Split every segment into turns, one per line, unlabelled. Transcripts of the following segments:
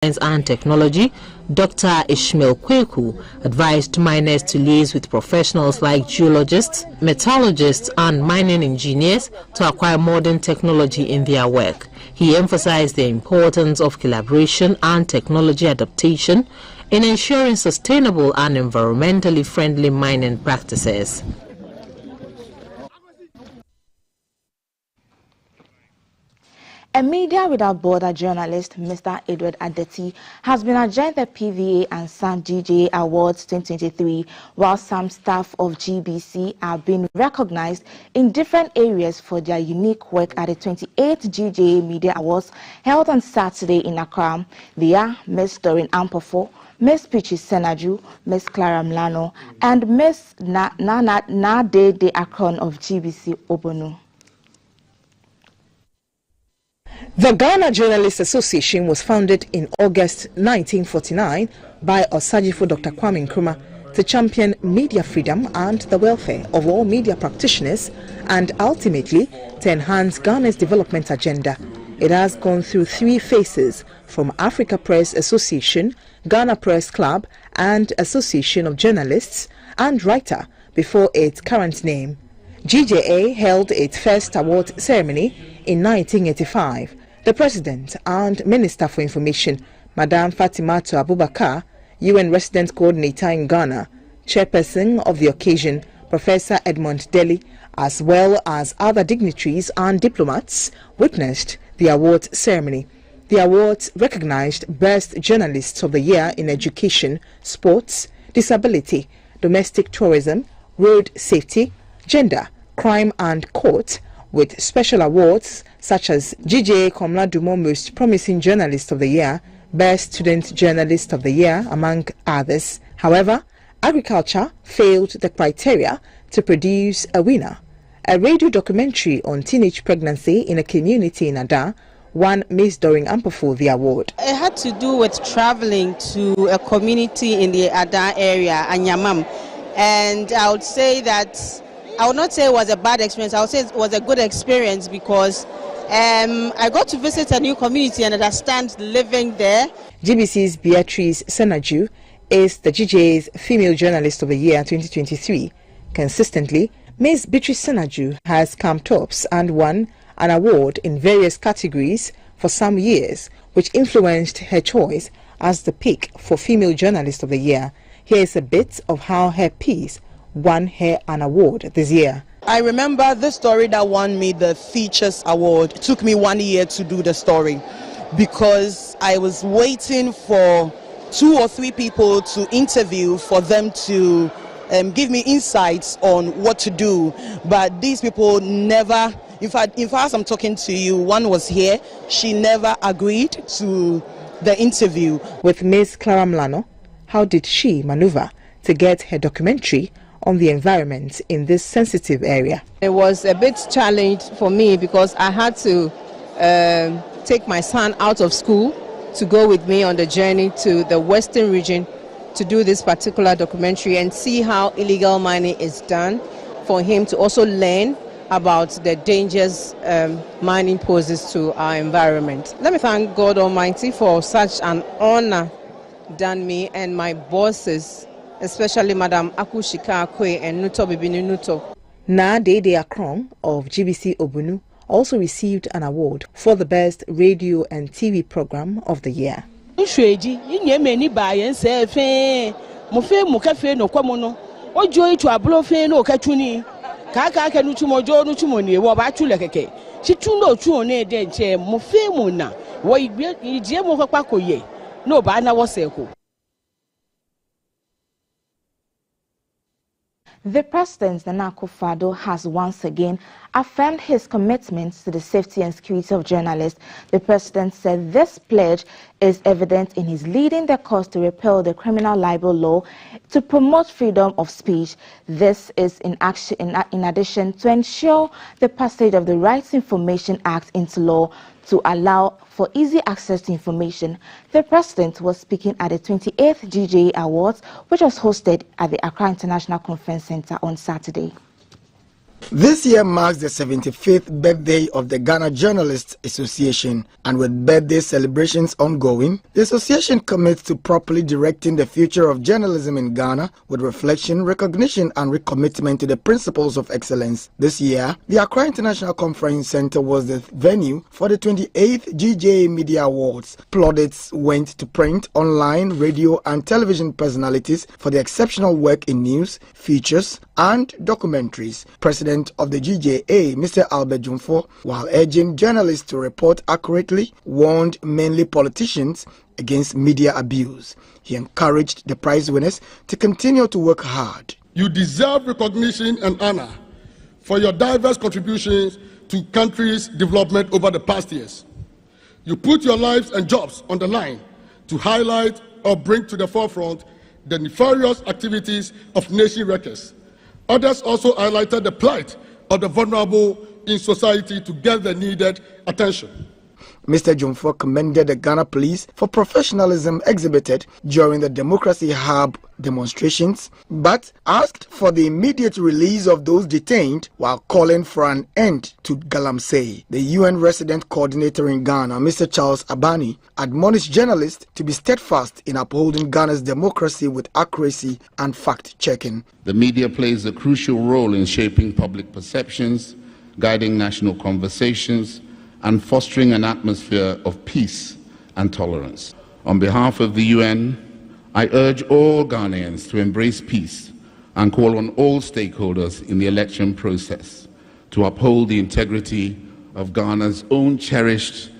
Science and Technology, Dr. Ishmael Kweku, advised miners to liaise with professionals like geologists, metallurgists, and mining engineers to acquire modern technology in their work. He emphasized the importance of collaboration and technology adaptation in ensuring sustainable and environmentally friendly mining practices.
A Media Without Border journalist, Mr. Edward Adeti, has been adjourned the PVA and SAN GJA Awards 2023, while some staff of GBC are being recognized in different areas for their unique work at the 28th GJA Media Awards held on Saturday in Accra. They are Ms. Doreen Ampofo, Ms. Pichi Senaju, Ms. Clara Mlano, and Ms. Nade De Akron of GBC Obonu.
The Ghana Journalists Association was founded in August 1949 by Osajifo Dr. Kwame Nkrumah to champion media freedom and the welfare of all media practitioners and ultimately to enhance Ghana's development agenda. It has gone through 3 phases from Africa Press Association, Ghana Press Club and Association of Journalists and Writer before its current name. GJA held its first award ceremony in 1985. The President and Minister for Information, Madam Fatimatu Abubakar, UN Resident Coordinator in Ghana, Chairperson of the occasion, Professor Edmond Deli, as well as other dignitaries and diplomats, witnessed the award ceremony. The awards recognized Best Journalists of the Year in Education, Sports, Disability, Domestic Tourism, Road Safety, Gender, Crime and Court, with special awards such as GJA Komla Dumo Most Promising Journalist of the Year, Best Student Journalist of the Year, among others. However, agriculture failed the criteria to produce a winner. A radio documentary on teenage pregnancy in a community in Ada won Ms. Doreen Ampofo the award.
It had to do with traveling to a community in the Ada area, Anyamam, and I would say that I would not say it was a bad experience. I would say it was a good experience because I got to visit a new community and understand living there.
GBC's Beatrice Senaju is the GJA's Female Journalist of the Year 2023. Consistently, Ms. Beatrice Senaju has come tops and won an award in various categories for some years, which influenced her choice as the pick for Female Journalist of the Year. Here is a bit of how her piece won her an award this year.
I remember the story that won me the Features Award. It took me 1 year to do the story because I was waiting for 2 or 3 people to interview for them to give me insights on what to do. But these people never, in fact, as I'm talking to you, one was here, she never agreed to the interview.
With Ms. Clara Mlano, how did she maneuver to get her documentary on the environment in this sensitive area?
It was a bit challenging for me because I had to take my son out of school to go with me on the journey to the Western region to do this particular documentary and see how illegal mining is done, for him to also learn about the dangers mining poses to our environment. Let me thank God Almighty for such an honor done me and my bosses, especially Madam Akushika Akwe and Nuto Bibini Nuto.
Nade De Akron of GBC Obonu also received an award for the Best Radio and TV Program of the Year.
The President, Nana Akufo-Addo, has once again affirmed his commitment to the safety and security of journalists. The President said this pledge is evident in his leading the cause to repeal the criminal libel law to promote freedom of speech. This is in addition to ensure the passage of the Rights Information Act into law to allow for easy access to information. The President was speaking at the 28th GJA Awards, which was hosted at the Accra International Conference Center on Saturday.
This year marks the 75th birthday of the Ghana Journalists Association, and with birthday celebrations ongoing, the association commits to properly directing the future of journalism in Ghana with reflection, recognition and recommitment to the principles of excellence. This year, the Accra International Conference Center was the venue for the 28th GJA Media Awards. Plaudits went to print, online, radio and television personalities for their exceptional work in news, features and documentaries. President of the GJA, Mr. Albert Jumfo, while urging journalists to report accurately, warned mainly politicians against media abuse. He encouraged the prize winners to continue to work hard.
You deserve recognition and honor for your diverse contributions to country's development over the past years. You put your lives and jobs on the line to highlight or bring to the forefront the nefarious activities of nation wreckers. Others also highlighted the plight of the vulnerable in society to get the needed attention.
Mr. Jumfo commended the Ghana Police for professionalism exhibited during the Democracy Hub demonstrations, but asked for the immediate release of those detained while calling for an end to Galamsey. The UN resident coordinator in Ghana, Mr. Charles Abani, admonished journalists to be steadfast in upholding Ghana's democracy with accuracy and fact-checking.
The media plays a crucial role in shaping public perceptions, guiding national conversations, and fostering an atmosphere of peace and tolerance. On behalf of the UN, I urge all Ghanaians to embrace peace and call on all stakeholders in the election process to uphold the integrity of Ghana's own cherished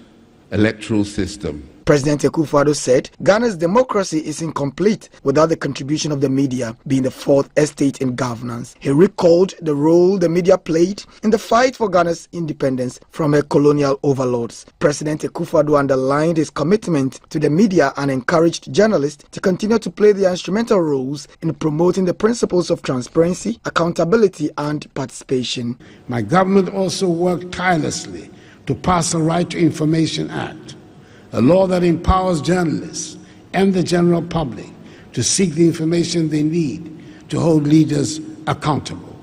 electoral system.
President Akufo-Addo said Ghana's democracy is incomplete without the contribution of the media, being the fourth estate in governance. He recalled the role the media played in the fight for Ghana's independence from her colonial overlords. President Akufo-Addo underlined his commitment to the media and encouraged journalists to continue to play their instrumental roles in promoting the principles of transparency, accountability and participation.
My government also worked tirelessly to pass the Right to Information Act, a law that empowers journalists and the general public to seek the information they need to hold leaders accountable.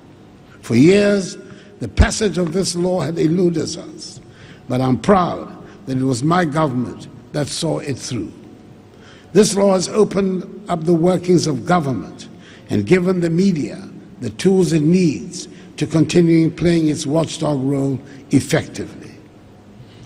For years, the passage of this law had eluded us, but I'm proud that it was my government that saw it through. This law has opened up the workings of government and given the media the tools it needs to continue playing its watchdog role effectively.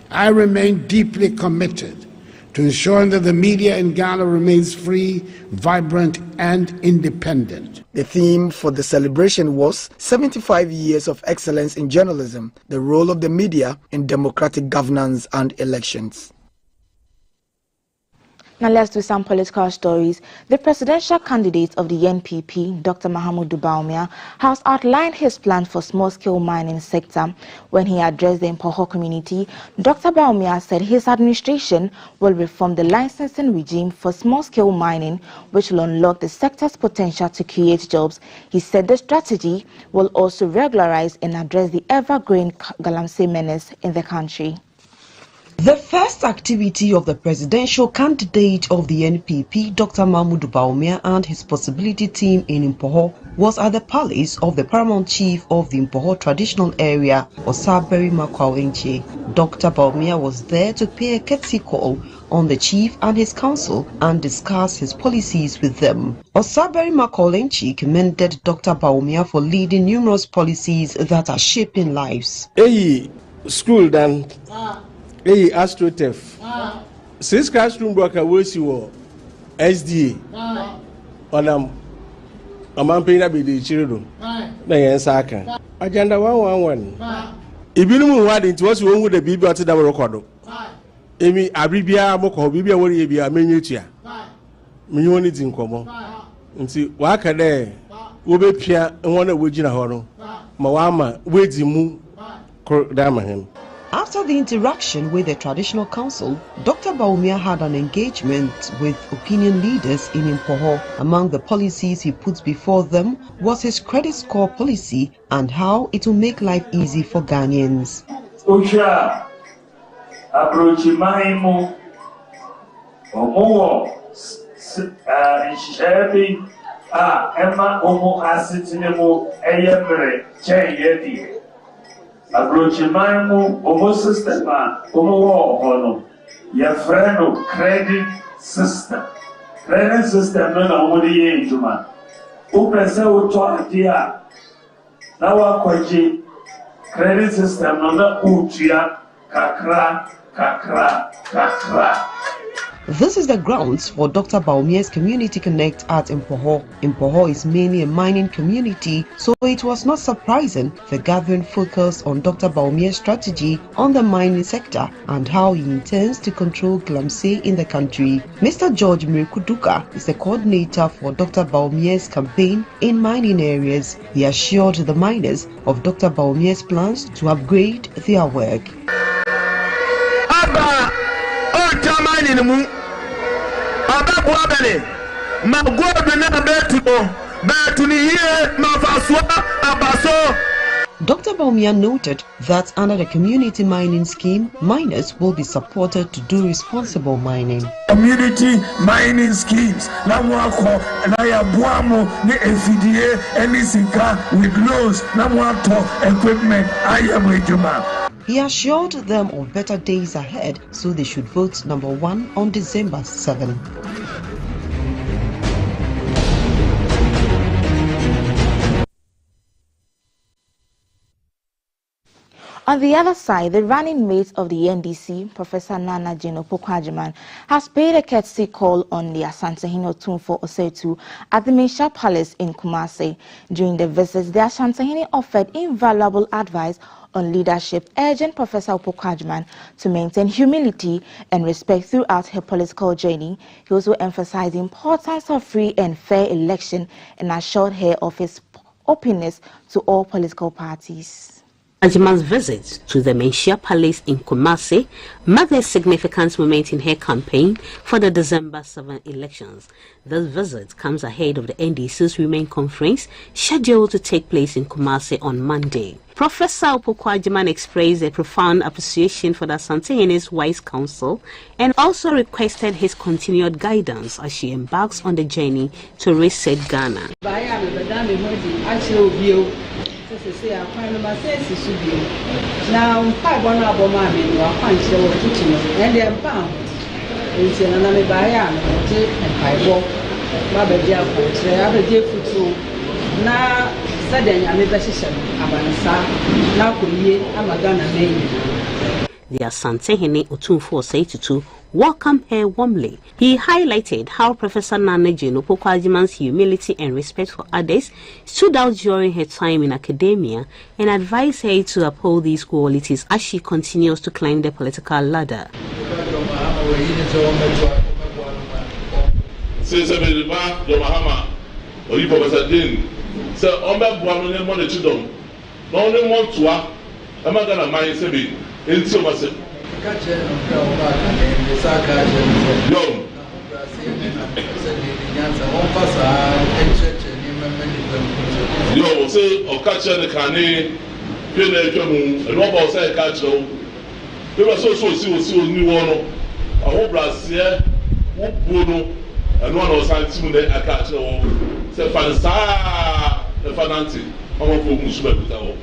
I remain deeply committed to ensuring that the media in Ghana remains free, vibrant, and independent.
The theme for the celebration was 75 years of excellence in journalism, the role of the media in democratic governance and elections.
Now let's do some political stories. The presidential candidate of the NPP, Dr. Mahamudu Bawumia, has outlined his plan for small-scale mining sector. When he addressed the Mpoho community, Dr. Bawumia said his administration will reform the licensing regime for small-scale mining, which will unlock the sector's potential to create jobs. He said the strategy will also regularize and address the ever-growing Galamsey menace in the country.
The first activity of the presidential candidate of the NPP, Dr. Mahamudu Bawumia, and his possibility team in Mpoho was at the palace of the paramount chief of the Mpoho traditional area, Osaberi Makwawenche. Dr. Bawumia was there to pay a courtesy call on the chief and his council and discuss his policies with them. Osaberi Makwawenche commended Dr. Bawumia for leading numerous policies that are shaping lives.
Hey, school done. Hey, AstroTurf. Since classroom work I was you SDA. On I'm paying be the children. Na Agenda 111. Ibinu wad into what you with the Bibi at the record. Emi Abibia Moko Bibia wori bia menyetua. Me woni tin komo. Nti wa ka de wo be pia wona wogina ho no. Ma wa ma wedi mu dama him.
After the interaction with the traditional council, Dr. Bawumia had an engagement with opinion leaders in Mpoho. Among the policies he put before them was his credit score policy and how it will make life easy for Ghanaians.
Emma Omo Asitinemo Eyemere Chen Yedi. Abrochimamu Omo Systema Omo Hono. Your friend credit system. Credit system no na Omo Ye Juma. Upese Uto Adia. Nawa Kwaji. Credit system no na Utia Kakra.
This is the grounds for Dr. Baumier's Community Connect at Impoho. Impoho is mainly a mining community, so it was not surprising the gathering focused on Dr. Baumier's strategy on the mining sector and how he intends to control Galamsey in the country. Mr. George Mirkuduka is the coordinator for Dr. Baumier's campaign in mining areas. He assured the miners of Dr. Baumier's plans to upgrade their work. Dr. Baumier noted that under the community mining scheme, miners will be supported to do responsible mining.
Community mining schemes. Namwako na ya buamo ni FDA enisika with loans. Namwato equipment. Ayamwejuma.
He assured them of better days ahead, so they should vote number 1 on December 7.
On the other side, the running mate of the NDC, Professor Nana Jane Opoku-Agyeman, has paid a courtesy call on the Asantehene Otumfuo Osei at the Menhia Palace in Kumasi. During the visit, the Asantehene offered invaluable advice on leadership, urging Professor Opoku-Agyeman to maintain humility and respect throughout her political journey. He also emphasized the importance of free and fair election and assured her of his openness to all political parties.
Agyeman's visit to the Menhia Palace in Kumasi marked a significant moment in her campaign for the December 7 elections. This visit comes ahead of the NDC's Women Conference scheduled to take place in Kumasi on Monday. Professor Opoku-Agyeman expressed a profound appreciation for the Asantehene's wise counsel and also requested his continued guidance as she embarks on the journey to reset Ghana.
Now, I want to go my men who are punched over kitchen and they're bound. It's an enemy by and I walk. Baba dear folks, they have a dear foot. Now, suddenly I'm a position. Abansa, now could ye, I'm a gun and
the Asantehene Otumfuo Osei welcomed her warmly. He highlighted how Professor Nana Jane Opoku-Agyeman's humility and respect for others stood out during her time in academia and advised her to uphold these qualities as she continues to climb the political ladder.
Yo, say, or catch the cane, feel like you and what about say catch you? There was also see new one. I hope last year, what Bruno and one was handsome that I catch you. Say, Fansa, the Fananti, I'm going to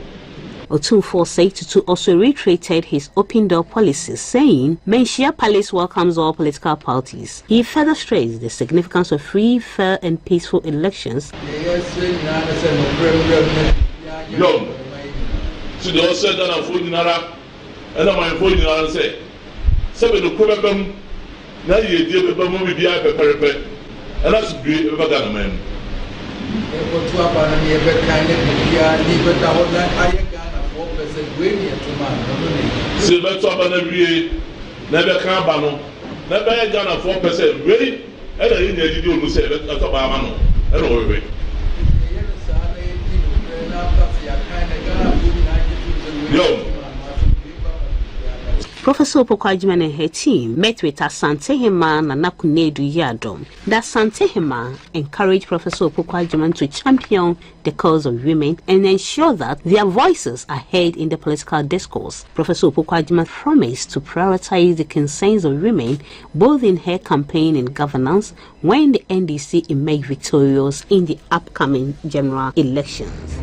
Otumfuo Osei also reiterated his open door policies, saying Menhia Palace welcomes all political parties. He further stressed the significance of free, fair and peaceful elections.
Yo, so they all said that I'm phone Nara, and I'm phone Nara say, seven to Kubabum, now you deal with Bamu with the Ipe, and that's great over Ghana. Silver top and every never can bano, never Ghana 4% really, and I didn't do to say that at Obama. And over.
Professor Opoku-Agyeman and her team met with Asante Hema Nana Kunedu Yadom. The Asante Hema encouraged Professor Opoku-Agyeman to champion the cause of women and ensure that their voices are heard in the political discourse. Professor Opoku-Agyeman promised to prioritize the concerns of women both in her campaign and governance when the NDC emerged victorious in the upcoming general elections.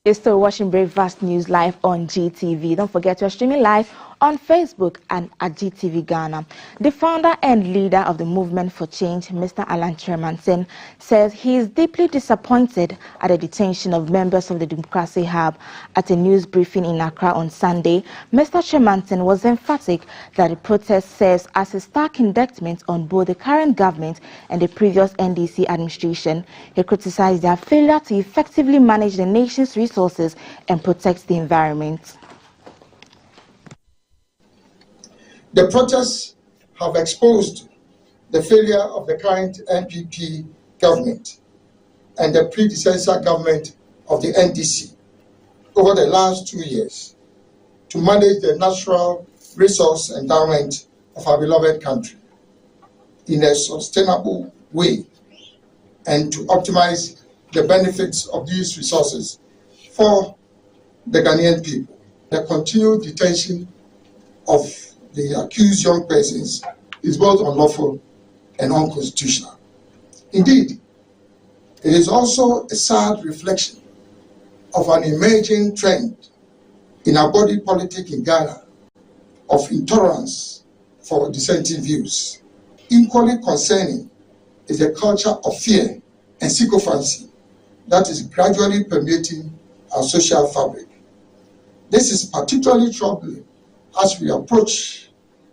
You're still watching Breakfast News live on GTV. Don't forget we're streaming live on Facebook and at GTV Ghana. The founder and leader of the Movement for Change, Mr. Alan Kyerematen, says he is deeply disappointed at the detention of members of the Democracy Hub. At a news briefing in Accra on Sunday, Mr. Kyerematen was emphatic that the protest serves as a stark indictment on both the current government and the previous NDC administration. He criticized their failure to effectively manage the nation's resources and protect the environment.
The protests have exposed the failure of the current NPP government and the predecessor government of the NDC over the last 2 years to manage the natural resource endowment of our beloved country in a sustainable way and to optimize the benefits of these resources for the Ghanaian people. The continued detention of the accused young persons is both unlawful and unconstitutional. Indeed, it is also a sad reflection of an emerging trend in our body politic in Ghana of intolerance for dissenting views. Equally concerning is a culture of fear and sycophancy that is gradually permeating our social fabric. This is particularly troubling as we approach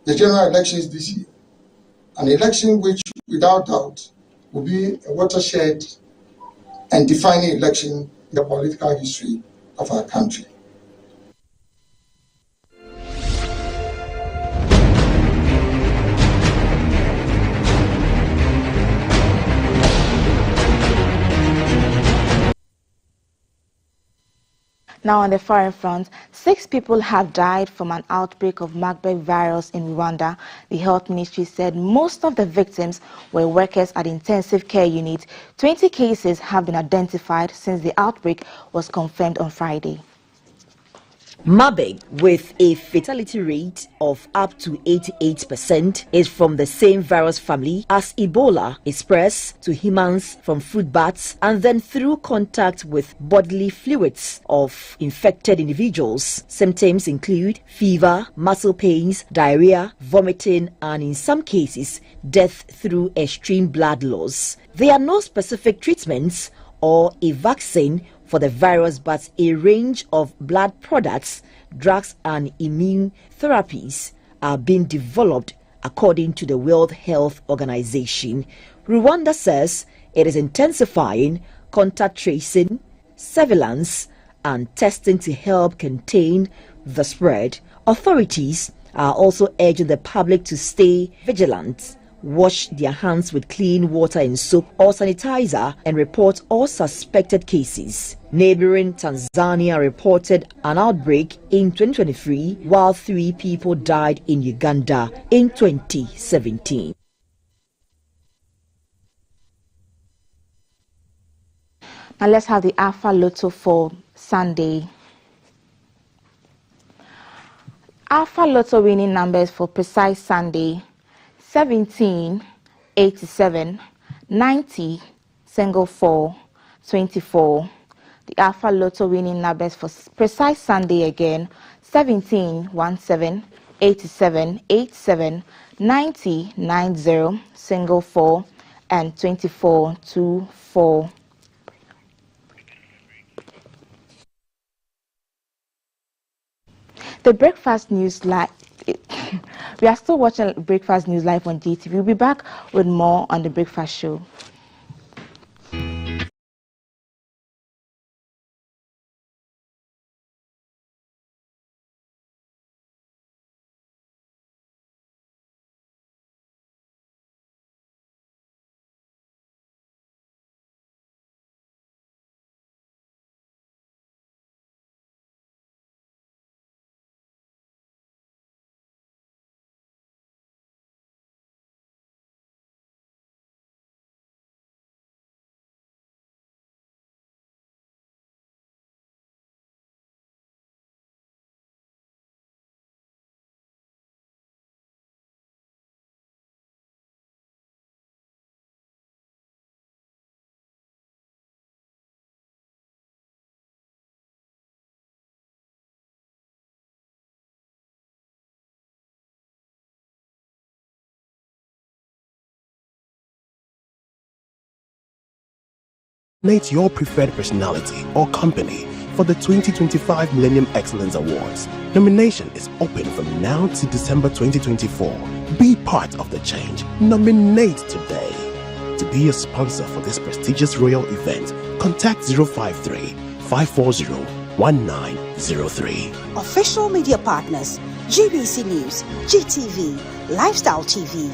the general elections this year, an election which, without doubt, will be a watershed and defining election in the political history of our country.
Now on the foreign front, 6 people have died from an outbreak of Marburg virus in Rwanda. The health ministry said most of the victims were workers at the intensive care unit. 20 cases have been identified since the outbreak was confirmed on Friday.
Marburg, with a fatality rate of up to 88%, is from the same virus family as Ebola, expressed to humans from food baths and then through contact with bodily fluids of infected individuals. Symptoms include fever, muscle pains, diarrhea, vomiting, and in some cases, death through extreme blood loss. There are no specific treatments or a vaccine for the virus, but a range of blood products, drugs, and immune therapies are being developed according to the World Health Organization. Rwanda says it is intensifying contact tracing, surveillance, and testing to help contain the spread. Authorities are also urging the public to stay vigilant, wash their hands with clean water and soap or sanitizer, and report all suspected cases. Neighboring Tanzania reported an outbreak in 2023, while 3 people died in Uganda in 2017.
Now let's have the Alpha Lotto for Sunday. Alpha Lotto winning numbers for precise Sunday: 17, 87, 90, single 4, 24. The Alpha Lotto winning numbers for precise Sunday again: 17, 17, 87, 87, 90, 90, single 4, and 24, 24. The Breakfast News Live. We are still watching Breakfast News Live on GTV. We'll be back with more on the Breakfast Show.
Nominate your preferred personality or company for the 2025 Millennium Excellence Awards. Nomination is open from now to December 2024. Be part of the change. Nominate today. To be a sponsor for this prestigious royal event, contact 053-540-1903.
Official media partners: GBC News, GTV, Lifestyle TV.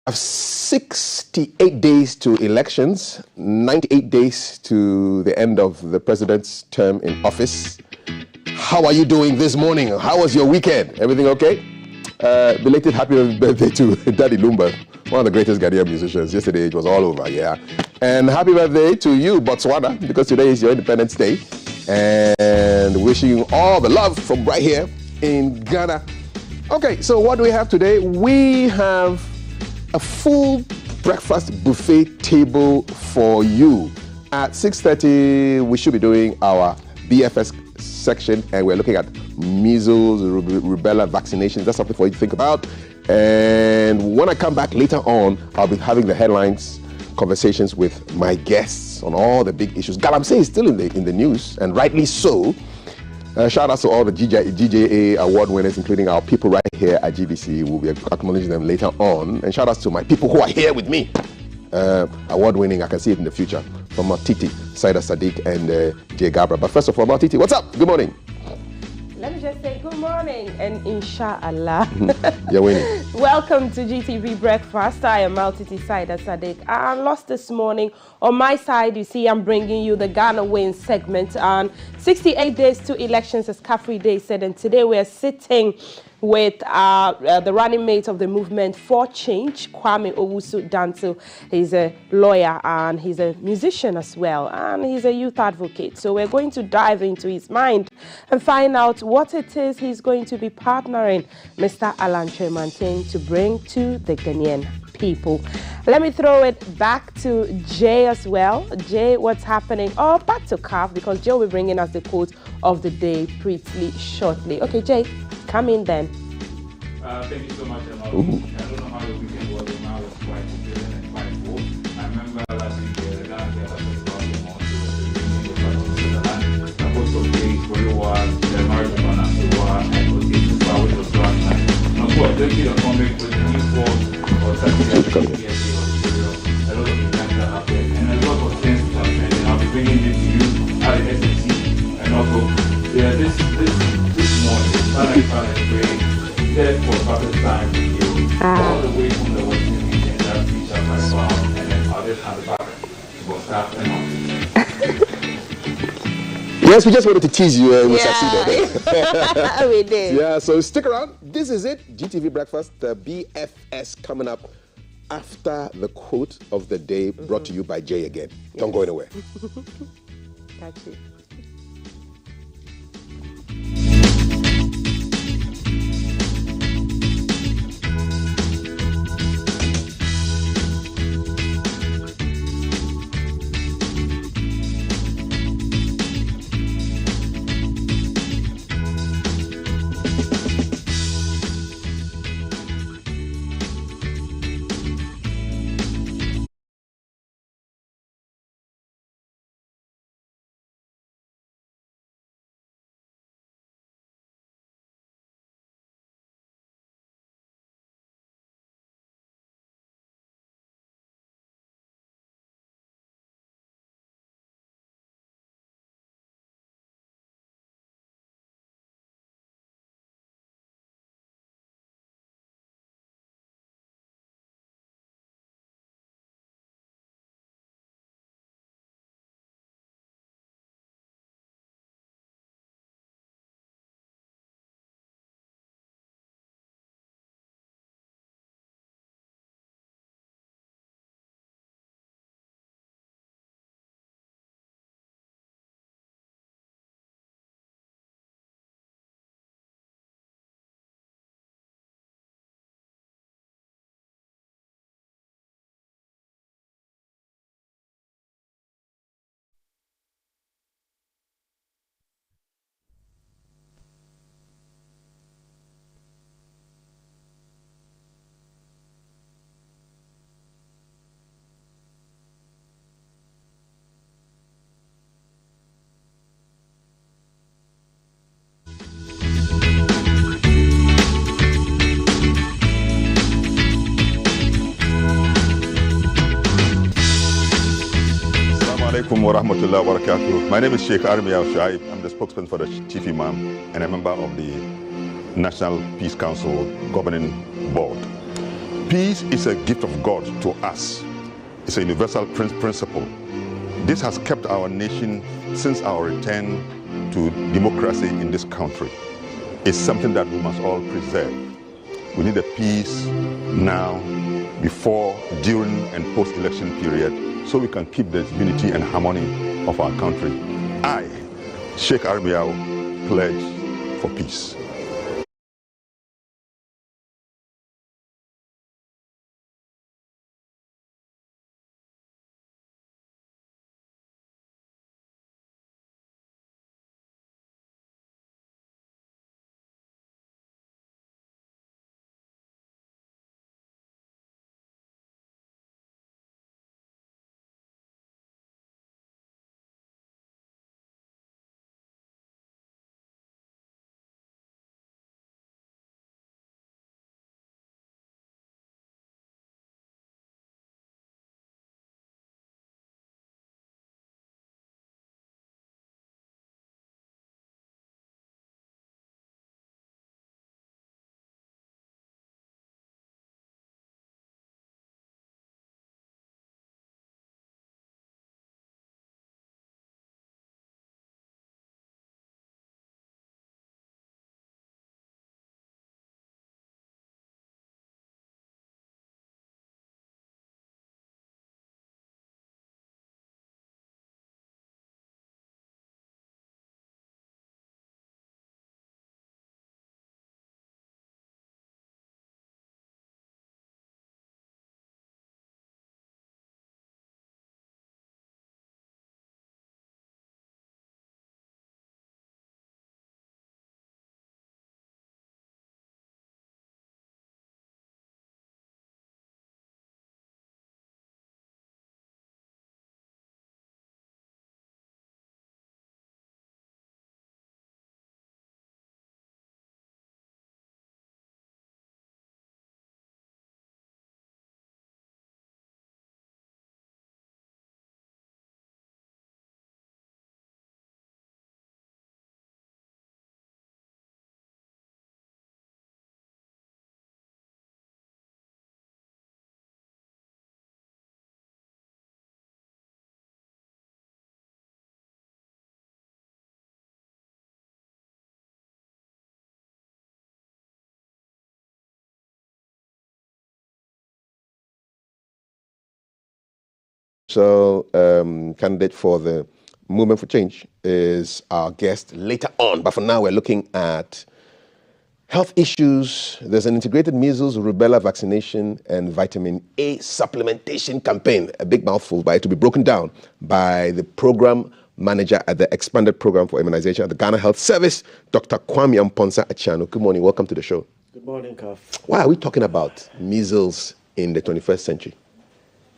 Have 68 days to elections, 98 days to the end of the president's term in office. How are you doing this morning? How was your weekend? Everything okay? Belated happy birthday to Daddy Lumba, one of the greatest Ghanaian musicians. Yesterday it was all over, yeah. And happy birthday to you, Botswana, because today is your Independence Day. And wishing you all the love from right here in Ghana. Okay, so what do we have today? We have a full breakfast buffet table for you. At 6:30, we should be doing our BFS section, and we're looking at measles, rubella vaccinations. That's something for you to think about. And when I come back later on, I'll be having the headlines conversations with my guests on all the big issues. Galamsey is still in the news, and rightly so. Shout out to all the GJA award winners, including our people right here at GBC. We'll be acknowledging them later on. And shout out to my people who are here with me. Award winning, I can see it in the future. From Matiti, Saida Sadiq, and Jay Gabra. But first of all, Matiti, what's up? Good morning.
Let me just
say good morning and inshallah.
You're winning.
Welcome to GTV Breakfast. I am Altiti Saida Sadiq. I'm lost this morning. On my side, you see, I'm bringing you the Ghana Wins segment on 68 days to elections, as Kafri Day said. And today we're sitting with the running mate of the movement for change, Kwame Owusu Dantil. He's a lawyer and he's a musician as well, and he's a youth advocate. So we're going to dive into his mind and find out what it is he's going to be partnering Mr. Alan Tremantin to bring to the Ghanaian people. Let me throw it back to Jay as well. Jay, what's happening? Oh, back to CAF, because Jay will be bringing us the quote of the day pretty shortly. Okay, Jay, come in then.
Thank you so much, Emma. I don't know how your weekend was, but now it's quite fulfilling and quite full. I remember last week, the Ghana Festival came on to the party to the land. The host of days for you was the marathon after war, and was getting far with the last night. Now, so I just did a comic with the new force or Saturday or PSA or Stereo. A lot of events that happened, and a lot of things that happened, and I'll be bringing it to you at the SNC. And also, this morning, Saturday, great. There for Pakistan to you, all the way from the Western region, that feature my farm, and then I'll just hand it back to both staff and all.
Yes, we just wanted to tease you and we succeeded.
We did.
Yeah, so stick around. This is it. GTV Breakfast, the BFS coming up after the quote of the day brought to you by Jay again. Don't go anywhere.
Catch you.
My name is Sheikh Armiya Shaib. I'm the spokesman for the Chief Imam and a member of the National Peace Council Governing Board. Peace is a gift of God to us. It's a universal principle. This has kept our nation since our return to democracy in this country. It's something that we must all preserve. We need a peace now, before, during, and post-election period, so we can keep the unity and harmony of our country. I, Sheikh Armiya, pledge for peace.
presidential candidate for the Movement for Change, is our guest later on. But for now, we're looking at health issues. There's an integrated measles, rubella vaccination, and vitamin A supplementation campaign. A big mouthful, but it will be broken down by the program manager at the expanded program for immunization at the Ghana Health Service, Dr. Kwame Amponsa Achiano. Good morning. Welcome to the show.
Good morning, Kaf.
Why are we talking about measles in the 21st century?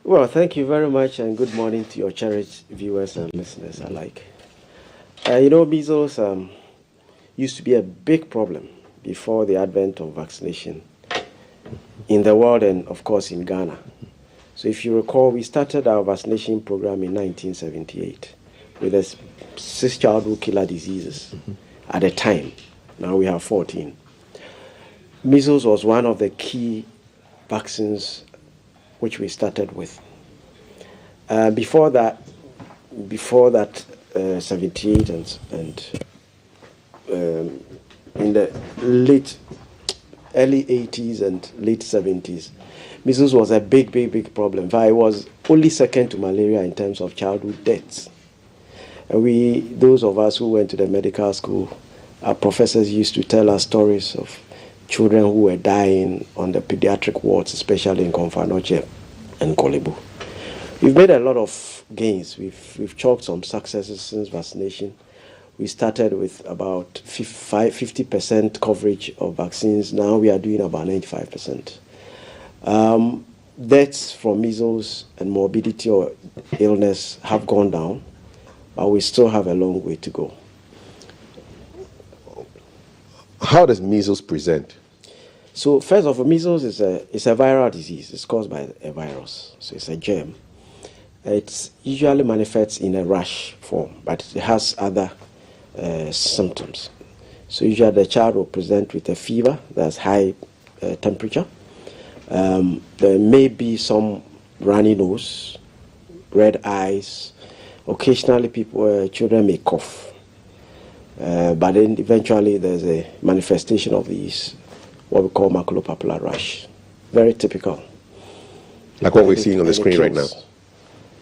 Well, thank you very much, and good morning to your cherished viewers and listeners alike. Measles used to be a big problem before the advent of vaccination in the world and, of course, in Ghana. So if you recall, we started our vaccination program in 1978 with the 6 childhood killer diseases at the time. Now we have 14. Measles was one of the key vaccines which we started with. Before that, 78 and in the early 80s and late 70s, measles was a big problem. In fact, it was only second to malaria in terms of childhood deaths. And those of us who went to the medical school, our professors used to tell us stories of children who were dying on the pediatric wards, especially in Komfanoche and Kolebu. We've made a lot of gains. We've chalked some successes since vaccination. We started with about 50% coverage of vaccines. Now we are doing about 95%. Deaths from measles and morbidity or illness have gone down, but we still have a long way to go.
How does measles present?
So first of all, measles is a viral disease. It's caused by a virus, so it's a germ. It usually manifests in a rash form, but it has other symptoms. So usually the child will present with a fever, that's high temperature. There may be some runny nose, red eyes. Occasionally children may cough. But then eventually there's a manifestation of these, what we call maculopapular rash. Very typical.
Like what we're seeing on the screen right now?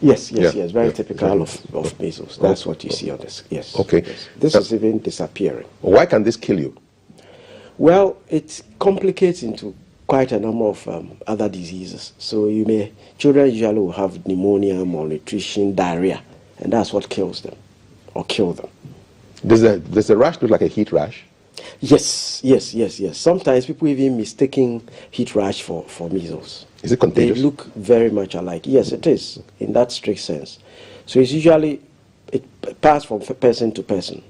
Yes, very typical of measles. That's what you see on this, yes.
Okay.
Yes. This is even disappearing.
Why can this kill you?
Well, it complicates into quite a number of other diseases. So children usually will have pneumonia, malnutrition, diarrhea, and that's what kills them, or kill them.
Does the rash look like a heat rash?
Yes. Sometimes people even mistaking heat rash for measles.
Is it contagious?
They look very much alike. Yes, it is, in that strict sense. So it's usually, it passes from person to person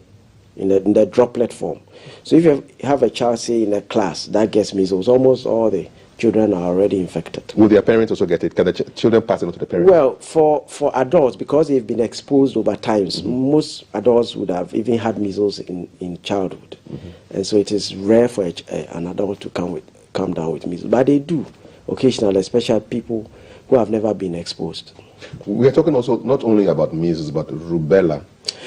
in the droplet form. So if you have a child, say, in a class that gets measles, almost all the children are already infected.
Will their parents also get it? Can the children pass it on to the parents?
Well, for adults, because they've been exposed over times, most adults would have even had measles in childhood. And so it is rare for an adult to come down with measles. But they do, occasionally, especially people who have never been exposed.
We are talking also not only about measles, but rubella.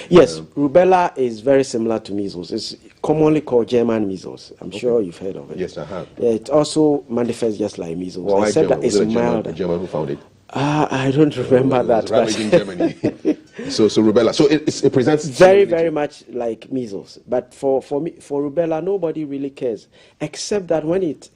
Yes, rubella is very similar to measles. It's commonly called German measles. I'm sure you've heard of it.
Yes, I have.
Yeah, it also manifests just like measles.
Well,
except that it's milder.
The German who found it?
I don't remember that.
In Germany. so rubella. So it presents
very much like measles. But for rubella, nobody really cares, except that when it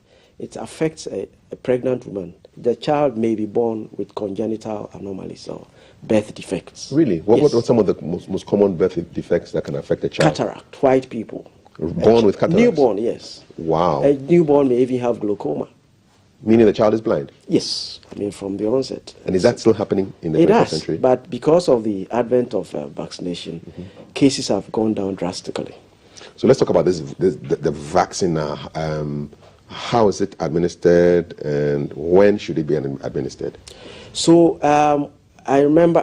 affects a pregnant woman, the child may be born with congenital anomalies or birth defects.
Really? What are some of the most common birth defects that can affect a child?
Cataract. White people.
Born with cataract?
Newborn, yes.
Wow.
A newborn may even have glaucoma.
Meaning the child is blind?
Yes. From the onset.
And is that still happening in the 21st century?
But because of the advent of vaccination, cases have gone down drastically.
So let's talk about the vaccine now. How is it administered, and when should it be administered?
So I remember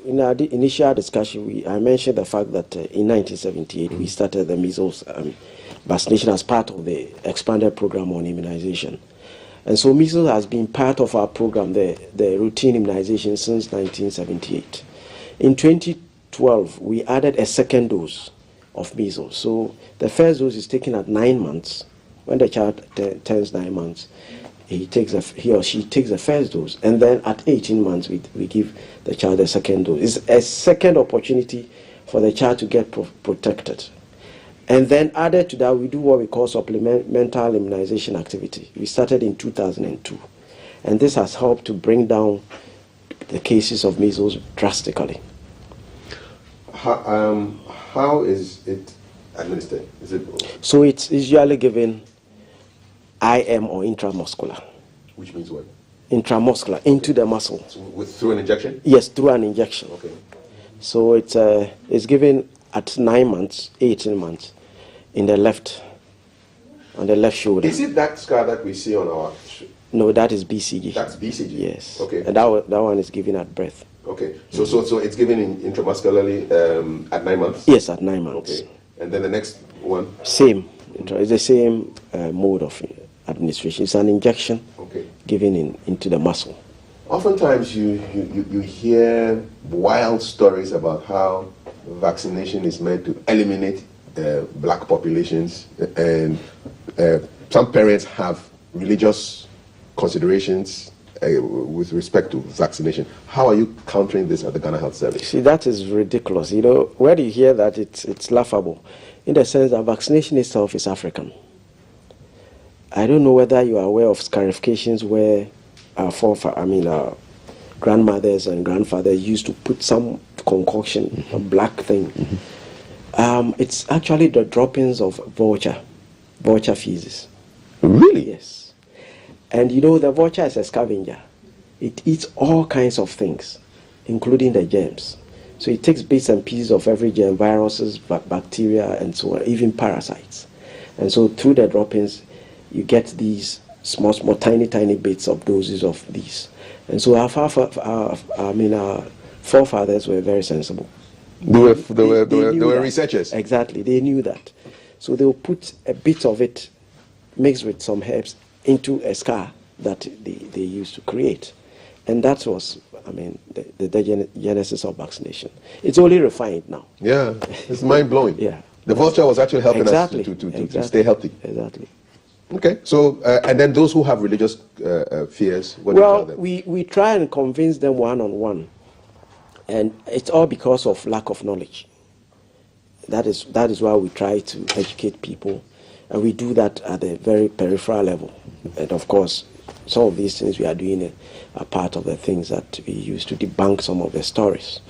in our initial discussion, I mentioned the fact that in 1978 we started the measles vaccination as part of the expanded program on immunization. And so measles has been part of our program, the routine immunization, since 1978. In 2012, we added a second dose of measles. So the first dose is taken at 9 months. When the child turns 9 months, he or she takes the first dose, and then at 18 months we give the child the second dose. It's a second opportunity for the child to get protected. And then added to that, we do what we call supplemental immunization activity. We started in 2002, and this has helped to bring down the cases of measles drastically.
How is it administered?
So it's usually given IM or intramuscular.
Which means what?
Intramuscular, into the muscle.
So through an injection?
Yes, through an injection.
Okay.
So it's given at 9 months, 18 months, on the left shoulder.
Is it that scar that we see on our?
No, that is BCG.
That's BCG.
Yes.
Okay.
And that one is given at birth.
Okay. So it's given intramuscularly at 9 months.
Yes, at 9 months.
Okay. And then the next one.
Same. It's the same mode of administration. It's an injection given into the muscle.
Oftentimes you hear wild stories about how vaccination is meant to eliminate black populations, and some parents have religious considerations with respect to vaccination. How are you countering this at the Ghana Health Service?
See, that is ridiculous. You know, when you hear that, it's laughable, in the sense that vaccination itself is African. I don't know whether you are aware of scarifications where our grandmothers and grandfathers used to put some concoction, a black thing. It's actually the droppings of vulture feces.
Really?
Yes. And you know, the vulture is a scavenger. It eats all kinds of things, including the germs. So it takes bits and pieces of every germ, viruses, bacteria, and so on, even parasites. And so through the droppings, you get these small, tiny bits of doses of these. And so our forefathers were very sensible.
They were researchers.
Exactly, they knew that. So they will put a bit of it mixed with some herbs into a scar that they used to create. And that was, the genesis of vaccination. It's only refined now.
Yeah, it's mind-blowing.
Yeah.
The vulture was actually helping us to stay healthy.
Exactly.
Okay, so, and then those who have religious fears, what do you tell them?
We try and convince them one-on-one. And it's all because of lack of knowledge. That is why we try to educate people. And we do that at a very peripheral level. And of course, some of these things we are doing are part of the things that we use to debunk some of the stories.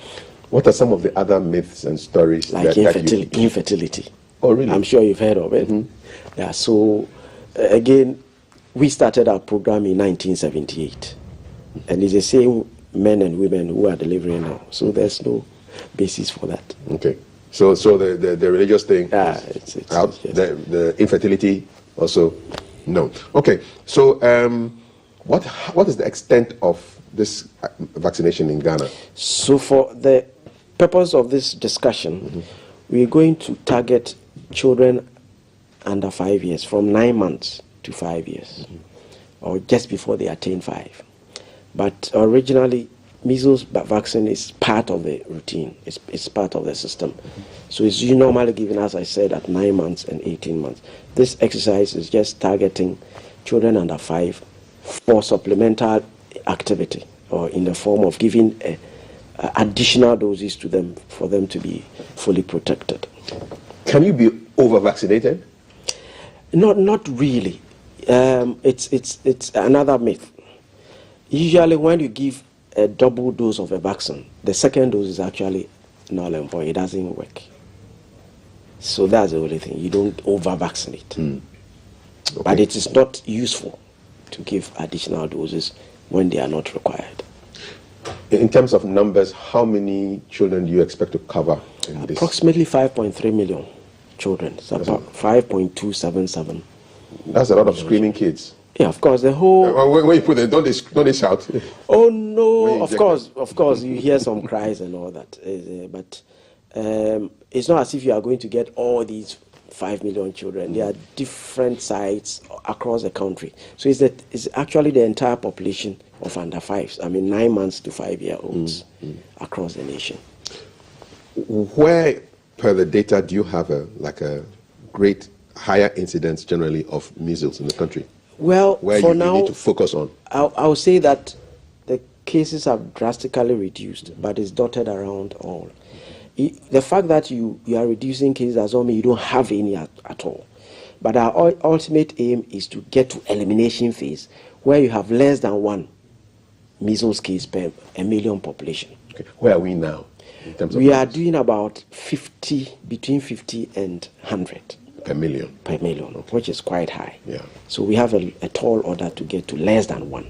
What are some of the other myths and stories?
Like infertility.
Oh, really?
I'm sure you've heard of it. Mm-hmm. Yeah, so again, we started our program in 1978. And it's the same men and women who are delivering now. So there's no basis for that.
Okay. So the religious thing
it's
out. The infertility also no. Okay. So what is the extent of this vaccination in Ghana?
So for the purpose of this discussion, we're going to target children under 5 years, from 9 months to 5 years, or just before they attain 5. But originally, measles vaccine is part of the routine. It's part of the system. So it's normally given, as I said, at 9 months and 18 months. This exercise is just targeting children under 5 for supplemental activity, or in the form of giving additional doses to them for them to be fully protected.
Can you be over-vaccinated?
Not really. It's another myth. Usually when you give a double dose of a vaccine, the second dose is actually null and void. It doesn't work. So that's the only thing. You don't over-vaccinate. Okay. But it is not useful to give additional doses when they are not required.
In terms of numbers, how many children do you expect to cover in this?
Approximately 5.3 million children. It's about 5.277.
That's a lot of screaming kids.
Yeah, of course. The whole.
When you put it, don't they shout?
Oh no! Of course, you hear some cries and all that. But it's not as if you are going to get all these 5 million children. There are different sites across the country. So it's actually the entire population of under 5s. 9 months to 5-year-olds across the nation.
Where, per the data, do you have a great higher incidence generally of measles in the country?
Well,
where
for
you
now,
need to focus on?
I'll say that the cases have drastically reduced, but it's dotted around all. The fact that you are reducing cases doesn't mean you don't have any at all. But our ultimate aim is to get to elimination phase, where you have less than one measles case per 1 million population.
Okay. Where are we now in terms of
we are doing about 50, between 50 and 100
per million,
which is quite high.
Yeah.
So we have a tall order to get to less than 1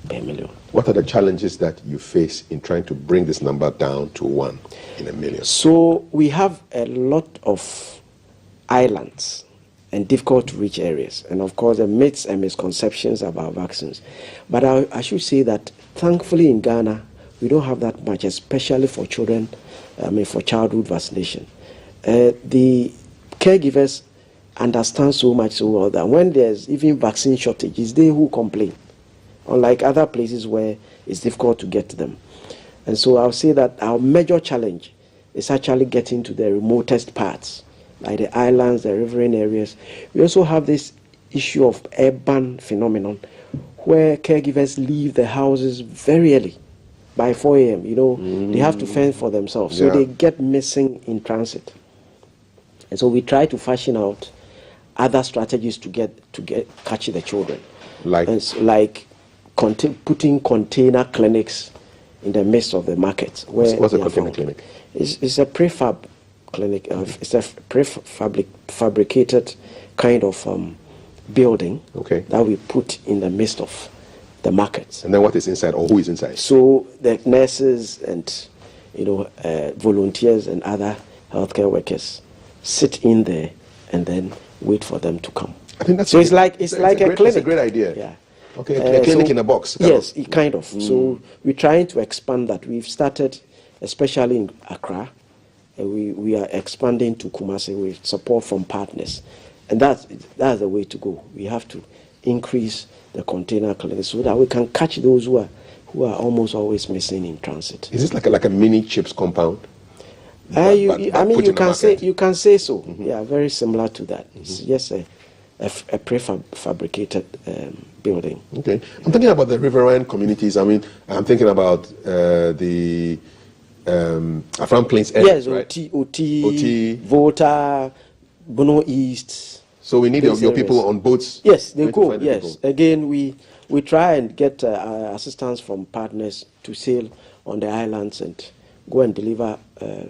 per million.
What are the challenges that you face in trying to bring this number down to 1 in 1 million?
So we have a lot of islands and difficult to reach areas, and of course the myths and misconceptions about vaccines. But I should say that thankfully in Ghana we don't have that much, especially for children, for childhood vaccination. The caregivers understand so much so well that when there's even vaccine shortage, it's they who complain, unlike other places where it's difficult to get them. And so I'll say that our major challenge is actually getting to the remotest parts, like the islands, the riverine areas. We also have this issue of urban phenomenon where caregivers leave the houses very early, by 4 a.m. They have to fend for themselves, so they get missing in transit. And so we try to fashion out other strategies to catch the children, like putting container clinics in the midst of the market.
What's a container clinic?
It's a prefab clinic. It's a prefabricated kind of building that we put in the midst of the markets.
And then what is inside, or who is inside?
So the nurses and volunteers and other healthcare workers sit in there and then wait for them to come.
I think that's
so. It's like a clinic.
It's a great idea.
Yeah.
Okay, a clinic in a box.
Yes, kind of. So we're trying to expand that. We've started, especially in Accra. We are expanding to Kumasi with support from partners, and that's the way to go. We have to increase the container clinics so that we can catch those who are almost always missing in transit.
Is this like a mini chips compound?
You can say so. Yeah, very similar to that. It's just a prefabricated building.
Okay, I'm thinking about the riverine communities. I mean, I'm thinking about the Afram Plains area.
Yes, right? OT, Volta, Bono East.
So we need your people on boats.
Yes, they go. Yes, again we try and get assistance from partners to sail on the islands and go and deliver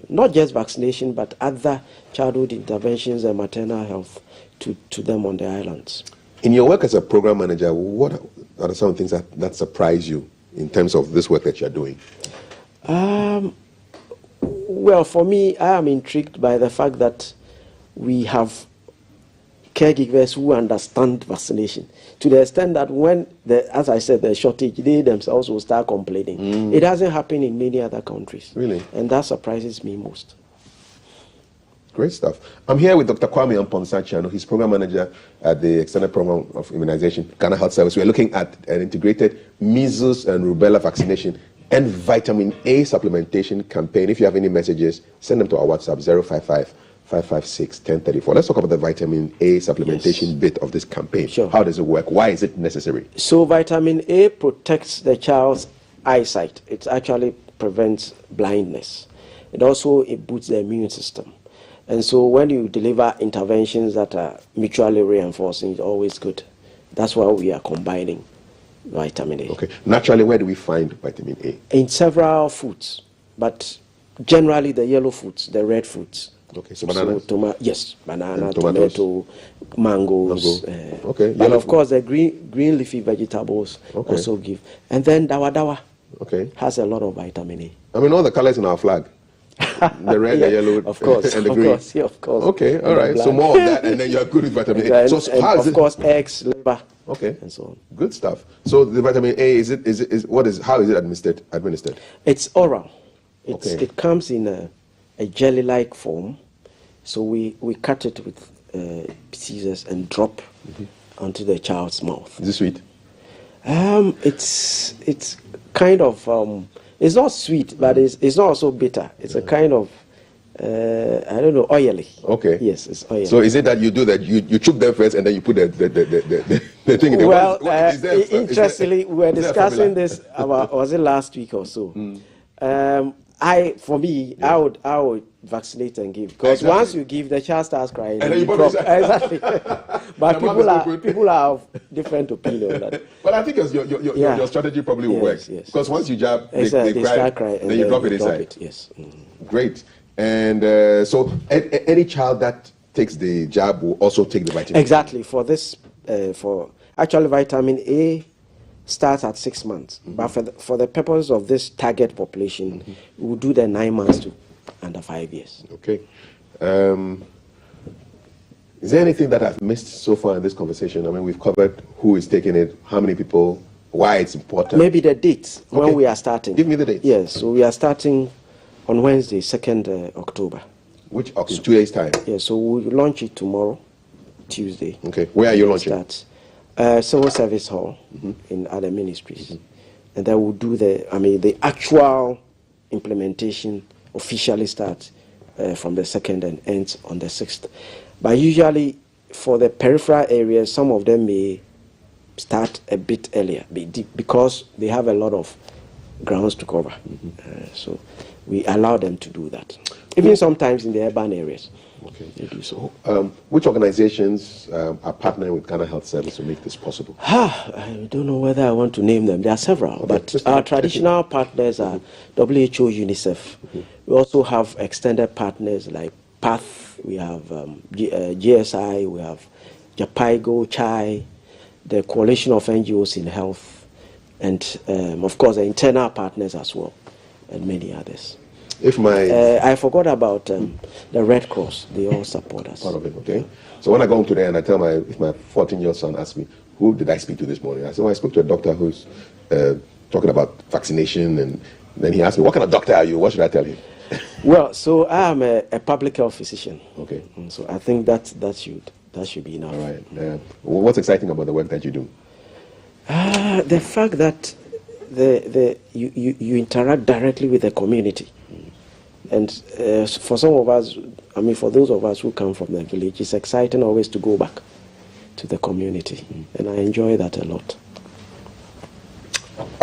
not just vaccination but other childhood interventions and maternal health to them on the islands.
In your work as a program manager, what are some things that surprise you in terms of this work that you're doing?
Well, for me, I am intrigued by the fact that we have caregivers who understand vaccination to the extent that when, as I said, the shortage, they themselves will start complaining. It hasn't happened in many other countries.
Really?
And that surprises me most.
Great stuff. I'm here with Dr. Kwame Amponsah. He's program manager at the Extended Program of Immunization, Ghana Health Service. We're looking at an integrated measles and rubella vaccination and vitamin A supplementation campaign. If you have any messages, send them to our WhatsApp, 055-556-1034. Let's talk about the vitamin A supplementation bit of this campaign.
Sure.
How does it work? Why is it necessary?
So vitamin A protects the child's eyesight. It actually prevents blindness. It also boosts the immune system. And so when you deliver interventions that are mutually reinforcing, it's always good. That's why we are combining vitamin A.
Okay. Naturally, where do we find vitamin A?
In several foods, but generally the yellow foods, the red foods.
Okay, so bananas?
Yes, banana, tomato, mangoes.
Okay.
And of course, the green leafy vegetables also give. And then dawa has a lot of vitamin A.
I mean, all the colors in our flag. The red, the yellow,
of course,
and the green.
Of course.
Okay, all right. So more of that, and then you're good with vitamin A.
So how is it? Of course, eggs, liver.
Okay,
and so on.
Good stuff. So the vitamin A how is it administered?
It's oral. It comes in a jelly-like form. So we cut it with scissors and drop onto the child's mouth.
Is it sweet?
It's kind of it's not sweet, but it's not also bitter. It's a kind of I don't know, oily.
Okay.
Yes, it's oily.
So is it that you do that? You chook them first and then you put the thing in the
well, interestingly, we were discussing this about, was it last week or so? I would vaccinate and give, because once you give, the child starts crying and you drop. Exactly. But people are of different opinion.
But I think your strategy probably will work. Yes. Because once you jab, they
start crying,
then you drop it inside.
Yes.
Great. And so any child that takes the jab will also take the vitamin.
Exactly. For this, actually vitamin A starts at 6 months, but for the purpose of this target population, we'll do the 9 months to under 5 years.
Okay. Is there anything that I've missed so far in this conversation? I mean, we've covered who is taking it, how many people, why it's important.
Maybe the dates when we are starting.
Give me the dates.
Yes, so we are starting on Wednesday, 2nd October.
Which, okay, 2 days' time?
Yeah, so we'll launch it tomorrow, Tuesday.
Okay, where are you launching?
Civil Service Hall in other ministries. And then we'll do the actual implementation officially starts from the 2nd and ends on the 6th. But usually for the peripheral areas, some of them may start a bit earlier because they have a lot of grounds to cover. So we allow them to do that. Even sometimes in the urban areas.
Okay.
They do so.
Which organizations are partnering with Ghana Health Service to make this possible?
I don't know whether I want to name them. There are several, but our traditional partners are WHO, UNICEF. We also have extended partners like PATH, we have GSI, we have Japaigo, CHAI, the Coalition of NGOs in Health, and of course the internal partners as well, and many others. I forgot about the Red Cross. They all support us.
Part of it, okay. So when I go home today and I tell if my 14-year-old son asks me, who did I speak to this morning? I said, well, I spoke to a doctor who's talking about vaccination, and then he asked me, what kind of doctor are you? What should I tell him?
Well, so I am a public health physician.
Okay.
So I think that should be enough.
All right. What's exciting about the work that you do?
The fact that you interact directly with the community. And for some of us, for those of us who come from the village, it's exciting always to go back to the community. And I enjoy that a lot.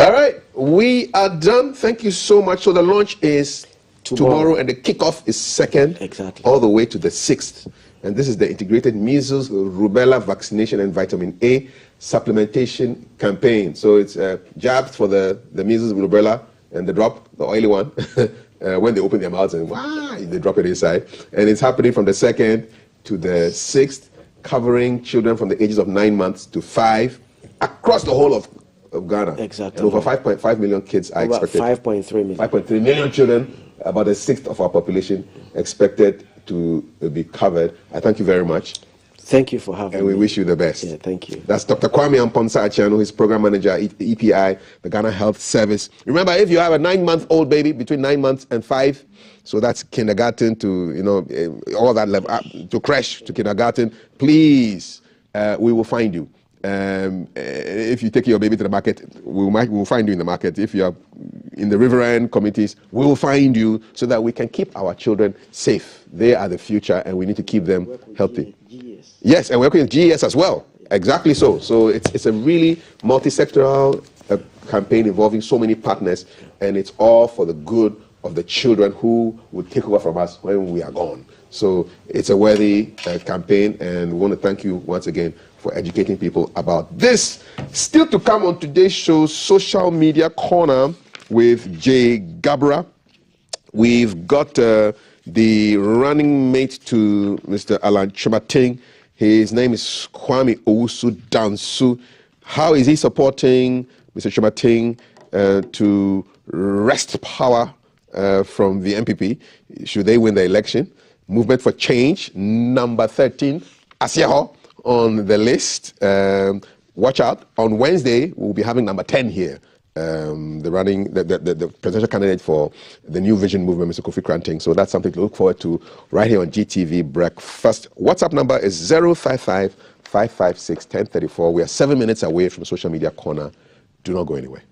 All right, we are done. Thank you so much. So the launch is tomorrow and the kickoff is 2nd.
Exactly.
All the way to the 6th. And this is the integrated measles, rubella vaccination and vitamin A supplementation campaign. So it's jabs for the measles, rubella, and the drop, the oily one. When they open their mouths and they drop it inside. And it's happening from the 2nd to the 6th, covering children from the ages of 9 months to 5 across the whole of Ghana.
Exactly.
And over 5.5 million kids are expected.
5.3 million.
5.3 million children, about a sixth of our population expected to be covered. I thank you very much.
Thank you for having me.
And we wish you the best.
Yeah, thank you.
That's Dr. Kwame Amponsa Achiano, who is Program Manager at EPI, the Ghana Health Service. Remember, if you have a 9-month-old baby between 9 months and 5, so that's kindergarten to, all that level, to creche, to kindergarten, please, we will find you. If you take your baby to the market, we will find you in the market. If you are in the river end communities, we will find you so that we can keep our children safe. They are the future, and we need to keep them healthy. Yes, and we're working with GES as well. Exactly so. So it's a really multi-sectoral campaign involving so many partners, and it's all for the good of the children who will take over from us when we are gone. So it's a worthy campaign, and we want to thank you once again for educating people about this. Still to come on today's show, Social Media Corner with Jay Gabra. We've got the running mate to Mr. Alan Chemating. His name is Kwame Owusu Dansu. How is he supporting Mr. Chemating to wrest power from the MPP should they win the election? Movement for Change, number 13, Asieho on the list. Watch out. On Wednesday, we'll be having number 10 here. The presidential candidate for the New Vision movement, Mr. Kofi Kranting. So that's something to look forward to right here on GTV Breakfast. WhatsApp number is 055-556-1034. We are 7 minutes away from Social Media Corner. Do not go anywhere.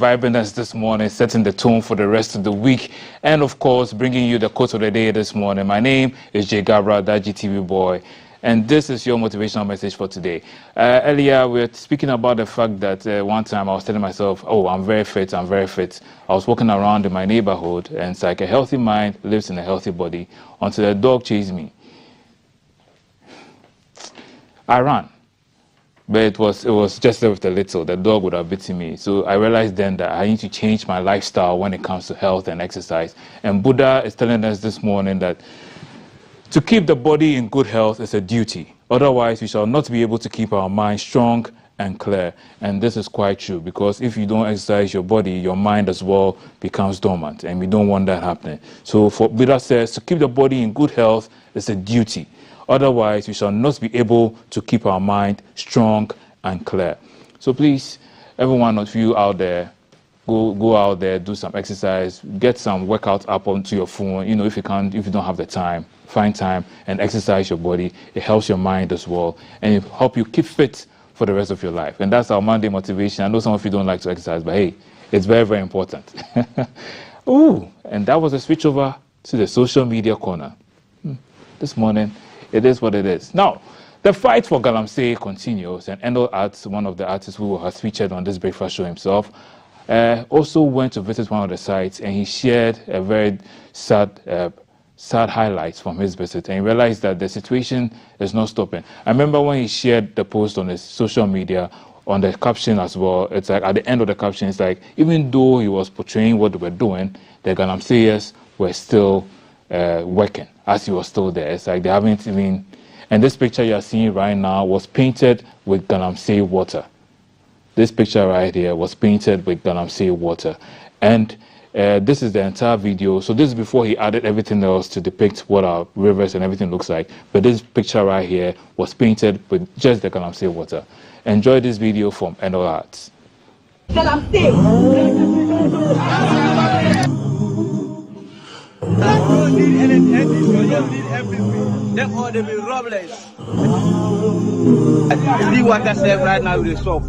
Vibrance this morning, setting the tone for the rest of the week, and of course, bringing you the quote of the day this morning. My name is Jay Gabra, that GTV boy, and this is your motivational message for today. Earlier, we were speaking about the fact that one time I was telling myself, oh, I'm very fit. I was walking around in my neighborhood, and it's like a healthy mind lives in a healthy body, until a dog chased me. I ran. But it was just with a little. The dog would have bitten me. So I realized then that I need to change my lifestyle when it comes to health and exercise. And Buddha is telling us this morning that to keep the body in good health is a duty. Otherwise, we shall not be able to keep our mind strong and clear. And this is quite true, because if you don't exercise your body, your mind as well becomes dormant. And we don't want that happening. So for Buddha says, to keep the body in good health is a duty. Otherwise, we shall not be able to keep our mind strong and clear. So please, every one of you out there, go out there, do some exercise, get some workout up onto your phone. You know, if you don't have the time, find time and exercise your body. It helps your mind as well, and it helps you keep fit for the rest of your life. And that's our Monday motivation. I know some of you don't like to exercise, but hey, it's very, very important. Ooh, and that was a switch over to the social media corner. This morning, it is what it is. Now, the fight for Galamsey continues, and Endo Arts, one of the artists who has featured on this breakfast show himself, also went to visit one of the sites, and he shared a very sad highlights from his visit, and he realized that the situation is not stopping. I remember when he shared the post on his social media, on the caption as well, it's like at the end of the caption, it's like, even though he was portraying what they were doing, the Galamseyers were still working as he was still there. It's like they haven't even, and this picture you are seeing right now was painted with Galamsey water. This picture right here was painted with Galamsey water. And this is the entire video. So this is before he added everything else to depict what our rivers and everything looks like. But this picture right here was painted with just the Galamsey water. Enjoy this video from Endo Arts.
Galamsey. Don't need anything, you don't need everything. Them all they be robbers. See what I said right now with the soap.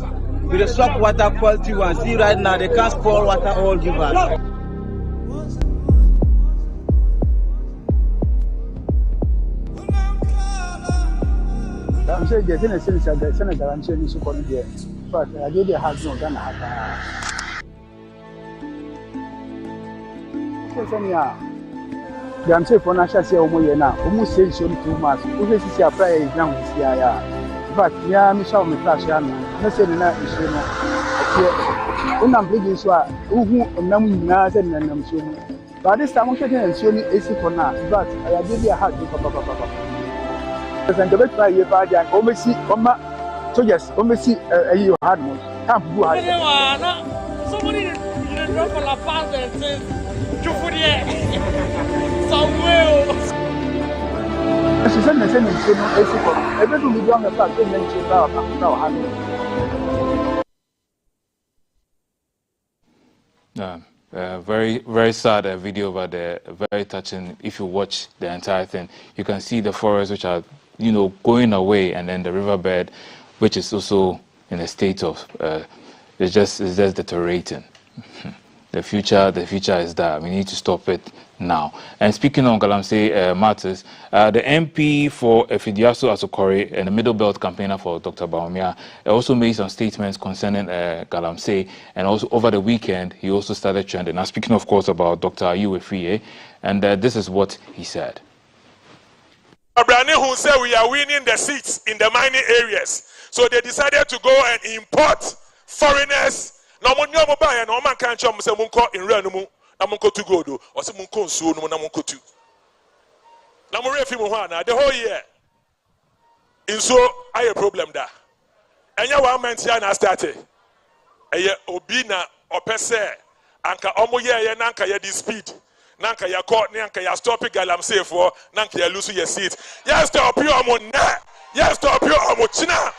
With the soap water quality one. See right now they can't spoil water all give us. I'm saying there's a sense that the Senator I'm saying is supporting there. But I did have no done. I'm saying for Nasha say now, almost say so too much. Who is a prayer is now this year. But yeah, Michelle Mitasha, no say that is so. When I'm bringing so who Namu Naz and I'm showing. But this time I'm getting and showing AC for now. But I did a hard papa. And the best by your body and almost see, so yes, almost see you hard one. Can't do hard. Somebody drop for La Paz and says, Jufurier. Somewhere. She said the same thing. Everything we do on the fact that mentioned now.
Very, very sad video over there. Very touching. If you watch the entire thing, you can see the forests which are, going away, and then the riverbed, which is also in a state of, it's just deteriorating. The future is there. We need to stop it now. And speaking on Galamsey matters, the MP for Efidiaso Asokore and the Middle Belt campaigner for Dr. Bawumia also made some statements concerning Galamsey, and also over the weekend he also started trending. Now speaking of course about Dr. Ayuwe, and this is what he said.
Abrani who said we are winning the seats in the mining areas, so they decided to go and import foreigners. Now when you buy and no man can't say munko in renumu na munko to go do or say munko nsuo no na munko tu na mo refi mo ho na the whole year inso aye problem da enya 1 month ya na start eye obi na opese anka omo ye na anka ye di speed na anka ya call na anka ya stop Galamsey for na anka ya lose your seat. Yes, stop you omo na, yes, stop you omo china.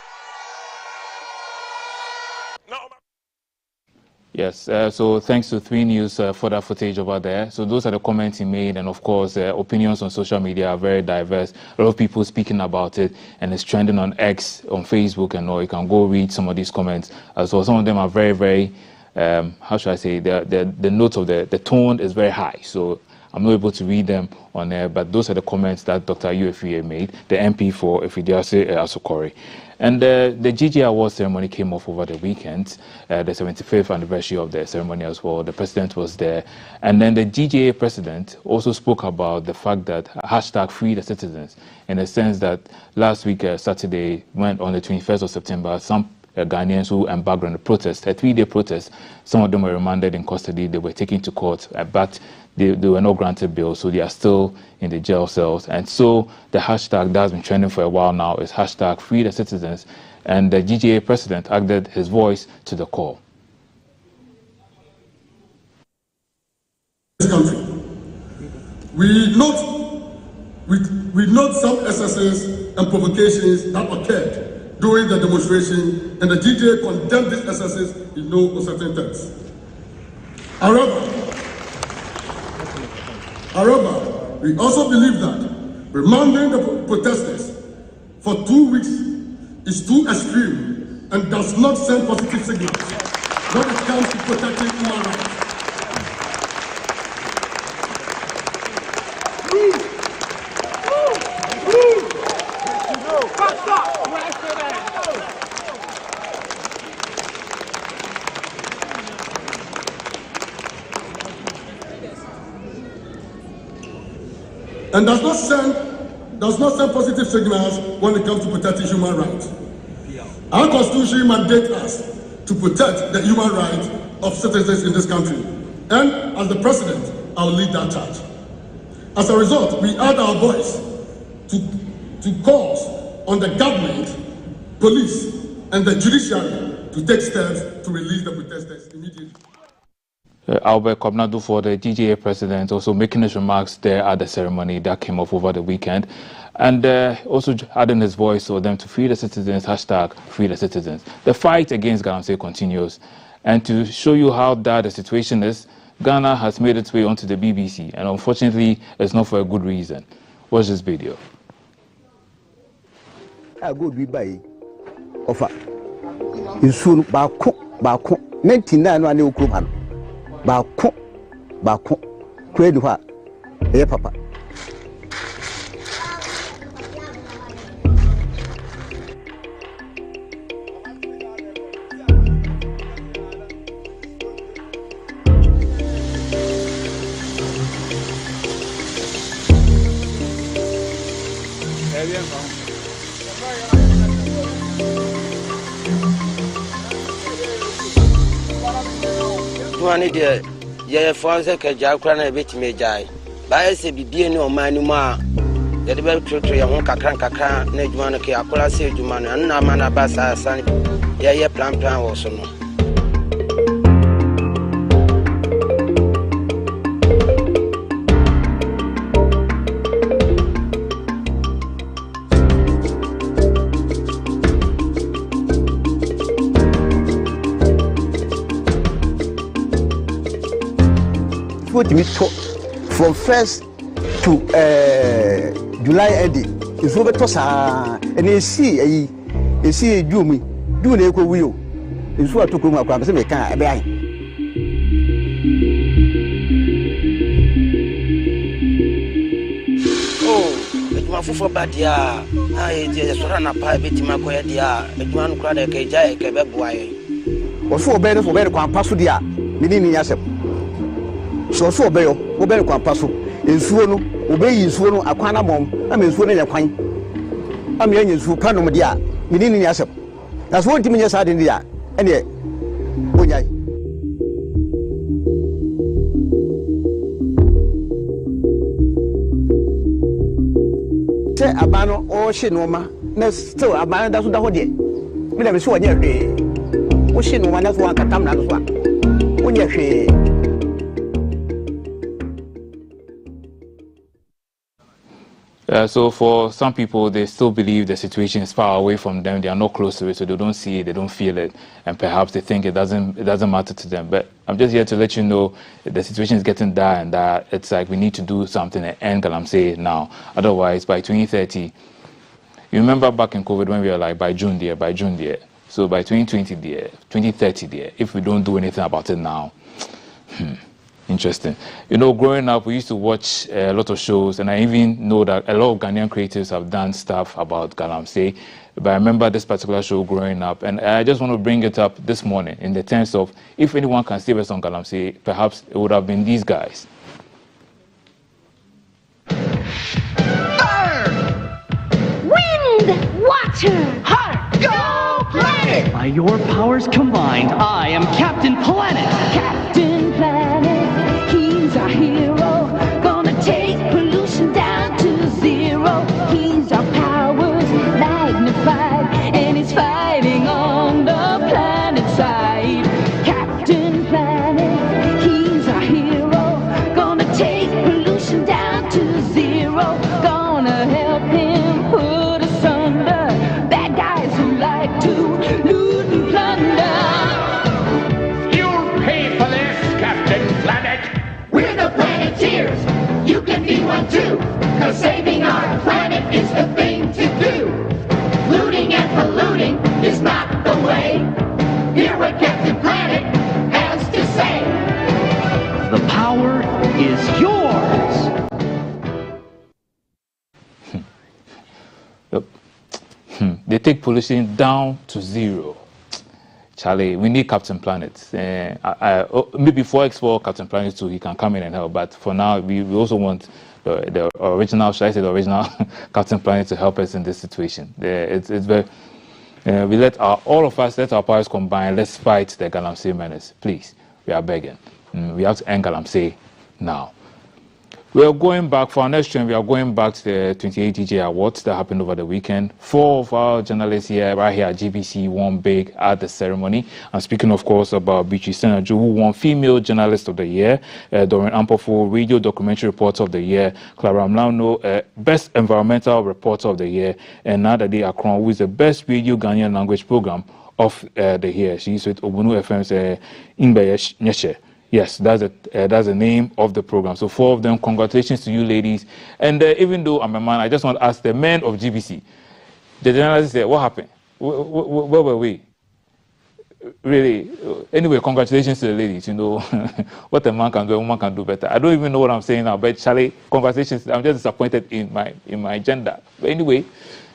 Yes, so thanks to 3 News for that footage over there. So those are the comments he made, and of course opinions on social media are very diverse. A lot of people speaking about it, and it's trending on X, on Facebook, and all. You can go read some of these comments. So some of them are very, very how should I say, the notes of the tone is very high. So I'm not able to read them on air, but those are the comments that Dr. UFA made, the MP for Efidiase Asokore. And the GGA Award ceremony came off over the weekend, the 75th anniversary of the ceremony as well. The president was there. And then the GGA president also spoke about the fact that hashtag free the citizens, in the sense that last week, Saturday, went on the 21st of September, some Ghanaians who embarked on a protest, a 3-day protest. Some of them were remanded in custody. They were taken to court, but they were not granted bail, so they are still in the jail cells. And so the hashtag that has been trending for a while now is hashtag free the citizens. And the GGA president added his voice to the call.
This country, we note some excesses and provocations that occurred during the demonstration, and the GGA condemned these excesses in no uncertain terms. However, we also believe that remanding the protesters for 2 weeks is too extreme and does not send positive signals when it comes to protecting human rights. And does not send positive signals when it comes to protecting human rights. Our Constitution mandates us to protect the human rights of citizens in this country. And as the President, I'll lead that charge. As a result, we add our voice to calls on the government, police, and the judiciary to take steps to release the protesters immediately.
Albert Kobnadu, for the GGA president, also making his remarks there at the ceremony that came off over the weekend, and also adding his voice for them to free the citizens, hashtag free the citizens. The fight against Galamsey continues, and to show you how bad the situation is, Ghana has made its way onto the BBC, and unfortunately, it's not for a good reason. Watch this video.
I go be by offer. In soon, Bako, 99 one new Kuman. Bako, Kredua, eh, Papa.
One idea, yeah, Francis Kajakran, a bit may die. By a baby no man, the rebel tree, a honka crank, Nedjuana, Apola, Sejuman, and Namana Bassa, San, yeah, plan also.
We talk from 1st to July ending. It's over to and you see a do me, do an equal wheel. It's what took my promise. I can't buy.
Oh, it's my for bad, yeah. I just run a pipe to my quiet, yeah. It's one crowd a cage, a boy.
Or for better pass with ya, meaning yourself. So obey Quampasso, in Suono, obey in Suono, a Quanamom, I mean Suono, a quine. I'm young in Supanomadia, meaning yourself. That's one thing you said in the air, and yet, say a banner or Shinoma, next still a banner that's what I did. We never saw your day. What's Shinoma, that's one Katamna, when you're
So for some people, they still believe the situation is far away from them. They are not close to it, so they don't see it, they don't feel it, and perhaps they think it doesn't matter to them. But I'm just here to let you know the situation is getting dire, and that it's like we need to do something and end Galamsey now. Otherwise, by 2030, you remember back in COVID when we were like by June there. So by 2020 there, 2030 there, if we don't do anything about it now, interesting. You know, growing up, we used to watch a lot of shows, and I even know that a lot of Ghanaian creatives have done stuff about Galamsey. But I remember this particular show growing up, and I just want to bring it up this morning in the sense of, if anyone can save us on Galamsey, perhaps it would have been these guys.
Fire! Wind! Water! Heart! Go Planet!
By your powers combined, I am Captain Planet!
Captain Planet, he's our hero. Gonna take pollution down to zero. He's our powers magnified, and he's fighting on the planet side. Captain Planet, he's our hero. Gonna take pollution down to zero. Gonna help him put asunder bad guys who like to loot and plunder.
You'll pay for this, Captain Planet.
We're the Planeteers. You can be one too, 'cause saving our planet is the thing to do. Looting and polluting is not the way. Hear what Captain Planet has to say.
The power is yours!
They take pollution down to zero. Charlie, we need Captain Planet. Maybe for Expo, Captain Planet too, he can come in and help. But for now, we also want the original, should I say the original Captain Planet to help us in this situation. It's very, we let all of us, let our powers combine. Let's fight the Galamsey menace. Please, we are begging. We have to end Galamsey now. We are going back for our next stream. We are going back to the 28 DJ Awards that happened over the weekend. 4 of our journalists here, right here at GBC, won big at the ceremony. I'm speaking, of course, about Beatrice Senaju, who won Female Journalist of the Year, Doreen Ampofo, Radio Documentary Reporter of the Year, Clara Mlauno, Best Environmental Reporter of the Year, and Nadade Akron, who is the Best Radio Ghanaian Language Program of the year. She's with Obunu FM's Inbeyesh Nyeshe. Yes, that's the name of the program. So 4 of them, congratulations to you ladies. And even though I'm a man, I just want to ask the men of GBC. The journalists said, what happened? Where were we? Really? Anyway, congratulations to the ladies. You know, what a man can do, a woman can do better. I don't even know what I'm saying now, but Charlie, congratulations. I'm just disappointed in my gender. But anyway,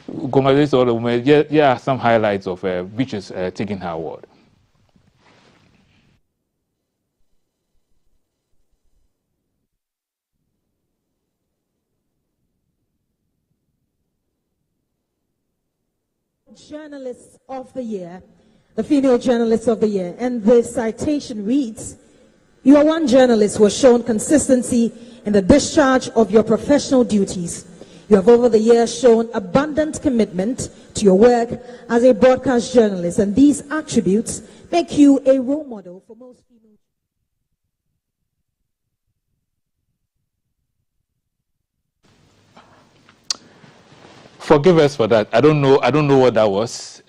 congratulations to all the women. Yeah, some highlights of Beatrice taking her award.
Journalist of the Year, the Female Journalist of the Year, and the citation reads, "You are one journalist who has shown consistency in the discharge of your professional duties. You have over the years shown abundant commitment to your work as a broadcast journalist, and these attributes make you a role model for most female."
Forgive us for that. I don't know what that was.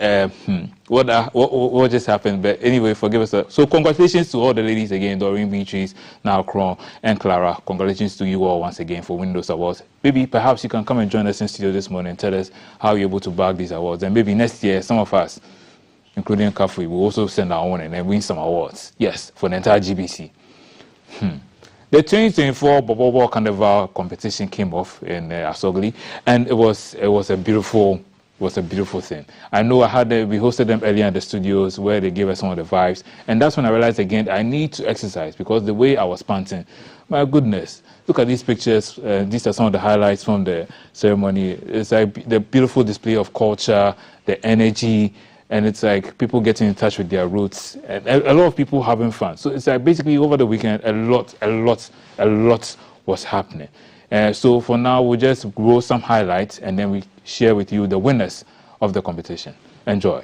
What just happened? But anyway, forgive us. So congratulations to all the ladies again, Doreen, Beatrice, now Kron, and Clara. Congratulations to you all once again for winning those awards. Maybe perhaps you can come and join us in studio this morning and tell us how you're able to bag these awards. And maybe next year, some of us, including Kafui, will also send our own and then win some awards. Yes, for the entire GBC. The 2024 Bobo Carnival competition came off in Asogli, and it was a beautiful thing. I know we hosted them earlier in the studios where they gave us some of the vibes, and that's when I realized again I need to exercise, because the way I was panting, my goodness, look at these pictures. These are some of the highlights from the ceremony. It's like the beautiful display of culture, the energy. And it's like people getting in touch with their roots, and a lot of people having fun. So it's like basically over the weekend, a lot was happening. So for now, we'll just roll some highlights, and then we share with you the winners of the competition. Enjoy.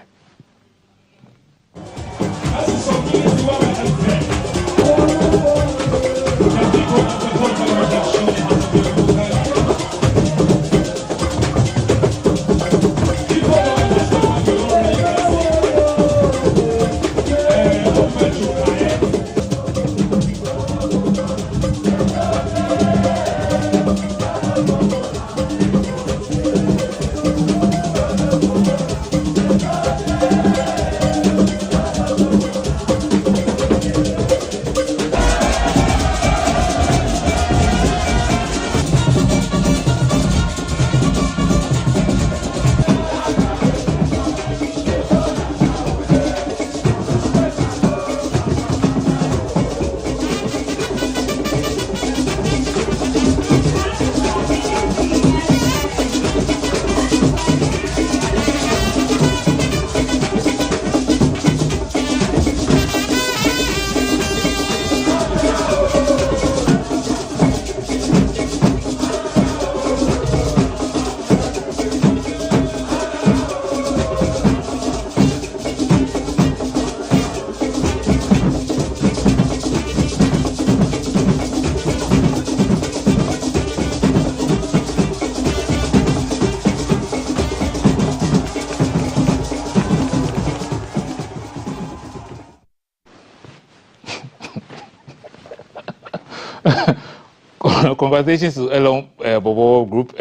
congratulations to Elon Bobo Group.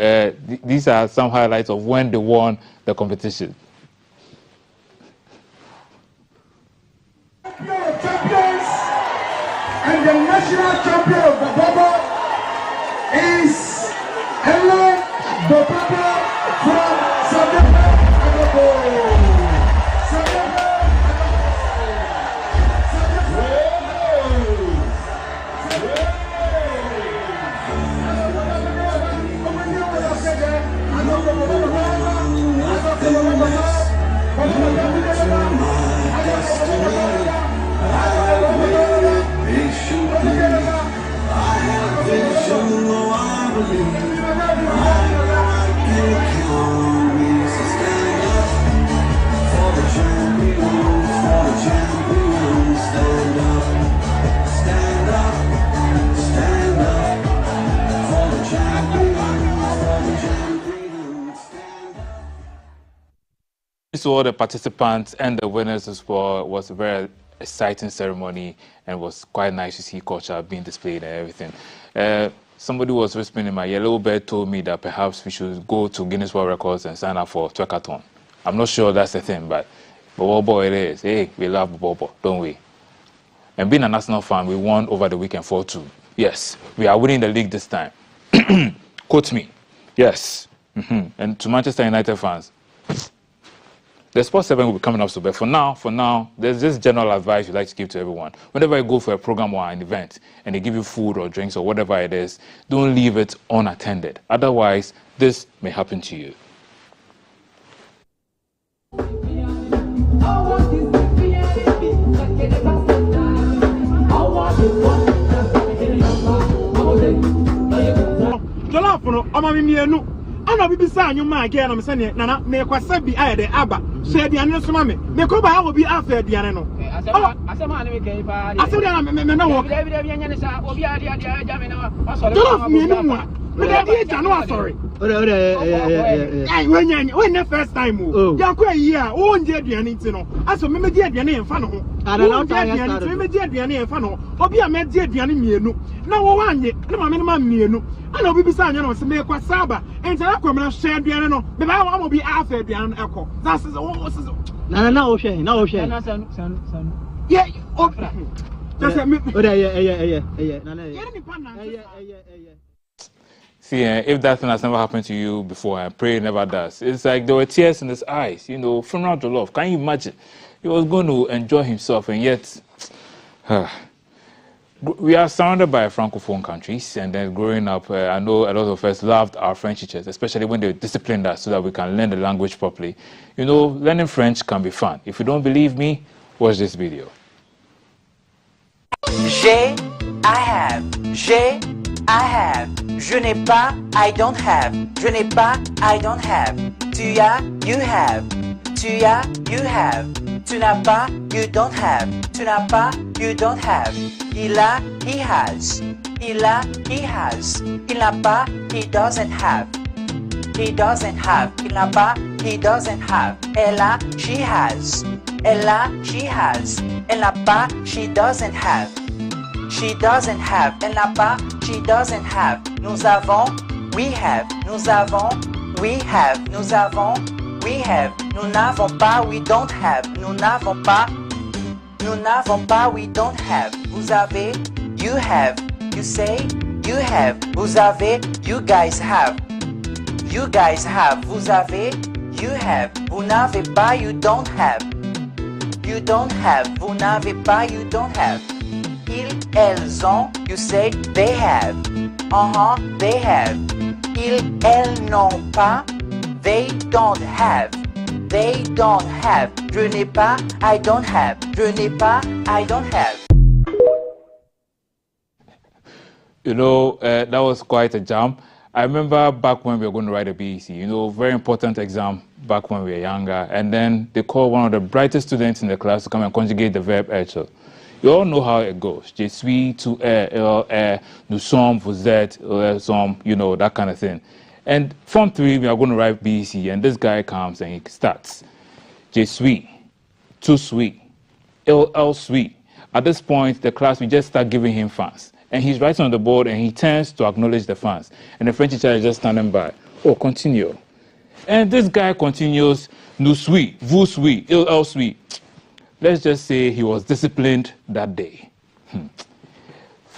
These are some highlights of when they won the competition.
Champions and the national champion of the Bobo is Elon Bobo from Sabema.
To all the participants and the winners as well, was a very exciting ceremony and was quite nice to see culture being displayed and everything. Somebody was whispering in my ear, Little Bird told me that perhaps we should go to Guinness World Records and sign up for Twerkathon. I'm not sure that's the thing, but Bobo it is. Hey, we love Bobo, don't we? And being a national fan, we won over the weekend 4-2. Yes, we are winning the league this time. Quote me. Yes. And to Manchester United fans, the Sports 7 will be coming up soon, but for now, there's this general advice you'd like to give to everyone. Whenever you go for a program or an event and they give you food or drinks or whatever it is, don't leave it unattended. Otherwise, this may happen to you.
Ana bibi sa anyuma again na me se nana me kwasa bi ayede aba so aduane so ma me ko ba ha obi afa aduane no asema na me kai pa asema na me na wo bi anya ne sa obi ade aja me na asore me ni mu a me da di aja no asore ai we na first time o ya ko yi a o nje aduane nti no aso me di aduane ye mfa no ho ana na ta ya start me di aduane ye mfa no obi a me di aduane mienu na wo wanye na ma me ma mienu ana obi bisa anya no se me kwasa aba enti akwamna hye aduane no me ba am obi afa aduane no ekọ that's na o hwe na san yeah
See, if that thing has never happened to you before, I pray it never does. It's like there were tears in his eyes, you know, funeral to love. Can you imagine? He was going to enjoy himself, and yet, we are surrounded by Francophone countries, and then growing up, I know a lot of us loved our French teachers, especially when they disciplined us so that we can learn the language properly. You know, learning French can be fun. If you don't believe me, watch this video.
J'ai, I have. J'ai, I have. Je n'ai pas, I don't have. Je n'ai pas, I don't have. Tu as, you have. Tu as, you have. Tu n'as pas, you don't have. Tu n'as pas, you don't have. Il a, he has. Il a, he has. Il n'a pas, he doesn't have. He doesn't have. Il n'a pas, he doesn't have. Elle a, she has. Elle a, she has. Elle n'a pas, she doesn't have. She doesn't have. Elle n'a pas, she doesn't have. Nous avons, we have. Nous avons, we have. Nous avons, we have. Nous n'avons pas, we don't have. Nous n'avons pas, nous n'avons pas, we don't have. Vous avez, you have. You say, you have. Vous avez, you guys have. You guys have. Vous avez, you have. Vous n'avez pas, you don't have. You don't have. Vous n'avez pas, you don't have. Ils, elles ont. You say, they have. They have. Ils, elles n'ont pas. They don't have. They don't have. Je n'ai pas, I don't have. Je n'ai pas, I don't have.
You know, that was quite a jump. I remember back when we were going to write a BEC, you know, very important exam back when we were younger. And then they called one of the brightest students in the class to come and conjugate the verb être. You all know how it goes. Je suis, tu es, nous sommes, vous êtes, sommes, you know, that kind of thing. And Form 3, we are going to write BEC, and this guy comes and he starts. Je suis, tu suis, elle suis. At this point, the class, we just start giving him fans.
and he's writing on the board, and he turns to acknowledge the fans. And the French teacher is just standing by. Oh, continue. And this guy continues, nous suis, vous suis, il elle suis. Let's just say he was disciplined that day.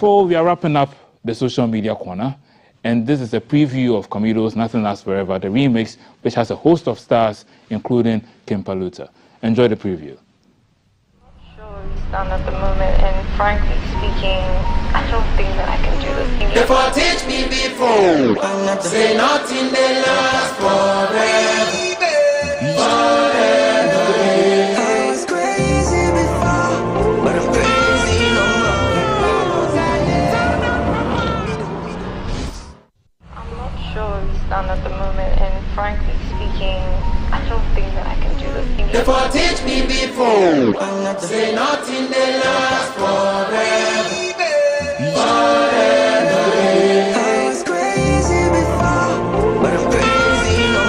We are wrapping up the social media corner, and this is a preview of Camilo's Nothing Lasts Forever, the remix, which has a host of stars, including Kim Paluta. Enjoy the preview.
Done at the moment, and frankly speaking, I don't think that I can do this thing.
Before teach me before, say nothing they last forever. Forever. I was crazy before, but I'm crazy no more.
I'm not sure he's done at the moment, and frankly speaking, I don't think that I can do this thing.
Before teach me before, say nothing they last forever. Forever. I was crazy before, but I'm crazy no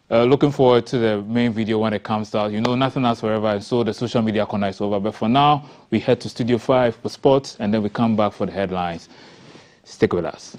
more. Looking forward to the main video when it comes out. You know, Nothing Lasts Forever, and so the social media corner is over. But for now, we head to Studio 5 for sports, and then we come back for the headlines. Stick with us.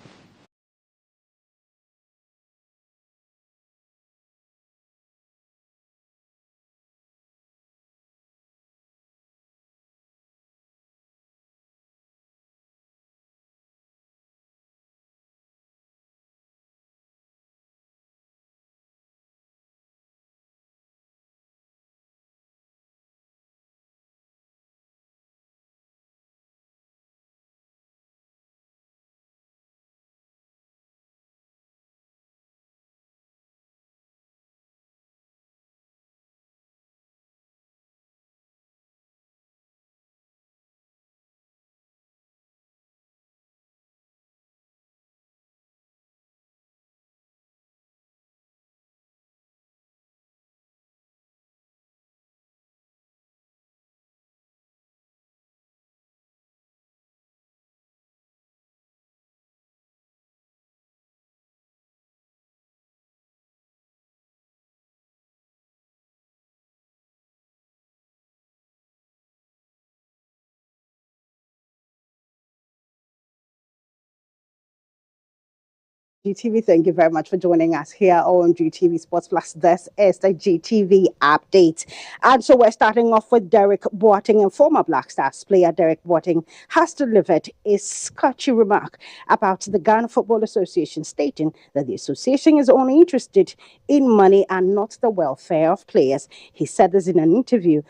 GTV, thank you very much for joining us here on GTV Sports Plus. This is the GTV update. And so we're starting off with Derek Boateng, and former Black Stars player Derek Boateng has delivered a sketchy remark about the Ghana Football Association, stating that the association is only interested in money and not the welfare of players. He said this in an interview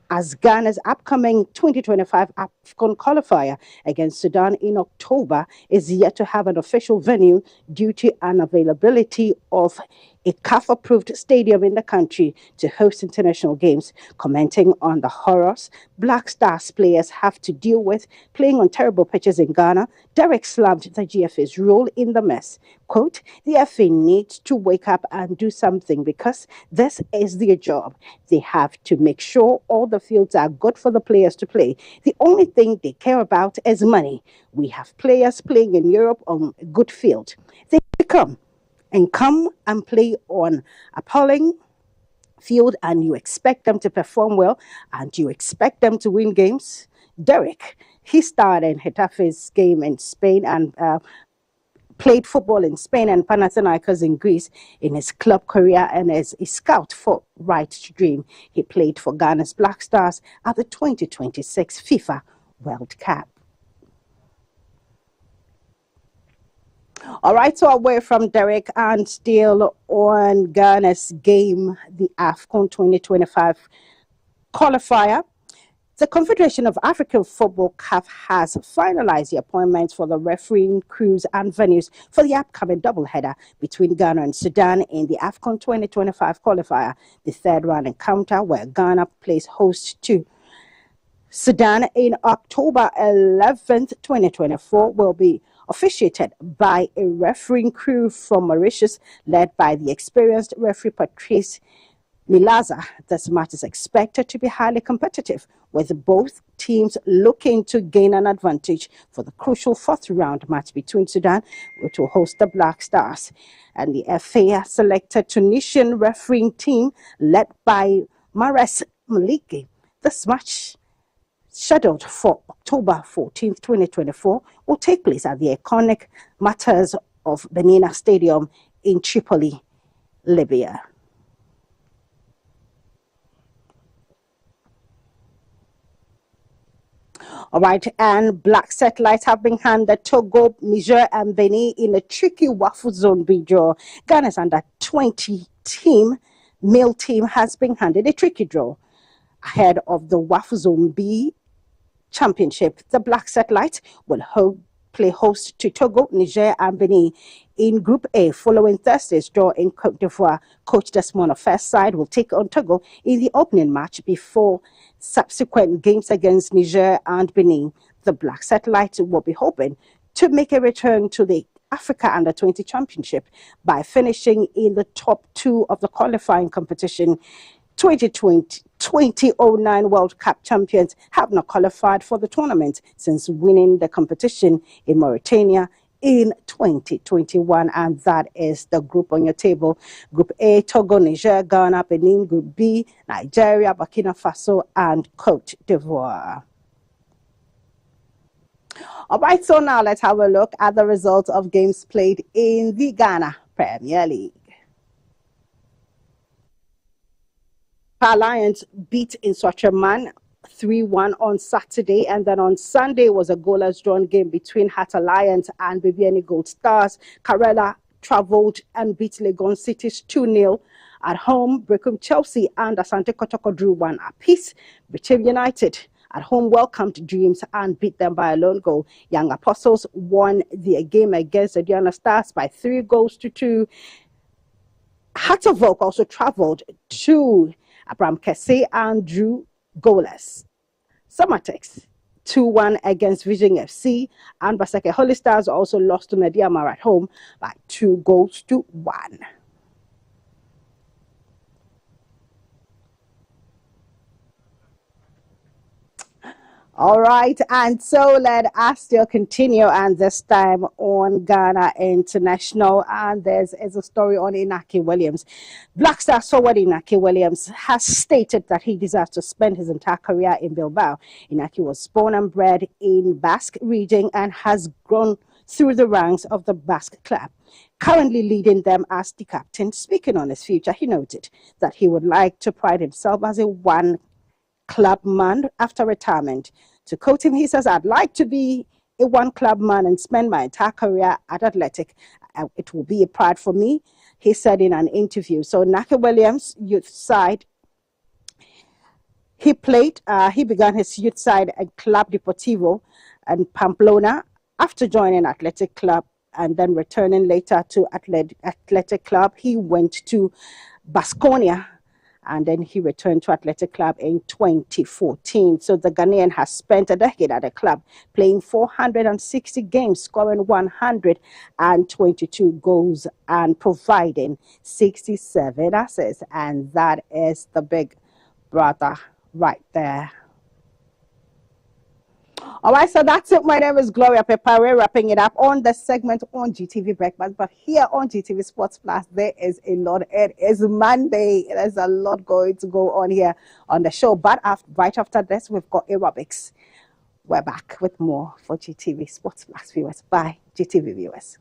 as Ghana's upcoming 2025 AFCON qualifier against Sudan in October is yet to have an official venue due to unavailability of a CAF-approved stadium in the country to host international games. Commenting on the horrors Black Stars players have to deal with playing on terrible pitches in Ghana, Derek slammed the GFA's role in the mess. Quote, the FA needs to wake up and do something because this is their job. They have to make sure all the fields are good for the players to play. The only thing they care about is money. We have players playing in Europe on a good field. They come and play on appalling field, and you expect them to perform well, and you expect them to win games. Derek, he started in Getafe's game in Spain and played football in Spain and Panathinaikos in Greece in his club career, and as a scout for Right to Dream. He played for Ghana's Black Stars at the 2026 FIFA World Cup. All right, so away from Derek and still on Ghana's game, the AFCON 2025 qualifier. The Confederation of African Football (CAF) has finalized the appointments for the refereeing crews and venues for the upcoming doubleheader between Ghana and Sudan in the AFCON 2025 qualifier. The third round encounter, where Ghana plays host to Sudan in October 11th, 2024, will be officiated by a refereeing crew from Mauritius, led by the experienced referee Patrice Milaza, this match is expected to be highly competitive, with both teams looking to gain an advantage for the crucial fourth round match between Sudan, which will host the Black Stars. And the FA selected Tunisian refereeing team led by Mares Maliki. This match, scheduled for October 14th, 2024, will take place at the iconic Matters of Benina Stadium in Tripoli, Libya. All right, and Black Satellites have been handed Togo, Niger, and Benin in a tricky waffle zone B draw. Ghana's under 20 male team has been handed a tricky draw ahead of the waffle zone B Championship. The Black Satellite will play host to Togo, Niger, and Benin in Group A following Thursday's draw in Cote d'Ivoire. Coach Desmond first side will take on Togo in the opening match before subsequent games against Niger and Benin. The Black Satellite will be hoping to make a return to the Africa Under-20 Championship by finishing in the top two of the qualifying competition. 2009 World Cup champions have not qualified for the tournament since winning the competition in Mauritania in 2021, and that is the group on your table. Group A, Togo, Niger, Ghana, Benin. Group B, Nigeria, Burkina Faso, and Cote d'Ivoire. All right, so now let's have a look at the results of games played in the Ghana Premier League. Lions beat Insotraman 3-1 on Saturday, and then on Sunday was a goalless drawn game between Hatta Lions and Bibiani Gold Stars. Karela travelled and beat Legon Cities 2-0. At home, Brecum Chelsea and Asante Kotoko drew 1 apiece. Britain United at home welcomed Dreams and beat them by a lone goal. Young Apostles won the game against the Diana Stars by 3-2. Hattervolk also travelled to Abraham Kese and drew goalless. Summertex 2-1 against Vision FC, and Baseke Holy Stars also lost to Mediamar at home by 2-1. All right, and so let us still continue, and this time on Ghana International, and there's a story on Inaki Williams. Black Star forward Inaki Williams has stated that he deserves to spend his entire career in Bilbao. Inaki was born and bred in Basque region and has grown through the ranks of the Basque club, currently leading them as the captain. Speaking on his future, he noted that he would like to pride himself as a one-club man after retirement. To quote him, he says, "I'd like to be a one-club man and spend my entire career at Athletic. It will be a pride for me," he said in an interview. So Naka Williams' youth side, he began his youth side at Club Deportivo and Pamplona after joining Athletic Club and then returning later to Athletic Club. He went to Baskonia, and then he returned to Athletic Club in 2014. So the Ghanaian has spent a decade at the club, playing 460 games, scoring 122 goals, and providing 67 assists. And that is the big brother right there. All right, so that's it. My name is Gloria Pepper. We're wrapping it up on the segment on GTV Breakfast. But here on GTV Sports Plus, there is a lot. It is Monday. There's a lot going to go on here on the show. But right after this, we've got aerobics. We're back with more for GTV Sports Plus viewers. Bye, GTV viewers.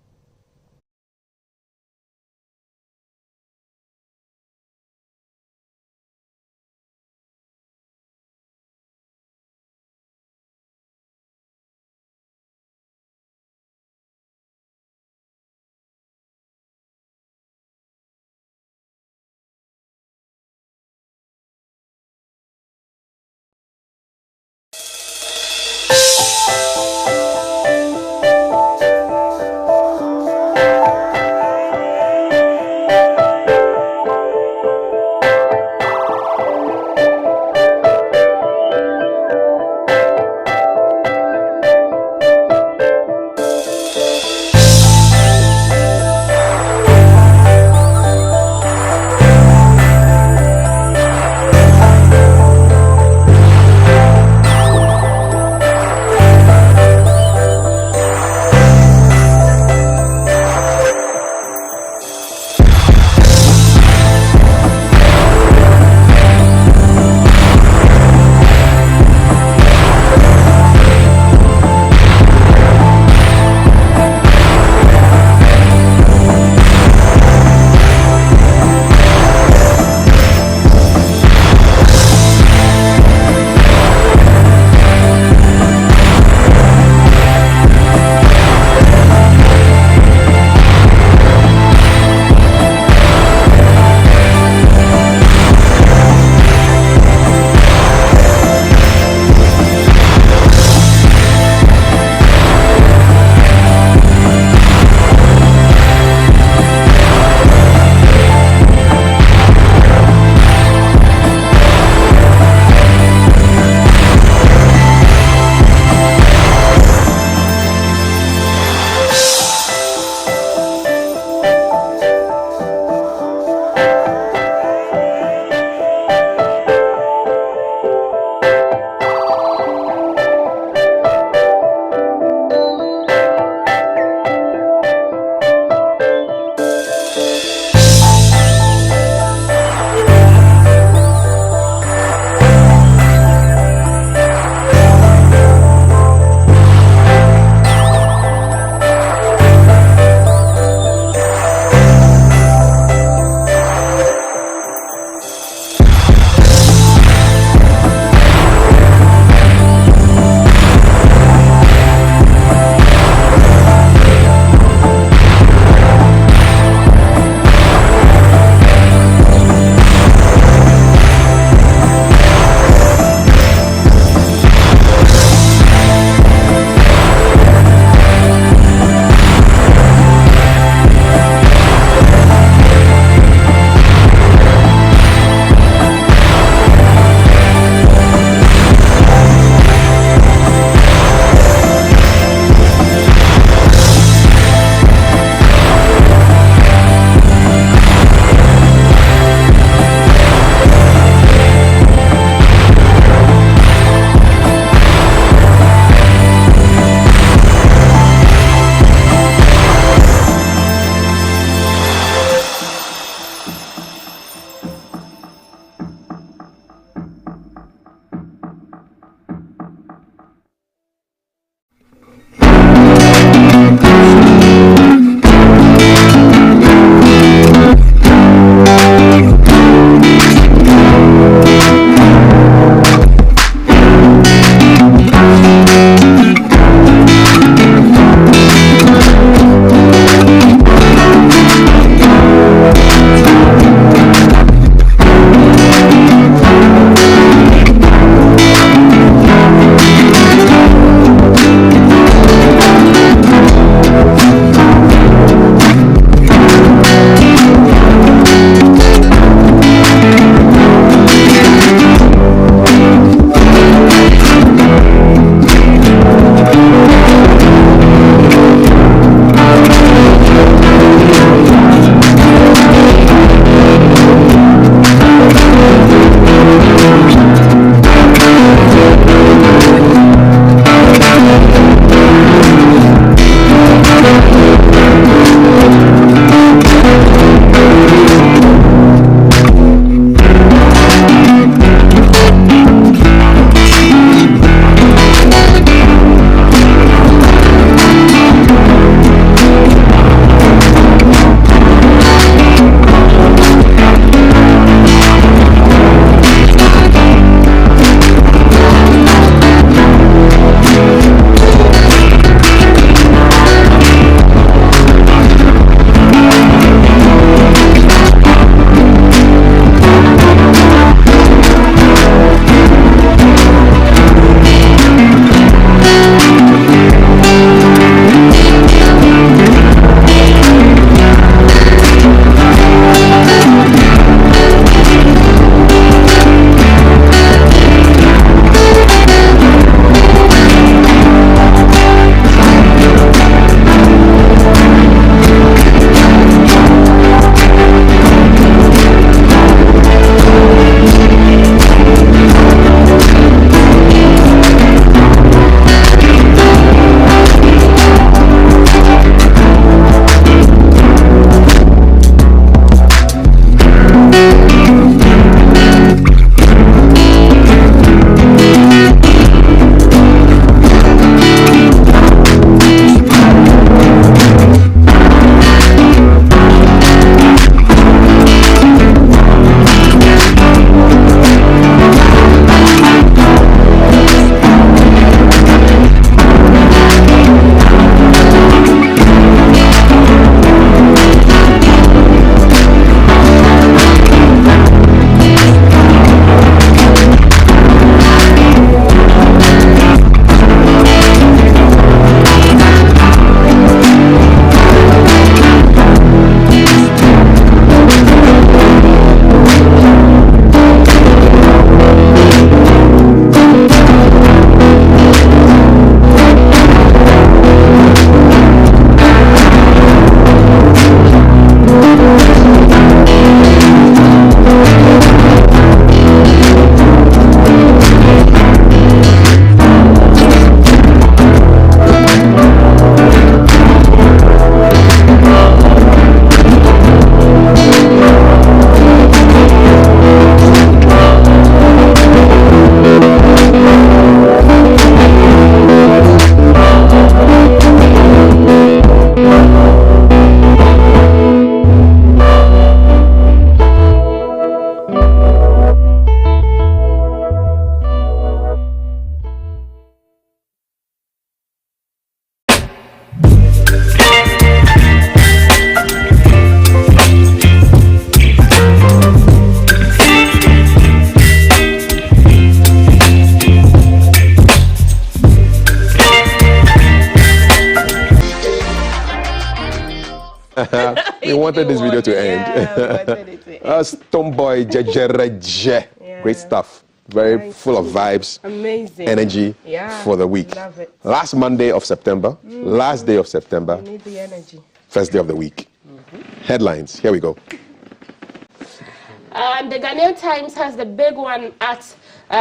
We wanted this video to end. Tomboy Jejereje. Great stuff. Very full of vibes.
Amazing.
Energy for the week.
Love it.
Last Monday of September. Last day of September.
You need the energy.
First day of the week. Headlines. Here we go.
The Ghanaian Times has the big one at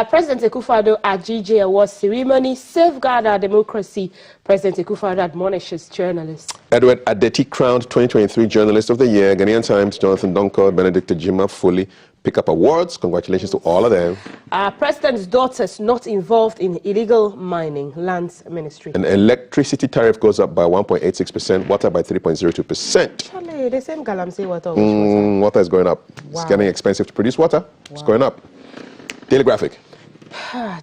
President Akufo-Addo at GJ Awards ceremony. Safeguard our democracy. President Akufo-Addo admonishes journalists.
Edward Adeti crowned 2023 Journalist of the Year. Ghanaian Times, Jonathan Donkor, Benedict Jima Foley pick up awards. Congratulations to all of them.
President's daughters not involved in illegal mining, Lands Ministry.
And electricity tariff goes up by 1.86%, water by 3.02%.
Charlie, the same Galamsey water.
Water is going up. It's getting expensive to produce water. It's going up. Daily Graphic.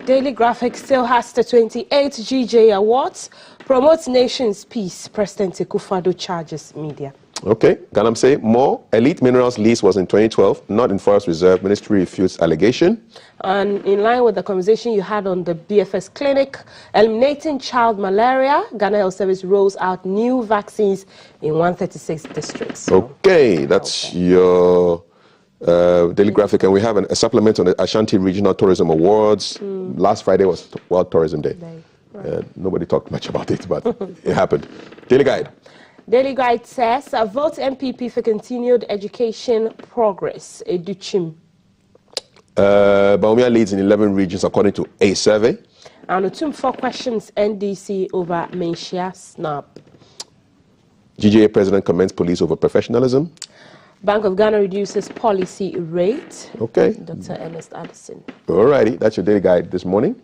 Daily Graphic still has the 28 GJ Awards. Promotes nation's peace. President Akufo-Addo charges media.
Okay, Galamsey, more. Elite Minerals lease was in 2012, not in Forest Reserve. Ministry refutes allegation.
And in line with the conversation you had on the BFS clinic, eliminating child malaria, Ghana Health Service rolls out new vaccines in 136 districts.
Okay, that's your Daily Graphic. And we have a supplement on the Ashanti Regional Tourism Awards. Last Friday was World Tourism Day. Nobody talked much about it, but it happened. Daily Guide.
Daily Guide says, vote MPP for continued education progress. Educhim.
Baumia leads in 11 regions according to a survey.
And 4 questions NDC over Menshia snap.
GJA President commends police over professionalism.
Bank of Ghana reduces policy rate.
Okay.
Dr. Ernest Addison.
Alrighty, that's your Daily Guide this morning.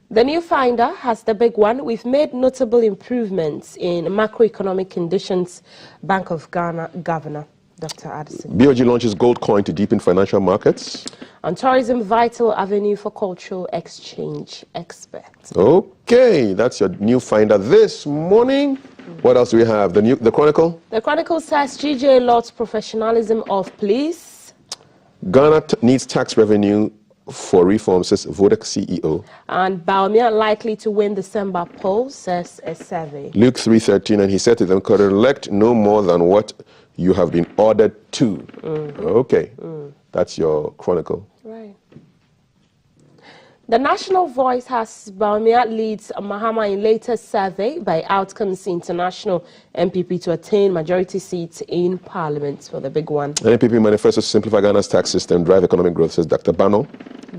The new finder has the big one. We've made notable improvements in macroeconomic conditions. Bank of Ghana Governor Dr. Addison.
BOG launches gold coin to deepen financial markets.
And tourism vital avenue for cultural exchange experts.
Okay, that's your new finder this morning. What else do we have? The Chronicle?
The Chronicle says GJ lauds professionalism of police.
Ghana needs tax revenue for reform, says Vodek CEO.
And Baumia likely to win December poll, says a survey.
Luke 3:13, and he said to them, collect no more than what you have been ordered to. Okay, that's your Chronicle.
Right. The National Voice has Baumia leads Mahama in latest survey by Outcomes International MPP to attain majority seats in Parliament for the big one.
The MPP manifesto to simplify Ghana's tax system, drive economic growth, says Dr. Bano.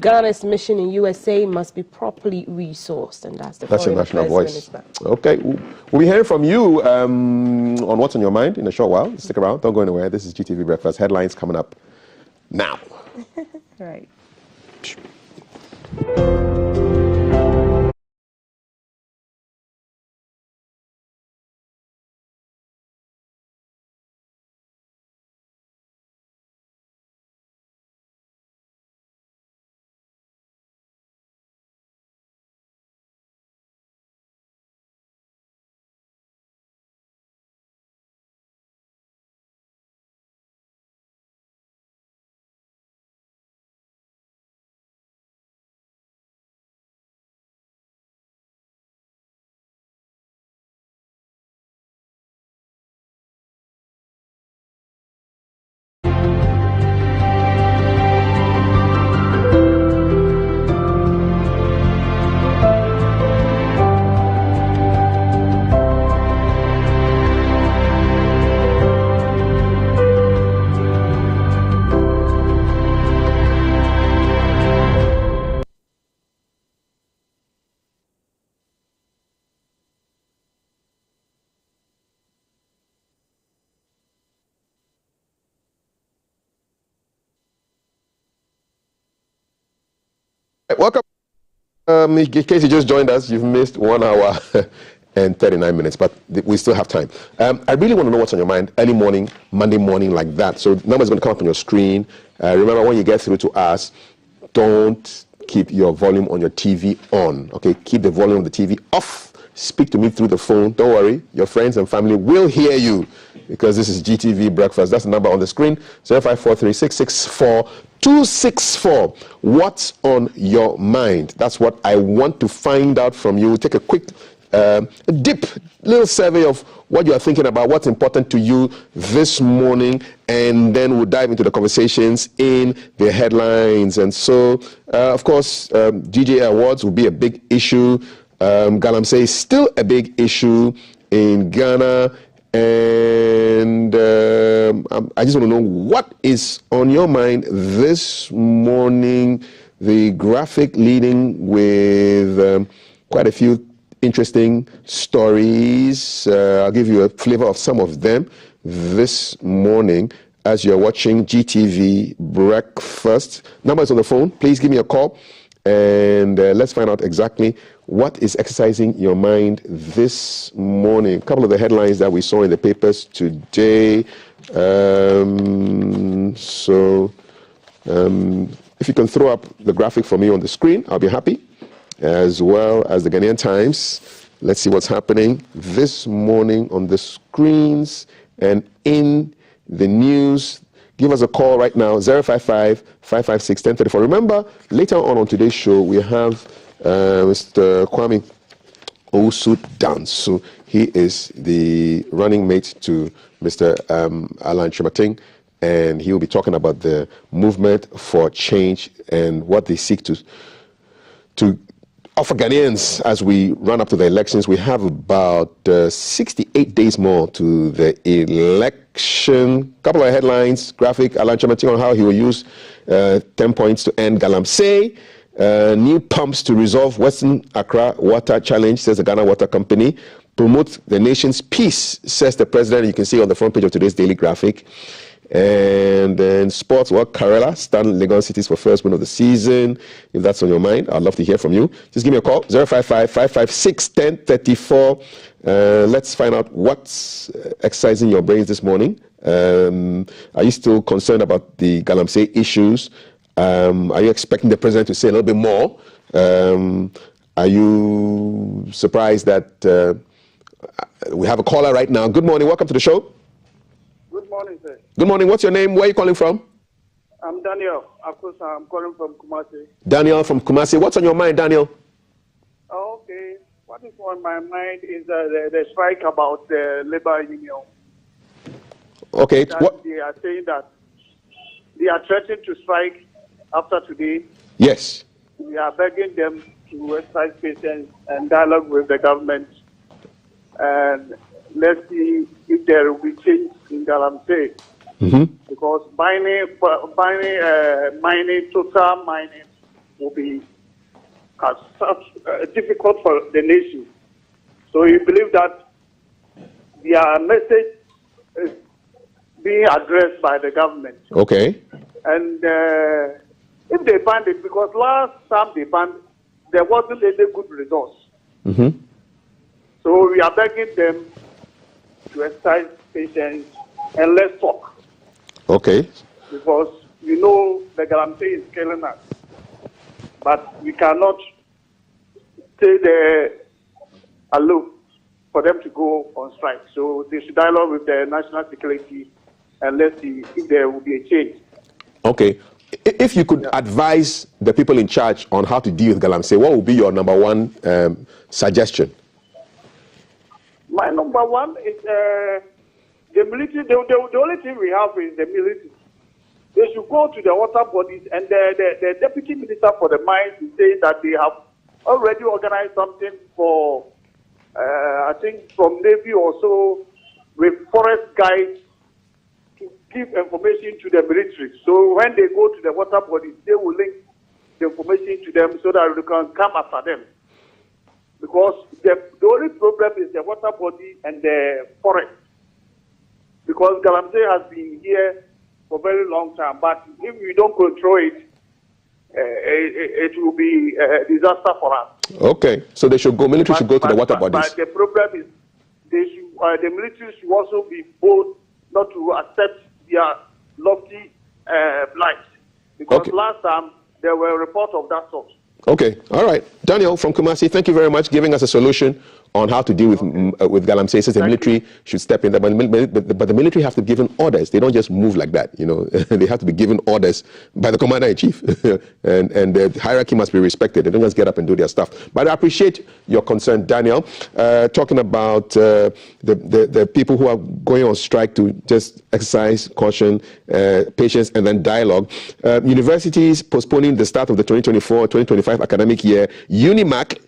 Ghana's mission in USA must be properly resourced, and that's
your National Voice.
Minister.
Okay, we'll be hearing from you on what's on your mind in a short while. Stick around, don't go anywhere. This is GTV Breakfast. Headlines coming up now.
Right.
Welcome. In case you just joined us, you've missed 1 hour and 39 minutes, but we still have time. I really want to know what's on your mind early morning, Monday morning like that. So numbers going to come up on your screen. Remember, when you get through to us, don't keep your volume on your TV on. Okay, keep the volume of the TV off. Speak to me through the phone. Don't worry, your friends and family will hear you because this is GTV Breakfast. That's the number on the screen, 0543-664-264. What's on your mind? That's what I want to find out from you. We'll take a quick little survey of what you are thinking about, what's important to you this morning, and then we'll dive into the conversations in the headlines. And so, of course, GJA Awards will be a big issue. Galamsey is still a big issue in Ghana, and I just want to know what is on your mind this morning. The graphic leading with quite a few interesting stories. I'll give you a flavor of some of them this morning. as you're watching GTV Breakfast. Number is on the phone. Please give me a call and let's find out exactly what is exercising your mind this morning. A couple of the headlines that we saw in the papers today. If you can throw up the graphic for me on the screen, I'll be happy, as well as the Ghanaian Times. Let's see what's happening this morning on the screens and in the news. Give us a call right now, 055-556-1034. Remember, later on today's show, we have Mr. Kwame Osu-Danso. He is the running mate to Mr. Alan Chimating, and he will be talking about the movement for change and what they seek to offer Ghanaians as we run up to the elections. We have about 68 days more to the election. Couple of headlines, graphic, Alan Chimating on how he will use 10 points to end Galamsey. New pumps to resolve Western Accra water challenge, says the Ghana Water Company. Promote the nation's peace, says the president. You can see on the front page of today's daily graphic. And then sports, well, Karela stand Legon Cities for first win of the season. If that's on your mind, I'd love to hear from you. Just give me a call, 055-556-1034. Let's find out what's exercising your brains this morning. Are you still concerned about the Galamsey issues? Are you expecting the president to say a little bit more? Are you surprised that we have a caller right now? Good morning, welcome to the show.
Good morning, sir.
Good morning, what's your name? Where are you calling from?
I'm Daniel. Of course, I'm calling from Kumasi.
Daniel from Kumasi. What's on your mind, Daniel?
Oh, okay. What is on my mind is the strike about the labor union.
Okay.
What? They are saying that they are threatening to strike after today.
Yes.
We are begging them to exercise patience and dialogue with the government. And let's see if there will be change in Galamsey. Because total mining will be difficult for the nation. So we believe that their message is being addressed by the government.
Okay.
And if they banned it, because last time they banned, there wasn't any good results. So we are begging them to exercise patience and let's talk.
Okay.
Because we know the Galamsey is killing us. But we cannot stay there alone for them to go on strike. So they should dialogue with the national security and let's see if there will be a change.
Okay. If you could advise the people in charge on how to deal with Galamsey, what would be your number one suggestion?
My number one is the military. The only thing we have is the military. They should go to the water bodies, and the deputy minister for the mines is saying that they have already organized something for, I think, from Navy or so, with forest guides to give information to the military. So when they go to the water bodies, they will link the information to them so that they can come after them. Because the only problem is the water body and the forest. Because Galamsey has been here for a very long time, but if we don't control it, it will be a disaster for us.
Okay, so they should go. Military should go to the water bodies.
But the problem is, the military should also be bold not to accept their lofty plight. Because last time there were reports of that sort.
Okay, all right. Daniel from Kumasi, thank you very much, giving us a solution on how to deal with Galamsey. Says the military should step in, but the military have to be given orders. They don't just move like that, you know. They have to be given orders by the commander-in-chief, and the hierarchy must be respected. They don't just get up and do their stuff. But I appreciate your concern, Daniel, talking about the people who are going on strike to just exercise caution, patience, and then dialogue. Universities postponing the start of the 2024-2025 academic year. UNIMAC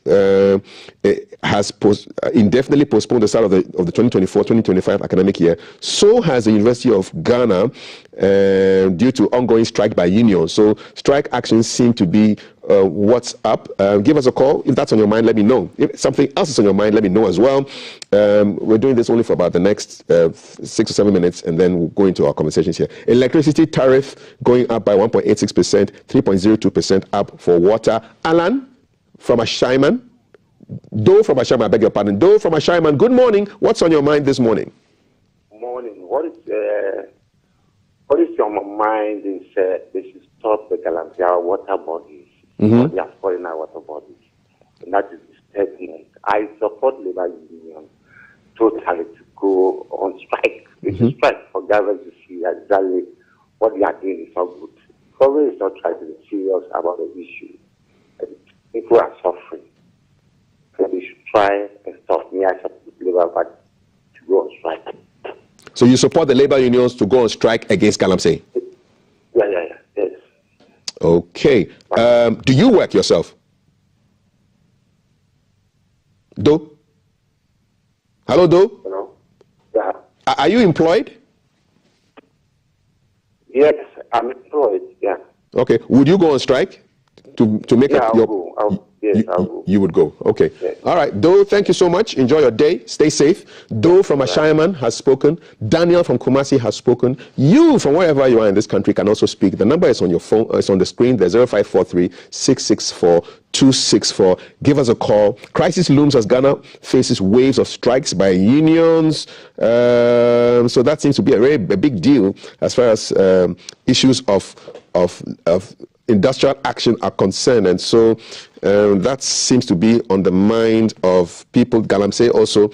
has indefinitely postponed the start of the 2024-2025 academic year. So has the University of Ghana due to ongoing strike by unions. So strike actions seem to be what's up. Give us a call. If that's on your mind, let me know. If something else is on your mind, let me know as well. We're doing this only for about the next 6 or 7 minutes, and then we'll go into our conversations here. Electricity tariff going up by 1.86%, 3.02% up for water. Alan from Ashaiman. Do from Ashaiman, I beg your pardon. Do from Ashaiman, good morning. What's on your mind this morning?
Morning. What is on my mind is they should stop the Galamsey water bodies.
Mm-hmm.
They are spoiling our water bodies. And that is statement. I support Labour Union totally to go on strike. They should strike for government to see exactly what they are doing is not good. Government is not trying to be serious about the issue. And people are suffering. So they should try and stop me. I support Labour Party to go on strike.
So you support the labor unions to go on strike against Galamsey?
Yeah, yes.
Okay. Do you work yourself? Do? Hello, Do?
Hello? Yeah.
Are you employed?
Yes, I'm employed, yeah.
Okay. Would you go on strike to make up your...
I'll go.
You would go. Okay.
Yes.
All right. Do, thank you so much. Enjoy your day. Stay safe. Do from Ashaiman has spoken. Daniel from Kumasi has spoken. You from wherever you are in this country can also speak. The number is on your phone. It's on the screen. There's 0543-664-264. Give us a call. Crisis looms as Ghana faces waves of strikes by unions. So that seems to be a big deal as far as issues of industrial action are concerned, and so that seems to be on the mind of people. Galamsey also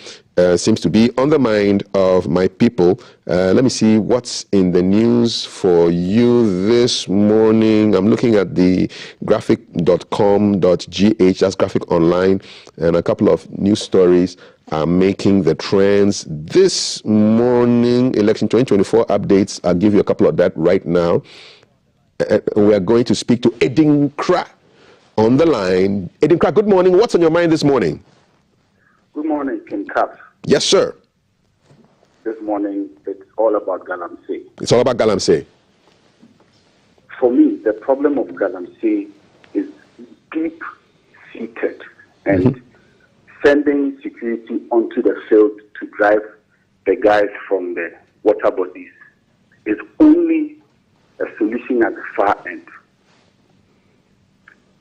seems to be on the mind of my people. Let me see what's in the news for you this morning. I'm looking at the graphic.com.gh, that's Graphic Online, and a couple of news stories are making the trends this morning. Election 2024 updates. I'll give you a couple of that right now. We are going to speak to Edinkra on the line. Edinkra, good morning. What's on your mind this morning?
Good morning, King Cap.
Yes, sir.
This morning, it's all about Galamsey.
It's all about Galamsey.
For me, the problem of Galamsey is deep-seated, and sending security onto the field to drive the guys from the water bodies is only a solution at the far end.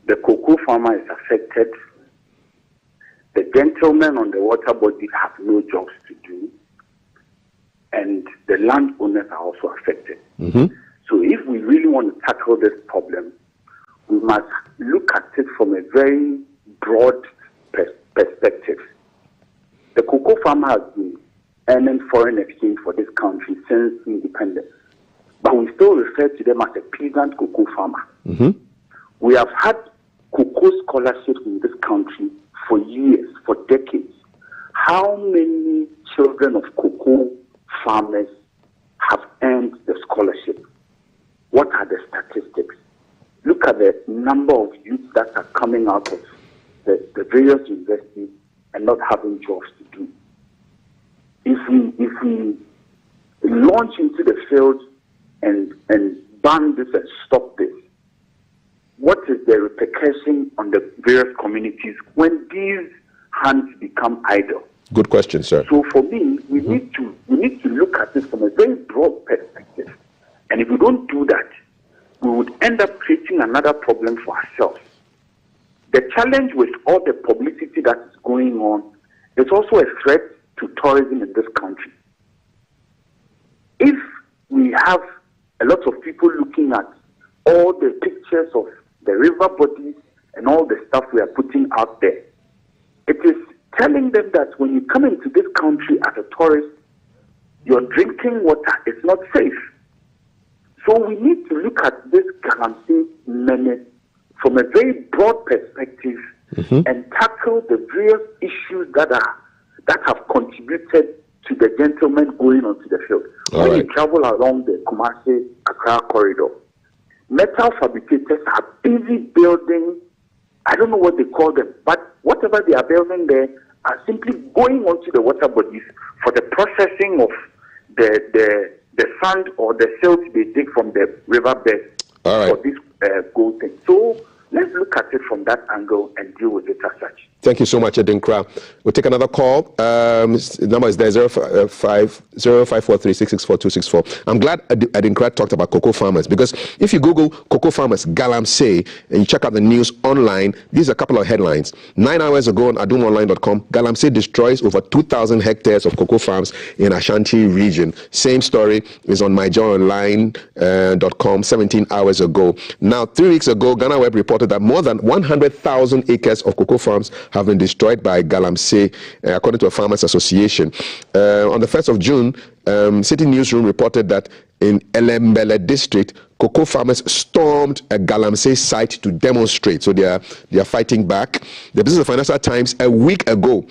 The cocoa farmer is affected. The gentlemen on the water body have no jobs to do. And the landowners are also affected. So if we really want to tackle this problem, we must look at it from a very broad perspective. The cocoa farmer has been earning foreign exchange for this country since independence. But we still refer to them as a peasant cocoa farmer. We have had cocoa scholarships in this country for years, for decades. How many children of cocoa farmers have earned the scholarship? What are the statistics? Look at the number of youths that are coming out of the various universities and not having jobs to do. If we launch into the field and ban this and stop this, what is the repercussion on the various communities when these hands become idle?
Good question, sir.
So for me, we need to look at this from a very broad perspective. And if we don't do that, we would end up creating another problem for ourselves. The challenge with all the publicity that is going on is also a threat to tourism in this country. If we have a lot of people looking at all the pictures of the river bodies and all the stuff we are putting out there, it is telling them that when you come into this country as a tourist, your drinking water is not safe. So we need to look at this Galamsey menace from a very broad perspective and tackle the various issues that have contributed to the gentlemen going onto the field. When you travel along the Kumasi-Accra corridor, metal fabricators are busy building, I don't know what they call them, but whatever they are building there are simply going onto the water bodies for the processing of the sand or the silt they dig from the riverbed for this gold thing. So Let's look at it from that angle and deal with it as such.
Thank you so much, Adinkra. We'll take another call. The number is there, 0543664264. I'm glad Adinkra talked about cocoa farmers, because if you Google cocoa farmers Galamsey and you check out the news online, these are a couple of headlines. 9 hours ago on adumonline.com, Galamsey destroys over 2,000 hectares of cocoa farms in Ashanti region. Same story is on myjoyonline.com 17 hours ago. Now, 3 weeks ago, Ghana Web reported that more than 100,000 acres of cocoa farms have been destroyed by Galamsey, according to a farmers association. On the 1st of June, City Newsroom reported that in Elembele district, cocoa farmers stormed a Galamsey site to demonstrate. So they are fighting back. The Business of Financial Times a week ago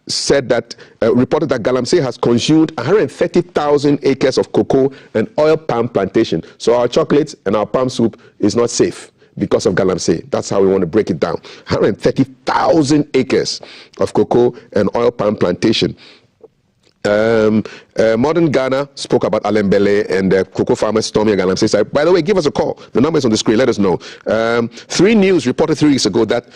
said that reported that Galamsey has consumed 130,000 acres of cocoa and oil palm plantation. So our chocolate and our palm soup is not safe because of Galamsey. That's how we want to break it down. 130,000 acres of cocoa and oil palm plantation. Modern Ghana spoke about Alembele and the cocoa farmers storming Galamsey site. By the way, give us a call. The number is on the screen. Let us know. 3 News reported 3 weeks ago that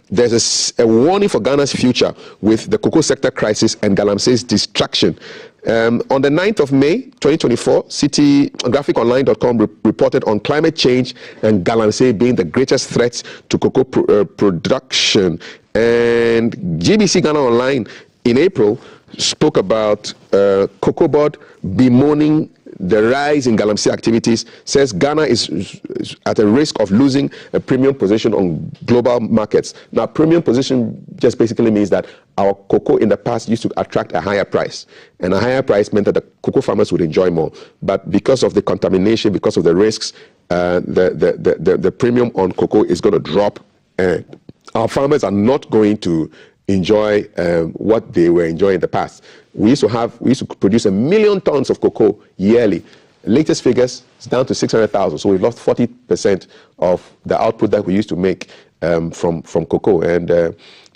there's a warning for Ghana's future with the cocoa sector crisis and Galamsey's destruction. On the 9th of May, 2024, graphiconline.com reported on climate change and Galamsey being the greatest threats to cocoa production. And GBC Ghana Online in April spoke about Cocoa Board bemoaning the rise in Galamsey activities, says Ghana is at a risk of losing a premium position on global markets. Now, premium position just basically means that our cocoa in the past used to attract a higher price, and a higher price meant that the cocoa farmers would enjoy more. But because of the contamination, because of the risks, the premium on cocoa is going to drop, and our farmers are not going to enjoy what they were enjoying in the past. We used to produce 1 million tons of cocoa yearly. Latest figures, it's down to 600,000. So we've lost 40% of the output that we used to make from cocoa. And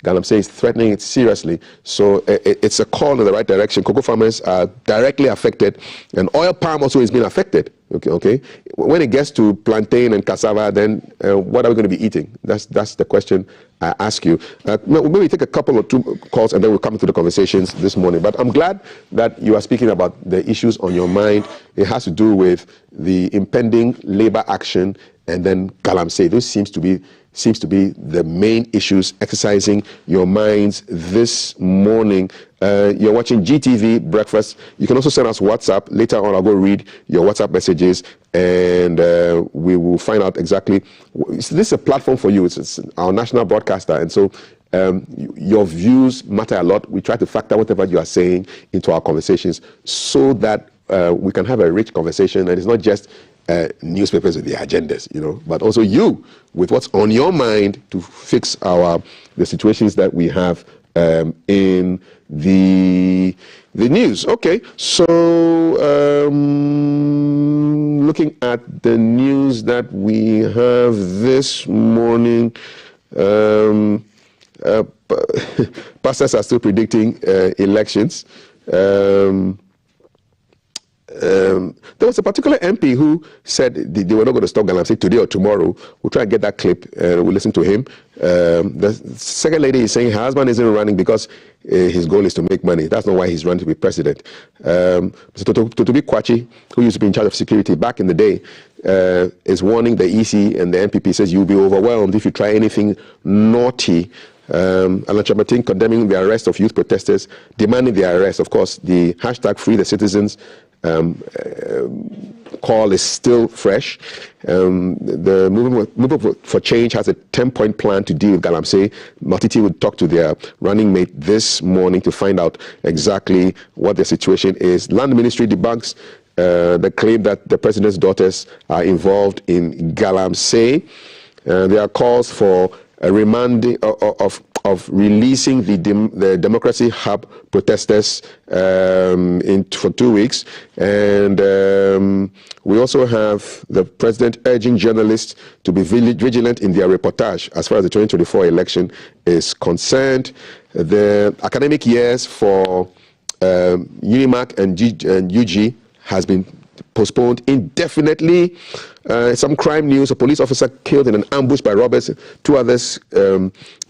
Galamsey is threatening it seriously. So it's a call in the right direction. Cocoa farmers are directly affected, and oil palm also is being affected. Okay. When it gets to plantain and cassava, then what are we going to be eating? That's the question I ask you. Maybe take a couple or 2 calls, and then we'll come into the conversations this morning. But I'm glad that you are speaking about the issues on your mind. It has to do with the impending labor action and then Galamsey. Those seems to be the main issues exercising your minds this morning. You're watching GTV Breakfast. You can also send us WhatsApp. Later on, I'll go read your WhatsApp messages, and we will find out exactly. This is a platform for you. It's our national broadcaster, and so your views matter a lot. We try to factor whatever you are saying into our conversations so that we can have a rich conversation, and it's not just newspapers with their agendas, but also you with what's on your mind to fix the situations that we have in the news. Okay, so looking at the news that we have this morning, pastors are still predicting elections. There was a particular MP who said they were not going to stop Galamsey today or tomorrow. We'll try and get that clip and we'll listen to him. The second lady is saying her husband isn't running because his goal is to make money. That's not why he's running to be president. So Totobi Kwachi, who used to be in charge of security back in the day, is warning the EC and the MPP, says you'll be overwhelmed if you try anything naughty. Alan Chamatin condemning the arrest of youth protesters, demanding their arrest. Of course, the hashtag Free the Citizens call is still fresh. The Movement for Change has a 10-point plan to deal with Galamsey. Matiti would talk to their running mate this morning to find out exactly what the situation is. Land Ministry debunks the claim that the president's daughters are involved in Galamsey. There are calls for a remanding of releasing the Democracy Hub protesters for 2 weeks. And we also have the president urging journalists to be vigilant in their reportage as far as the 2024 election is concerned. The academic years for UNIMAC and UG has been postponed indefinitely. Some crime news: a police officer killed in an ambush by robbers, 2 others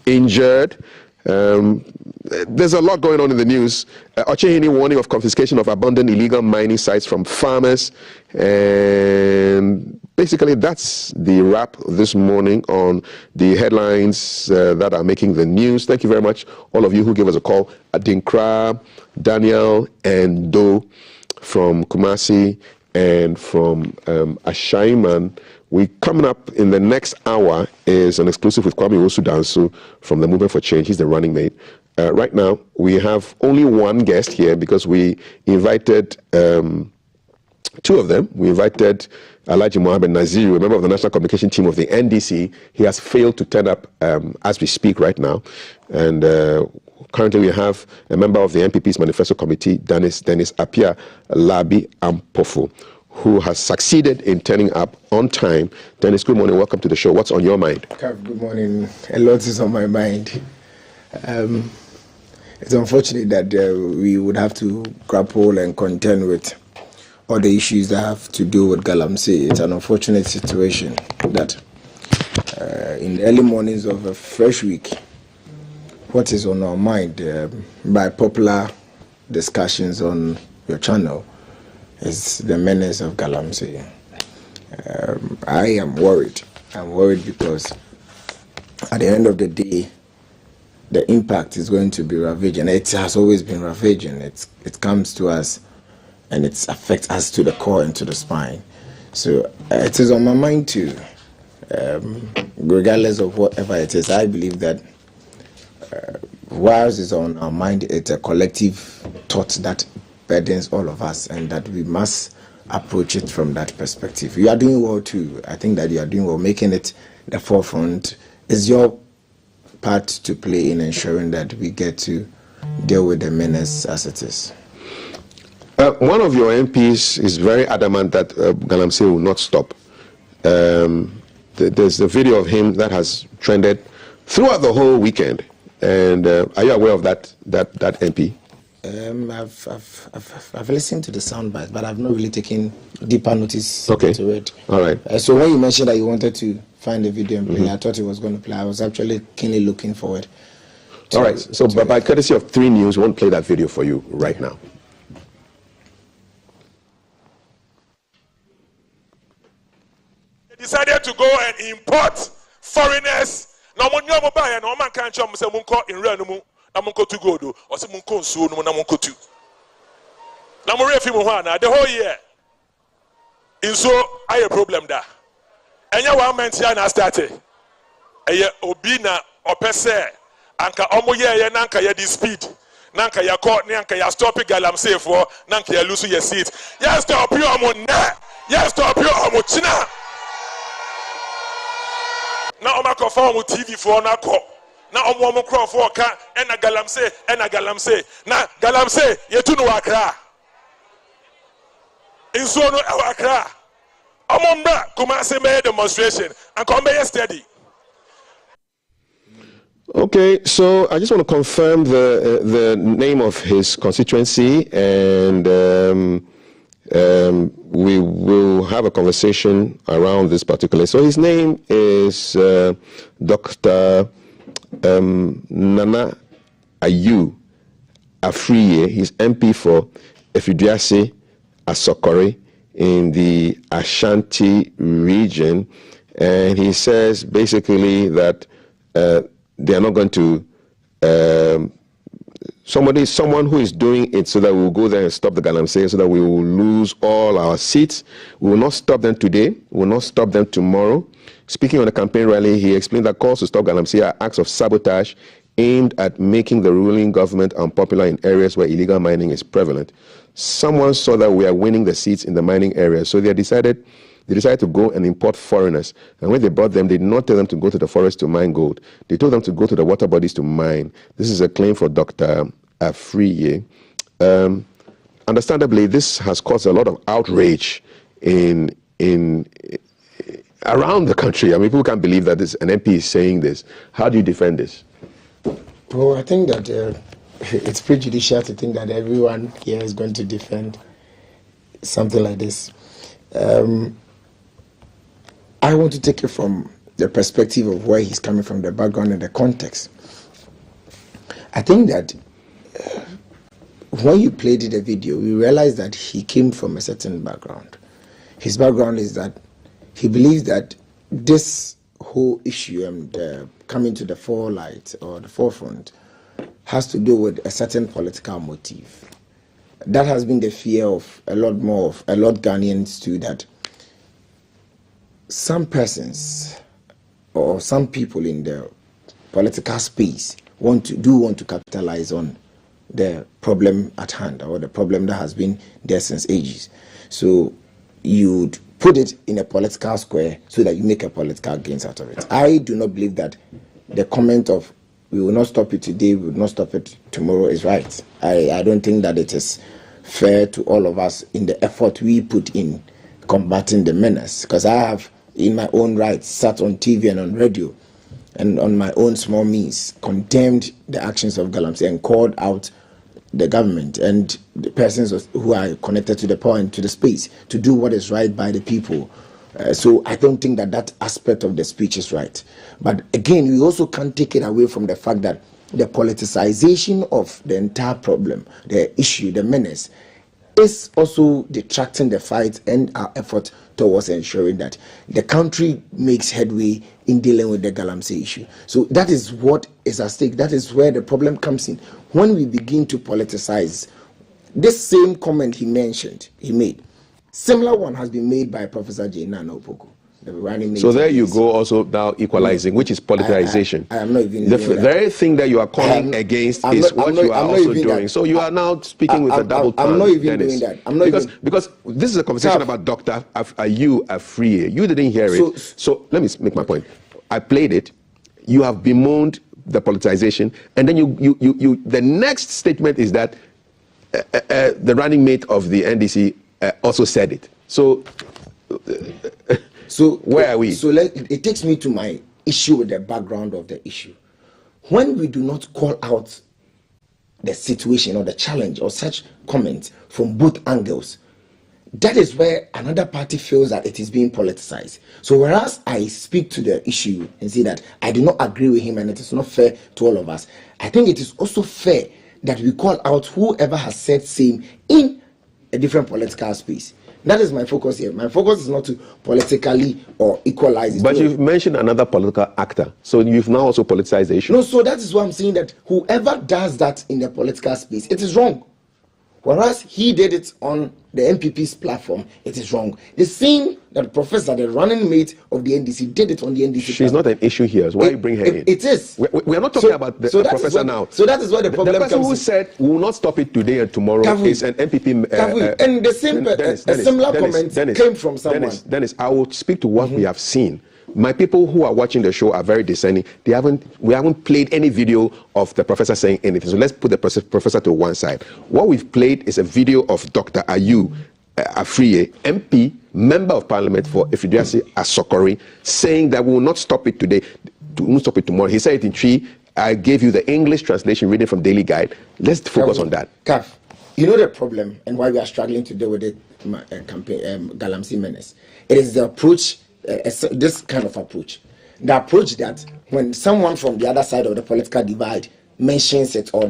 injured. There's a lot going on in the news. Ochehini warning of confiscation of abandoned illegal mining sites from farmers. And basically, that's the wrap this morning on the headlines that are making the news. Thank you very much, all of you who gave us a call. Adinkra, Daniel, and Do from Kumasi and from Ashaiman. Coming up in the next hour is an exclusive with Kwame Osudansu from the Movement for Change. He's the running mate. Right now, we have only one guest here because we invited 2 of them. We invited Alhaji Mohammed Naziru, a member of the National Communication Team of the NDC. He has failed to turn up as we speak right now. And currently we have a member of the NPP's Manifesto Committee, Dennis Apia Labi Ampofo, who has succeeded in turning up on time. Dennis, good morning. Welcome to the show. What's on your mind?
Good morning. A lot is on my mind. It's unfortunate that we would have to grapple and contend with all the issues that have to do with Galamsey. It's an unfortunate situation that in the early mornings of a fresh week, what is on our mind by popular discussions on your channel is the menace of Galamsey. I am worried. I'm worried because at the end of the day, the impact is going to be ravaging. It has always been ravaging. It comes to us and it affects us to the core and to the spine. So it is on my mind too. Regardless of whatever it is, I believe that whilst it's on our mind, it's a collective thought that burdens all of us, and that we must approach it from that perspective. You are doing well too. I think that you are doing well. Making it the forefront is your part to play in ensuring that we get to deal with the menace as it is.
One of your MPs is very adamant that Galamsey will not stop. There's a video of him that has trended throughout the whole weekend. And are you aware of that MP?
I've listened to the sound bites, but I've not really taken deeper notice to it.
All right.
So when you mentioned that you wanted to find the video and play, I thought it was going to play. I was actually keenly looking forward.
All right. So by courtesy of 3 News, we won't play that video for you right now.
They decided to go and import foreigners. Now, when you buy and man can't jump, say munko in real numu, na munko to go do, or say munko so numu na munko to. Now, more if you want the whole year. In so, I have a problem there. And you want men to started. A obina or pese, anka omo ye nanka ye di speed. Nanka ya caught, nanka ya stop it, Galamsey for, nanka ya lose your seat. Yes, stop you, omo na. Yes, stop you, omo china. Now I'm going to TV for na call. Now I'm going to for ka ena Galamsey. Now Galamsey you too no Accra. In so no Accra. I'm on Kumasi made demonstration and come yesterday.
Okay, so I just want to confirm the name of his constituency, and we will have a conversation around this particular. So his name is Dr. Nana Ayu Afriye. He's MP for Efiduase Asokore in the Ashanti region, and he says basically that they are not going to someone who is doing it so that we will go there and stop the Galamsey, so that we will lose all our seats. We will not stop them today. We will not stop them tomorrow. Speaking on a campaign rally, he explained that calls to stop Galamsey are acts of sabotage aimed at making the ruling government unpopular in areas where illegal mining is prevalent. Someone saw that we are winning the seats in the mining areas, so they decided to go and import foreigners. And when they brought them, they did not tell them to go to the forest to mine gold. They told them to go to the water bodies to mine. This is a claim for Dr. Afriye. Understandably, this has caused a lot of outrage in around the country. I mean, people can't believe that an MP is saying this. How do you defend this?
Well, I think that it's prejudicial to think that everyone here is going to defend something like this. I want to take it from the perspective of where he's coming from, the background and the context. I think that when you played the video, we realized that he came from a certain background. His background is that he believes that this whole issue and coming to the forelight or the forefront has to do with a certain political motive. That has been the fear of a lot Ghanaians too, that some persons or some people in the political space want to capitalize on the problem at hand or the problem that has been there since ages. So you'd put it in a political square so that you make a political gains out of it. I do not believe that the comment of we will not stop it today, we will not stop it tomorrow is right. I don't think that it is fair to all of us in the effort we put in combating the menace, because I have in my own right sat on TV and on radio and on my own small means condemned the actions of Galamsey and called out the government and the persons who are connected to the power and to the space to do what is right by the people. So I don't think that aspect of the speech is right. But again, we also can't take it away from the fact that the politicization of the entire problem, the issue, the menace, is also detracting the fight and our effort towards ensuring that the country makes headway in dealing with the Galamsey issue. So that is what is at stake. That is where the problem comes in. When we begin to politicize, this same comment he made, similar one has been made by Professor J. Nana Opoku.
So there you go, also now equalizing, which is politicization.
I am not even
the very thing that you are calling against is what you are also doing. So you are now speaking with a double tongue.
I'm not even doing that.
Because this is a conversation about Dr. Ayu Afriye. You didn't hear it. So let me make my point. I played it. You have bemoaned the politicization, and then you the next statement is that the running mate of the NDC also said it. So where are we?
So it takes me to my issue with the background of the issue. When we do not call out the situation or the challenge or such comments from both angles, that is where another party feels that it is being politicized. So whereas I speak to the issue and say that I do not agree with him and it is not fair to all of us, I think it is also fair that we call out whoever has said same in a different political space. That is my focus here. My focus is not to politically or equalize it.
But you've mentioned another political actor. So you've now also politicized the issue.
No, so that is why I'm saying that whoever does that in the political space, it is wrong. Whereas he did it on the MPP's platform, it is wrong. The same that Professor, the running mate of the NDC, did it on the NDC
She's
platform.
not an issue here. So why you bring her in?
It is.
We are not talking about the professor now.
So that is where the problem
comes in. The person who said we will not stop it today and tomorrow is an MPP.
And the same, a similar comment came from someone.
Dennis, I will speak to what we have seen. My people who are watching the show are very discerning. We haven't played any video of the professor saying anything. So let's put the professor to one side. What we've played is a video of Dr. Ayu Afriye, MP, Member of Parliament for Efidiasi Asokori, saying that we will not stop it today, we will stop it tomorrow. He said it in Tree. I gave you the English translation reading from Daily Guide. Let's focus on that.
Kaf, you know the problem and why we are struggling to deal with the Galamsey menace. It is the approach, this kind of approach. The approach that when someone from the other side of the political divide mentions it or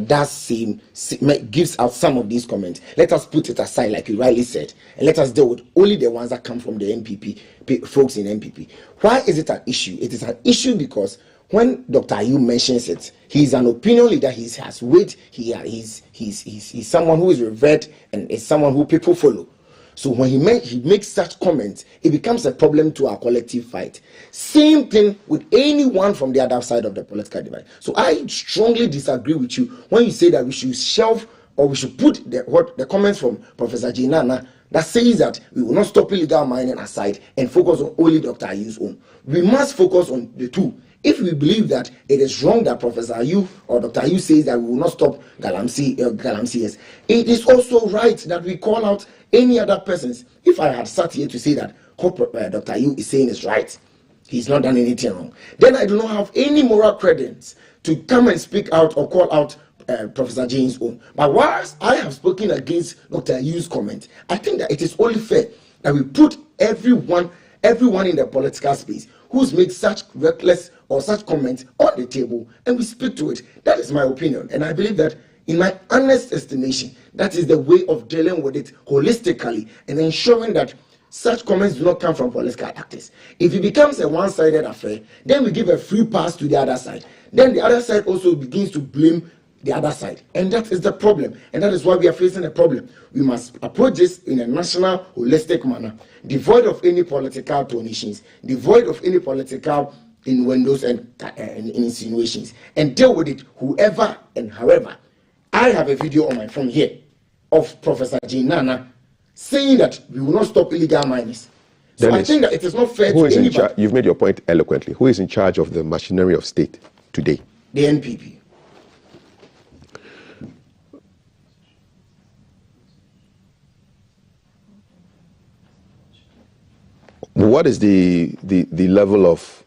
gives out some of these comments, let us put it aside, like you rightly said, and let us deal with only the ones that come from the MPP, folks in MPP. Why is it an issue? It is an issue because when Dr. Ayu mentions it, he's an opinion leader, he has weight, he's someone who is revered and is someone who people follow. So when he makes such comments, it becomes a problem to our collective fight. Same thing with anyone from the other side of the political divide. So I strongly disagree with you when you say that we should shelve or we should put the comments from Professor Jinana that says that we will not stop illegal mining aside and focus on only Dr. Ayu's own. We must focus on the two. If we believe that it is wrong that Professor Ayu or Dr. Ayu says that we will not stop Galamsey, it is also right that we call out any other persons. If I had sat here to say that what Dr. Ayu is saying is right, he's not done anything wrong, then I do not have any moral credence to come and speak out or call out Professor Jane's own. But whilst I have spoken against Dr. Ayu's comment, I think that it is only fair that we put everyone in the political space who's made such reckless or such comments on the table, and we speak to it. That is my opinion, and I believe that, in my honest estimation, that is the way of dealing with it holistically and ensuring that such comments do not come from political actors. If it becomes a one-sided affair, then we give a free pass to the other side. Then the other side also begins to blame the other side. And that is the problem. And that is why we are facing a problem. We must approach this in a national, holistic manner, devoid of any political donations, devoid of any political innuendos and insinuations, and deal with it whoever and however. I have a video on my phone here of Professor Jean Nana saying that we will not stop illegal miners. So Dennis, I think that it is not fair to anybody.
You've made your point eloquently. Who is in charge of the machinery of state today?
The NPP.
What is the level of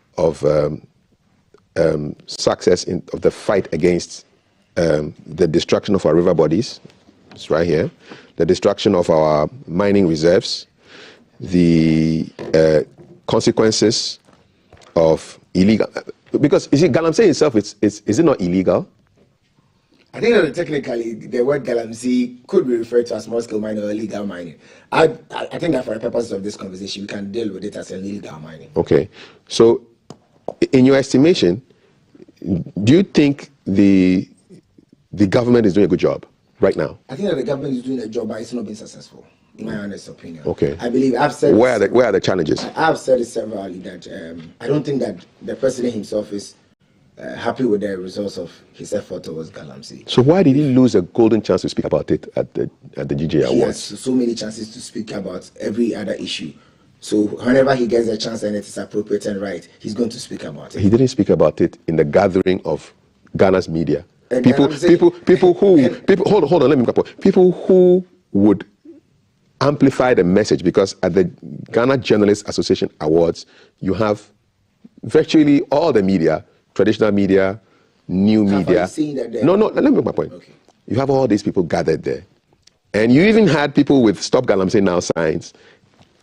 success of the fight against the destruction of our river bodies? It's right here. The destruction of our mining reserves, the consequences of illegal. Because you see, Galamsey itself, is it not illegal?
I think that technically the word Galamsey could be referred to as small-scale mining or illegal mining. I think that for the purposes of this conversation, we can deal with it as illegal mining.
Okay. So, in your estimation, do you think the government is doing a good job right now?
I think that the government is doing a job, but it's not been successful, in my honest opinion.
Okay.
I believe I've said.
Where are the challenges?
I've said it severally that I don't think that the president himself is happy with the results of his effort towards Galamsey.
So why did he lose a golden chance to speak about it at the GJ Awards?
He has so many chances to speak about every other issue. So whenever he gets a chance and it is appropriate and right, he's going to speak about it.
He didn't speak about it in the gathering of Ghana's media. People who would amplify the message, because at the Ghana Journalists Association Awards, you have virtually all the media, traditional media, new media. No, let me make my point. Okay. You have all these people gathered there. And you even had people with Stop Galamsey Now signs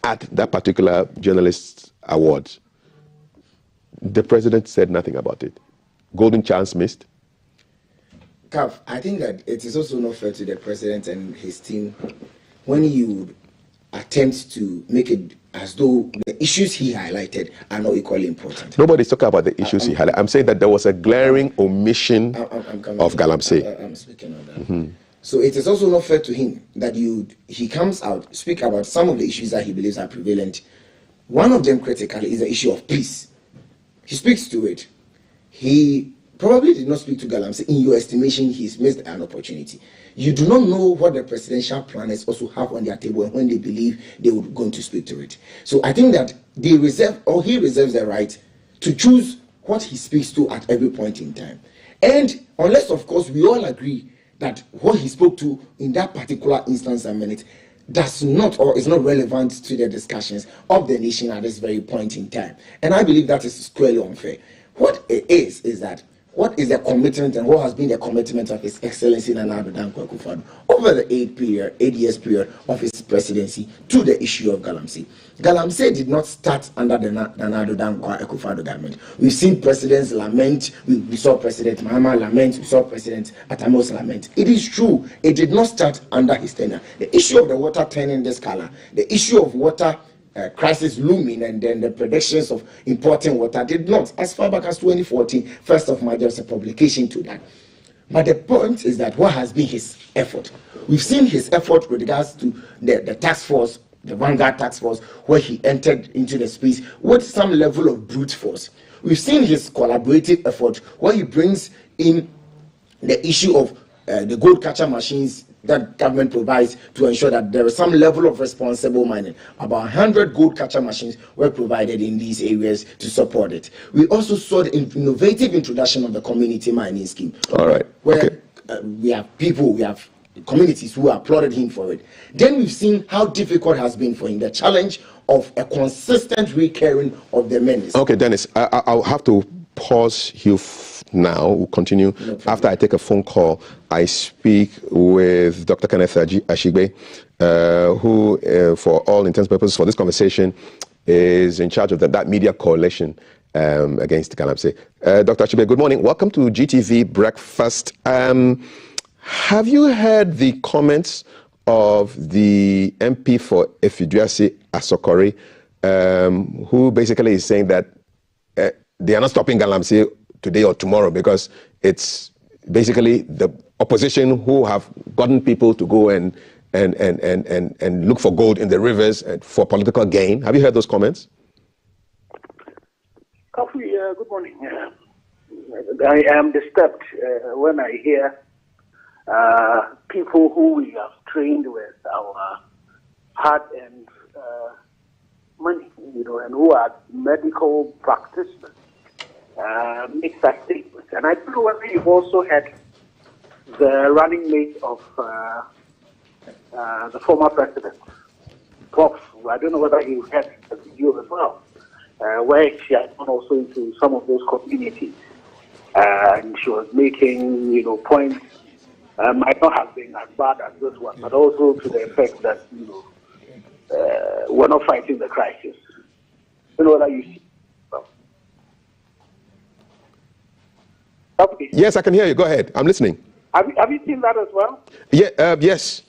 at that particular Journalists Awards. The president said nothing about it. Golden chance missed.
Kav, I think that it is also not fair to the president and his team when you attempt to make it as though the issues he highlighted are not equally important.
Nobody's talking about the issues he highlighted. I'm saying that there was a glaring omission of Galamsey.
I'm speaking on that. Mm-hmm. So it is also not fair to him that he comes out, speak about some of the issues that he believes are prevalent. One of them critically is the issue of peace. He speaks to it. He probably did not speak to Galamsey. In your estimation, he's missed an opportunity. You do not know what the presidential planners also have on their table and when they believe they were going to speak to it. So I think that he reserves the right to choose what he speaks to at every point in time. And unless, of course, we all agree that what he spoke to in that particular instance and minute does not or is not relevant to the discussions of the nation at this very point in time. And I believe that is squarely unfair. What it is that what is the commitment and what has been the commitment of His Excellency Nana Addo Dankwa Akufo-Addo over the 8 years period of his presidency to the issue of Galamsey? Galamsey did not start under the Nana Addo Dankwa Akufo-Addo government. We've seen presidents lament, we saw President Mahama lament, we saw President Atamos lament. It is true, it did not start under his tenure. The issue of the water turning this color, the issue of water crisis looming, and then the predictions of importing water did not. As far back as 2014, 1st of March, there was a publication to that. But the point is that what has been his effort? We've seen his effort with regards to the task force, the Vanguard task force, where he entered into the space with some level of brute force. We've seen his collaborative effort where he brings in the issue of the gold catcher machines that government provides to ensure that there is some level of responsible mining. About 100 gold catcher machines were provided in these areas to support it. We also saw the innovative introduction of the community mining scheme.
All right.
Where we have communities who applauded him for it. Then we've seen how difficult it has been for him, the challenge of a consistent recurring of the menace.
Okay, Dennis, I'll have to pause you now. We'll continue. After I take a phone call, I speak with Dr. Kenneth Ashigbe, who, for all intents and purposes for this conversation, is in charge of that media coalition against Galamsey. Dr. Achebe, good morning. Welcome to GTV Breakfast. Have you heard the comments of the MP for Efiduase Asokori, who basically is saying that they are not stopping Galamsey today or tomorrow because it's basically the opposition who have gotten people to go and look for gold in the rivers for political gain? Have you heard those comments?
Coffee, good morning. I am disturbed when I hear people who we have trained with our hard-earned money, and who are medical practitioners, make such statements. And I don't know whether you've also had the running mate of the former president, Prof. I don't know whether you had a video as well, where she had gone also into some of those communities, and she was making, points. Might not have been as bad as this one, but also to the effect that, we're not fighting the crisis. You know what you see? Okay.
Yes, I can hear you. Go ahead. I'm listening.
Have you seen that as well?
Yeah. Yes.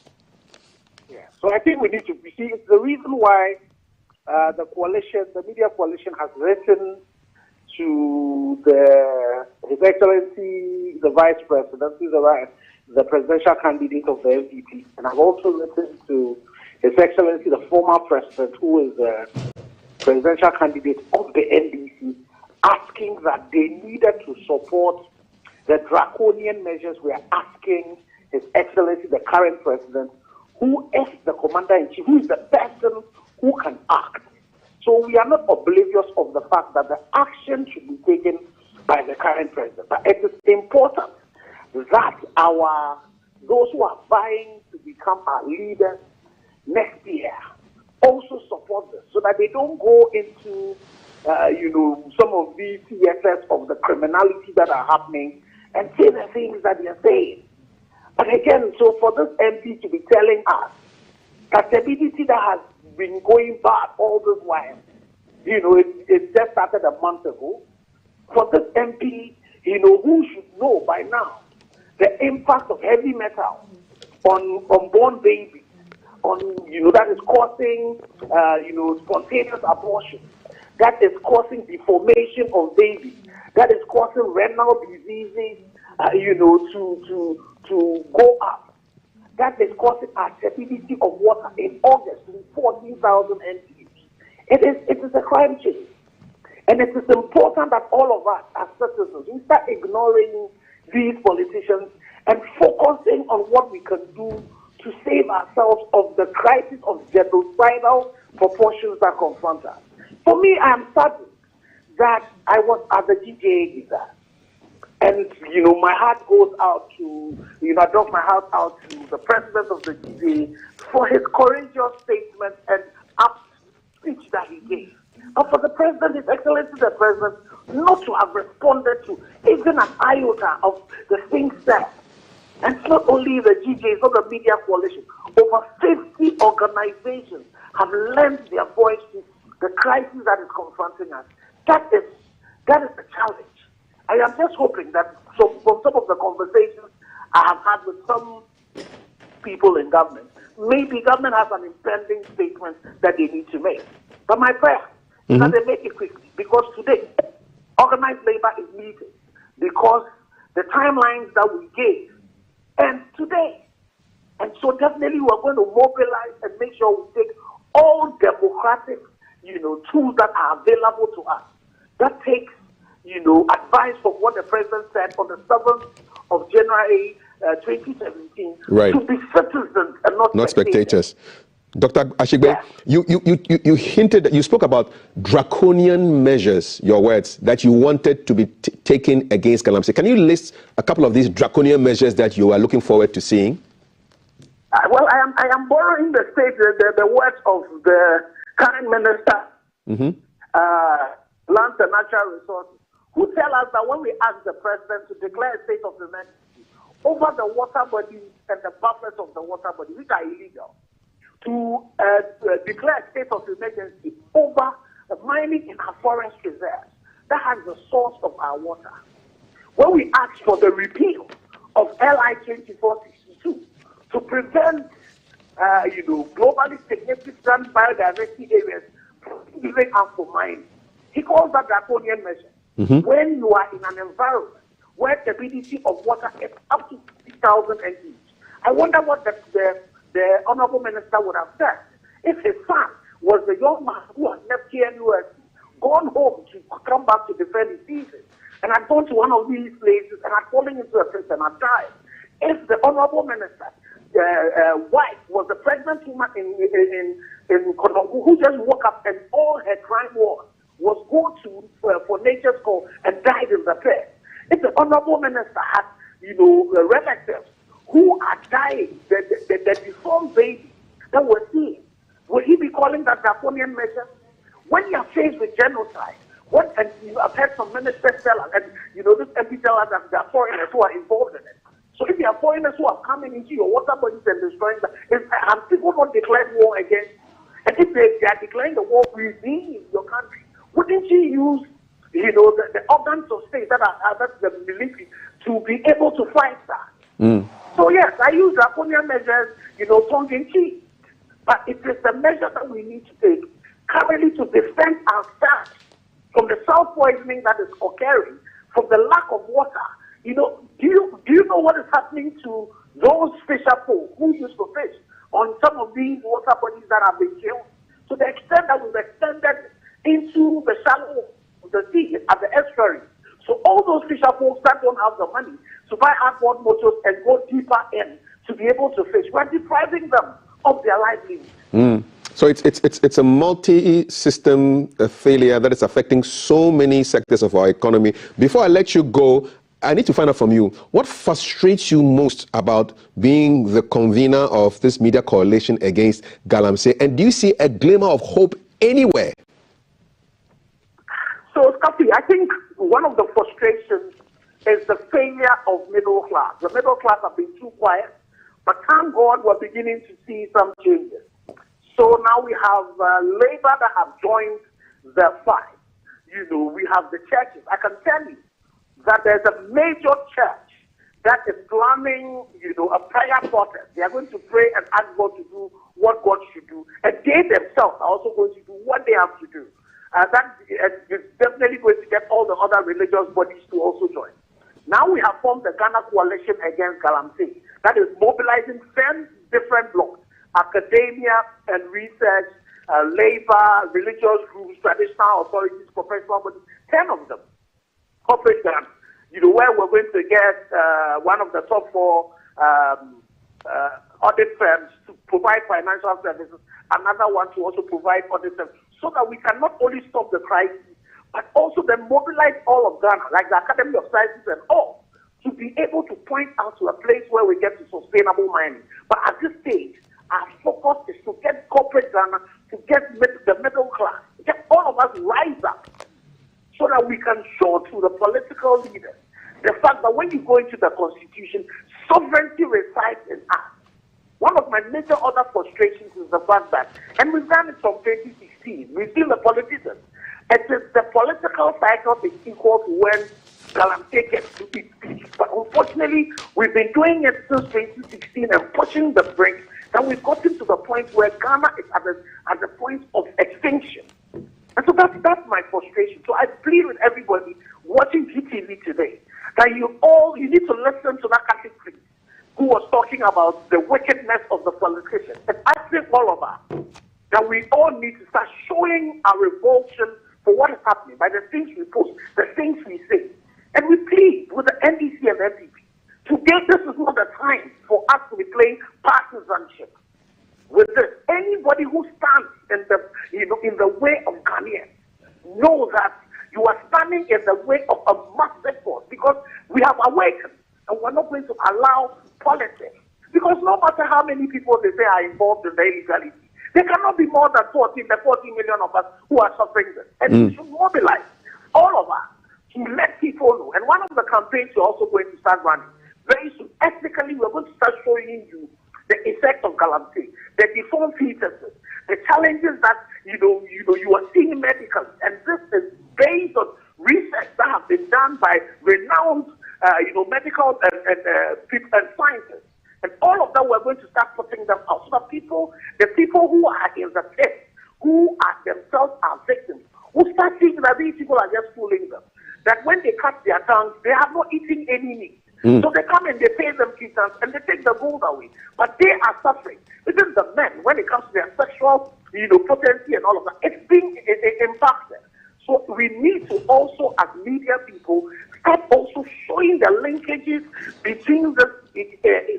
Yeah. So I think we need to see. It's the reason why the coalition, the media coalition, has written to His Excellency the Vice President, the presidential candidate of the SDP, and I've also written to His Excellency the former president, who is the presidential candidate of the NDC, asking that they needed to support the draconian measures we are asking His Excellency the current president, who is the commander-in-chief, who is the person who can act. So we are not oblivious of the fact that the action should be taken by the current president. But it is important that those who are vying to become our leaders next year also support this, so that they don't go into some of these CSS of the criminality that are happening and say the things that they are saying. But again, so for this MP to be telling us that the BDC that has been going bad all this while, it just started a month ago, for this MP, who should know by now the impact of heavy metal on unborn babies, that is causing, spontaneous abortion, that is causing deformation of babies, that is causing renal diseases, to go up, that is causing acidity of water in August to 14,000 NTUs. It is a crime change. And it is important that all of us as citizens, we start ignoring these politicians and focusing on what we can do to save ourselves of the crisis of genocidal proportions that confront us. For me, I am saddened that I was at the GJA event. And, my heart goes out to, I drop my heart out to the president of the GJA for his courageous statement and apt speech that he gave. And for the president, His Excellency the President, not to have responded to even an iota of the things said. And it's not only the GJA, it's not the media coalition. Over 50 organizations have lent their voice to the crisis that is confronting us. That is the challenge. I am just hoping that from some of the conversations I have had with some people in government, maybe government has an impending statement that they need to make. But my prayer is that they make it quickly, because today, organized labor is needed, because the timelines that we gave and today. And so definitely we're going to mobilize and make sure we take all democratic, tools that are available to us. That takes, advice from what the president said on the 7th of January 2017,
right,
to be citizens and not
spectators. Dr. Ashigbe, you hinted, you spoke about draconian measures, your words, that you wanted to be taken against Galamsey. Can you list a couple of these draconian measures that you are looking forward to seeing?
Well, I am borrowing the words of the current minister, Lands and Natural Resources, who tell us that when we ask the president to declare a state of emergency over the water bodies and the buffers of the water bodies, which are illegal, to declare a state of emergency over mining in our forest reserves that has the source of our water. When we asked for the repeal of LI 2462 to prevent, globally significant biodiversity areas from giving up for mining, he calls that draconian measure.
Mm-hmm.
When you are in an environment where the stability of water is up to 60,000 NGs, I wonder what the Honorable Minister would have said if his son was the young man who had left KNUS, gone home to come back to defend his thesis, and had gone to one of these places and had fallen into a prison and died. If the Honorable Minister, wife, was a pregnant woman in Konongo who just woke up and all her crime was go to for nature's call and died in the bed. If the Honorable Minister had, relatives who are dying, the deformed baby that we're seeing, will he be calling that draconian measure? When you are faced with genocide, and I've heard some ministers tell us, and this MP tell us that there are foreigners who are involved in it. So if there are foreigners who are coming into your water bodies and destroying them, have people not declared war against? And if they are declaring the war within your country, wouldn't you use, the organs of state that's the military to be able to fight that?
Mm.
So yes, I use draconian measures, tongue in cheek, but it is the measure that we need to take currently to defend ourselves from the salt poisoning that is occurring, from the lack of water. Do you know what is happening to those fisher folk who used to fish on some of these water bodies that have been killed? To the extent that we've extended into the shallow of the sea at the estuary. So all those fisher folks that don't have the money to buy outboard motors and go deeper in to be able to fish, we're depriving them of their livelihood.
Mm. So it's a multi-system failure that is affecting so many sectors of our economy. Before I let you go, I need to find out from you, what frustrates you most about being the convener of this media coalition against Galamsey? And do you see a glimmer of hope anywhere?
So, Skafi, I think one of the frustrations is the failure of middle class. The middle class have been too quiet, but thank God we're beginning to see some changes. So now we have Labour that have joined the fight. We have the churches. I can tell you that there's a major church that is planning, a prayer protest. They are going to pray and ask God to do what God should do. And they themselves are also going to do what they have to do. That is definitely going to get all the other religious bodies to also join. Now we have formed the Ghana Coalition Against Galamsey. That is mobilizing 10 different blocks: academia and research, labor, religious groups, traditional authorities, professional bodies, 10 of them. Corporate Ghana, where we're going to get one of the top 4 audit firms to provide financial services, another one to also provide audit services, so that we can not only stop the crisis, but also then mobilize all of Ghana, like the Academy of Sciences and all, to be able to point out to a place where we get to sustainable mining. But at this stage, our focus is to get corporate Ghana, to get the middle class, get all of us rise up, so that we can show to the political leaders the fact that when you go into the constitution, sovereignty resides in us. One of my major other frustrations is the fact that, and we've done it from 2016, we've seen the politicians. It is the political cycle is equal to when Galamsey gets to its peak. But unfortunately, we've been doing it since 2016 and pushing the brakes, and we've gotten to the point where Ghana is at the point of extinction. And so that's my frustration. So I plead with everybody watching GTV today that you need to listen to that Catholic priest who was talking about the wickedness of the politicians. And I think all of us that we all need to start showing our revulsion for what is happening by the things we post, the things we say. And we plead with the NDC and NPP. Today, this is not the time for us to be playing partisanship with this. Anybody who stands in the way of Ghanaians know that you are standing in the way of a massive force, because we have awakened and we're not going to allow politics. Because no matter how many people they say are involved in the illegality, there cannot be more than 14 million of us who are suffering this. And we should mobilize all of us to let people know. And one of the campaigns we're also going to start running very soon, ethnically, we're going to start showing you the effect of Galamsey. the deformed fetuses, the challenges that you are seeing medically, and this is based on research that have been done by renowned medical and scientists. And all of that, we're going to start putting them out so that the people who are in the pit, who are themselves are victims, who start thinking that these people are just fooling them. That when they cut their tongues, they have not eaten any meat. So they come and they pay them kittens and they take the gold away. But they are suffering. Even the men, when it comes to their sexual potency and all of that, it's being impacted. So we need to also, as media people, start also showing the linkages between the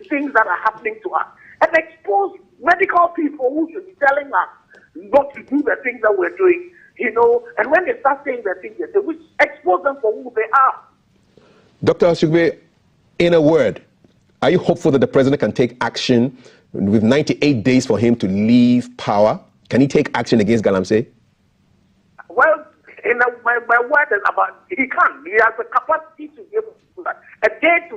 things that are happening to us and expose medical people who should be telling us not to do the things that we're doing, and when they start saying the things, we expose them for who they are.
Dr. Ashigbe, in a word, are you hopeful that the president can take action with 98 days for him to leave power? Can he take action against Galamsey?
Well, my word is about he can. He has the capacity to be able to do that. A day to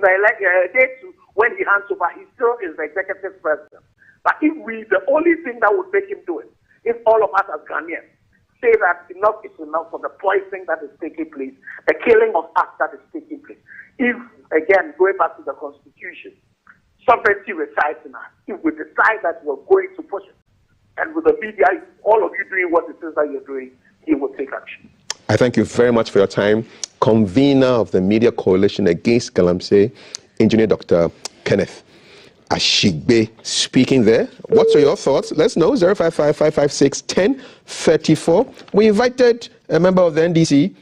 when he hands over, he still is the executive president. But the only thing that would make him do it, if all of us as Ghanaians say that enough is enough for the poisoning that is taking place, the killing of us that is taking place. If, again, going back to the Constitution, sovereignty resides in us. If we decide that we're going to push it, and with the media, all of you doing what it is that you're doing, he will take action.
I thank you very much for your time. Convener of the Media Coalition Against Galamsey, Engineer Dr. Kenneth Ashigbe speaking there. What are your thoughts? Let's know. 055-556-1034. We invited a member of the NDC.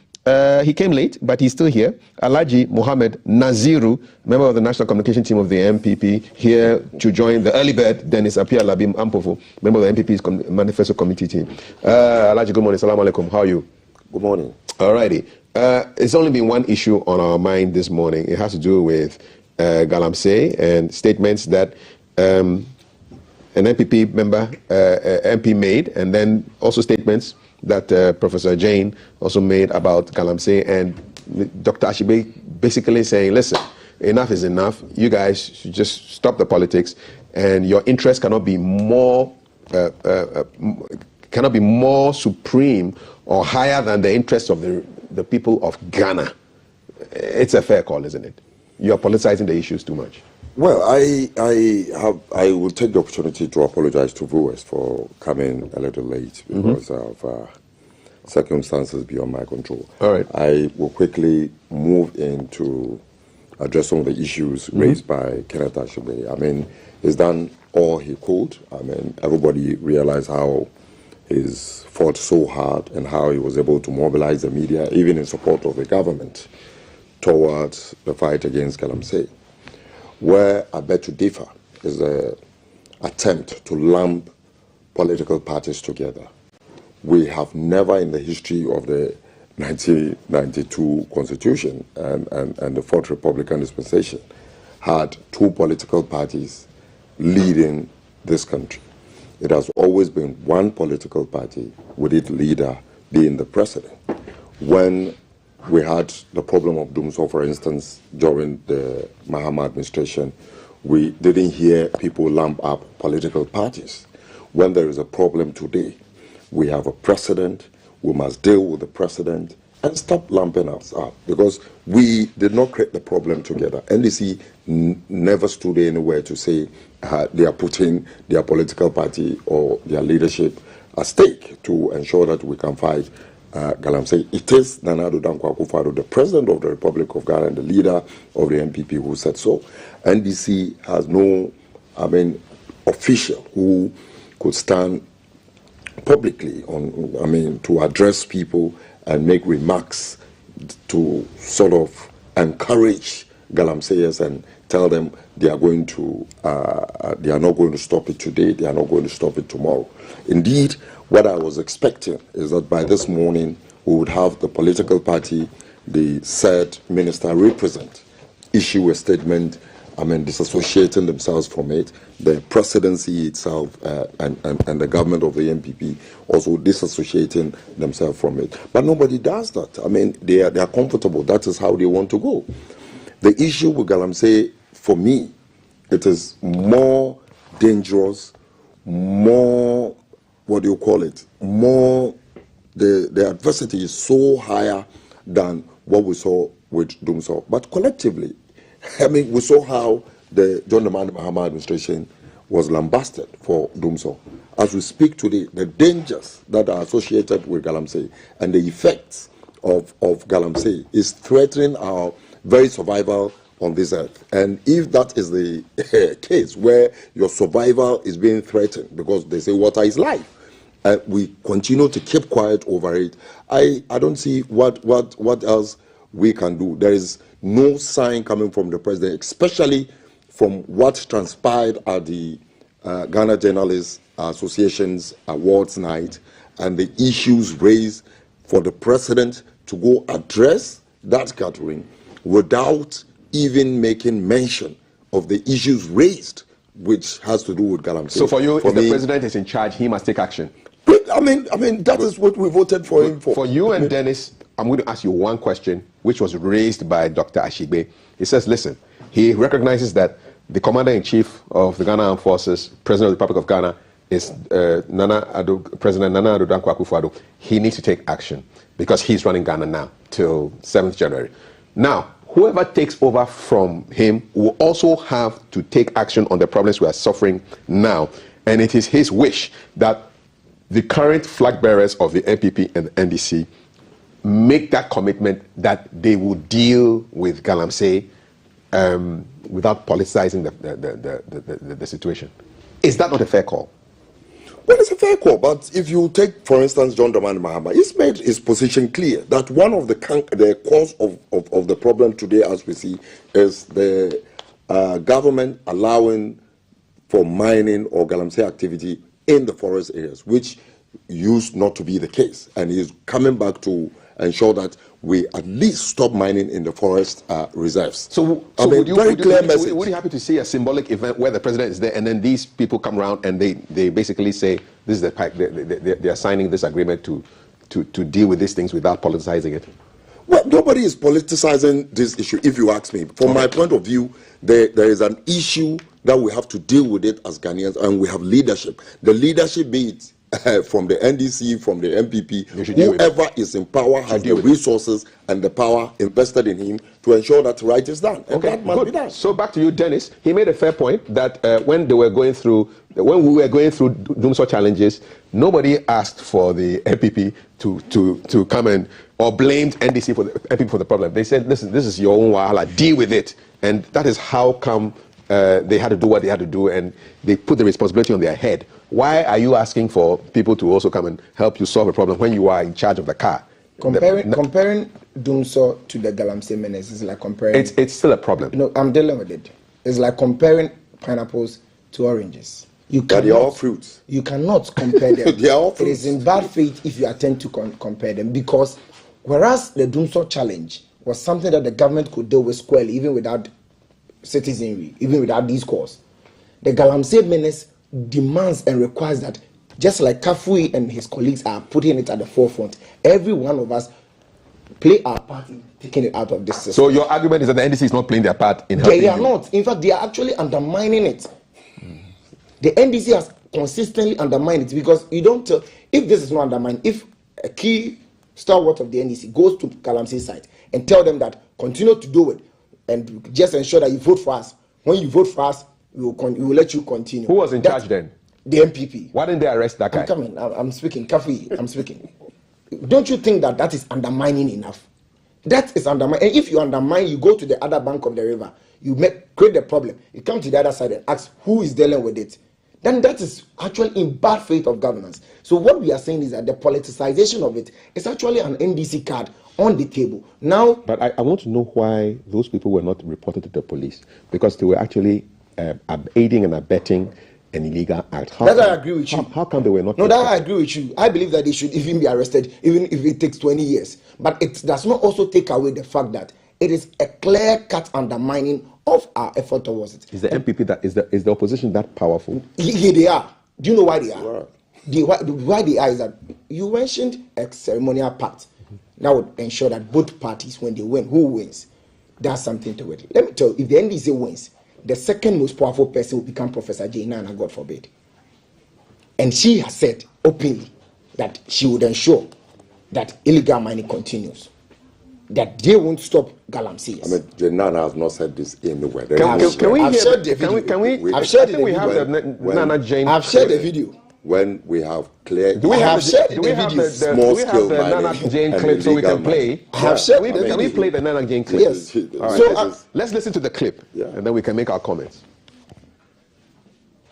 He came late, but he's still here. Alhaji Mohammed Naziru, member of the National Communication Team of the MPP, here to join the early bird, Dennis Apia Labim Ampofu, member of the MPP's Manifesto Committee team. Alhaji, good morning. Assalamu alaikum. How are you?
Good morning.
All righty. It's only been one issue on our mind this morning. It has to do with Galamsey and statements that an MPP member, MP made, and then also statements that Professor Jane also made about Galamsey, and Dr. Ashigbe basically saying, listen, enough is enough. You guys should just stop the politics, and your interest cannot be more supreme or higher than the interests of the people of Ghana. It's a fair call, isn't it? You're politicizing the issues too much.
Well, I will take the opportunity to apologize to viewers for coming a little late because of circumstances beyond my control.
All right.
I will quickly move into address some of the issues raised by Kenneth Ashigbe. I mean, he's done all he could. I mean, everybody realized how he's fought so hard and how he was able to mobilize the media, even in support of the government, towards the fight against Galamsey. Where I bet to differ is the attempt to lump political parties together. We have never in the history of the 1992 Constitution and the Fourth Republican dispensation had two political parties leading this country. It has always been one political party with its leader being the president. When we had the problem of Dumsor, for instance, during the Mahama administration, we didn't hear people lump up political parties. When there is a problem today, we have a president, we must deal with the president and stop lumping us up, because we did not create the problem together. NDC never stood anywhere to say they are putting their political party or their leadership at stake to ensure that we can fight Galamsey. It is Nana Addo Dankwa Akufo-Addo, the president of the Republic of Ghana and the leader of the MPP, who said so. NDC has no, official who could stand publicly to address people and make remarks to sort of encourage Galamseyers and tell them they are going to, they are not going to stop it today, they are not going to stop it tomorrow. Indeed, what I was expecting is that by this morning we would have the political party, the said minister represent, issue a statement, disassociating themselves from it. The presidency itself and the government of the MPP also disassociating themselves from it. But nobody does that. They are comfortable. That is how they want to go. The issue with Galamsey, for me, it is more dangerous more, what do you call it? More, the adversity is so higher than what we saw with Dumso. But collectively, I mean, we saw how the John Dramani Mahama administration was lambasted for Dumso. As we speak today, the dangers that are associated with Galamsey and the effects of Galamsey is threatening our very survival on this earth. And if that is the case where your survival is being threatened, because they say water is life, we continue to keep quiet over it, I don't see what else we can do. There is no sign coming from the president, especially from what transpired at the Ghana Journalists Association's awards night and the issues raised for the president to go address that gathering without even making mention of the issues raised, which has to do with Galamsey.
So for you, if the president is in charge, he must take action.
I mean that is what we voted for him for.
For you and Dennis, I'm going to ask you one question, which was raised by Dr. Ashigbe. He says, listen, he recognizes that the commander-in-chief of the Ghana Armed Forces, President of the Republic of Ghana, is President Nana Addo Dankwa Akufo-Addo. He needs to take action because he's running Ghana now till 7th January. Now, whoever takes over from him will also have to take action on the problems we are suffering now. And it is his wish that the current flag bearers of the NPP and the NDC make that commitment that they will deal with Galamsey without politicizing the situation. Is that not a fair call?
Well, it's a fair call, but if you take, for instance, John Dramani Mahama, he's made his position clear that one of the cause of the problem today, as we see, is the government allowing for mining or Galamsey activity in the forest areas, which used not to be the case. And he's coming back to ensure that we at least stop mining in the forest reserves.
So would you be happy to see a symbolic event where the president is there and then these people come around and they basically say this is the pact, they are signing this agreement to deal with these things without politicizing it?
Well, nobody is politicizing this issue, if you ask me. From my point of view, there is an issue that we have to deal with it as Ghanaians, and we have leadership. The leadership, be it from the NDC, from the MPP, whoever is in power has the resources and the power invested in him to ensure that right is done. And that must be done.
So back to you, Dennis. He made a fair point that when we were going through Dumso challenges, nobody asked for the MPP to come and or blamed NDC for the MPP for the problem. They said, listen, this is your own wahala, deal with it. And that is how come they had to do what they had to do, and they put the responsibility on their head. Why are you asking for people to also come and help you solve a problem when you are in charge of the car?
Comparing Dumso to the Galamsey menace is like comparing...
It's still a problem.
No, I'm dealing with it. It's like comparing pineapples to oranges.
They are all fruits.
You cannot compare them.
They are all fruits.
It is in bad faith if you attempt to compare them, because whereas the Dumso challenge was something that the government could deal with squarely, even without citizenry, even without discourse, the Galamsey menace demands and requires that, just like Kafui and his colleagues are putting it at the forefront, every one of us play our part in taking it out of this system.
So your argument is that the NDC is not playing their part in helping
They are not. In fact, they are actually undermining it. The NDC has consistently undermined it, because you don't tell, if this is not undermined, if a key stalwart of the NDC goes to Galamsey side and tell them that continue to do it and just ensure that you vote for us. When you vote for us, we will let you continue.
Who was in charge then?
The MPP.
Why didn't they arrest that guy?
I'm coming. I'm speaking. Kafui, I'm speaking. Don't you think that is undermining enough? That is undermining. And if you undermine, you go to the other bank of the river, you create the problem. You come to the other side and ask who is dealing with it. Then that is actually in bad faith of governance. So what we are saying is that the politicization of it is actually an NDC card on the table. Now,
but I want to know why those people were not reported to the police, because they were actually aiding and abetting an illegal act.
That I agree with you.
How come they were not?
No, that I agree with you. I believe that they should even be arrested, even if it takes 20 years. But it does not also take away the fact that it is a clear-cut undermining of our effort towards it.
Is the MPP that is the opposition that powerful?
Yeah, they are. Do you know why they are? Why they are is that you mentioned a ceremonial pact that would ensure that both parties, when they win, who wins, that's something to it. Let me tell you, if the NDC wins, the second most powerful person will become Professor J. Nana, God forbid. And she has said openly that she would ensure that illegal mining continues, that they won't stop Galamsey.
I mean, the Nana has not said this anywhere.
Can we
I've
hear
shared
the
the video.
Can we?
I've shared
I think we have the Nana Jane.
I've shared the video.
When we have clear,
Do we have
shared
do we
the
have
video.
the do we have the Nana Jane clip so we can play? Can we play the Nana Jane clip?
Yes.
All right.
So
let's listen to the clip, and then we can make our comments.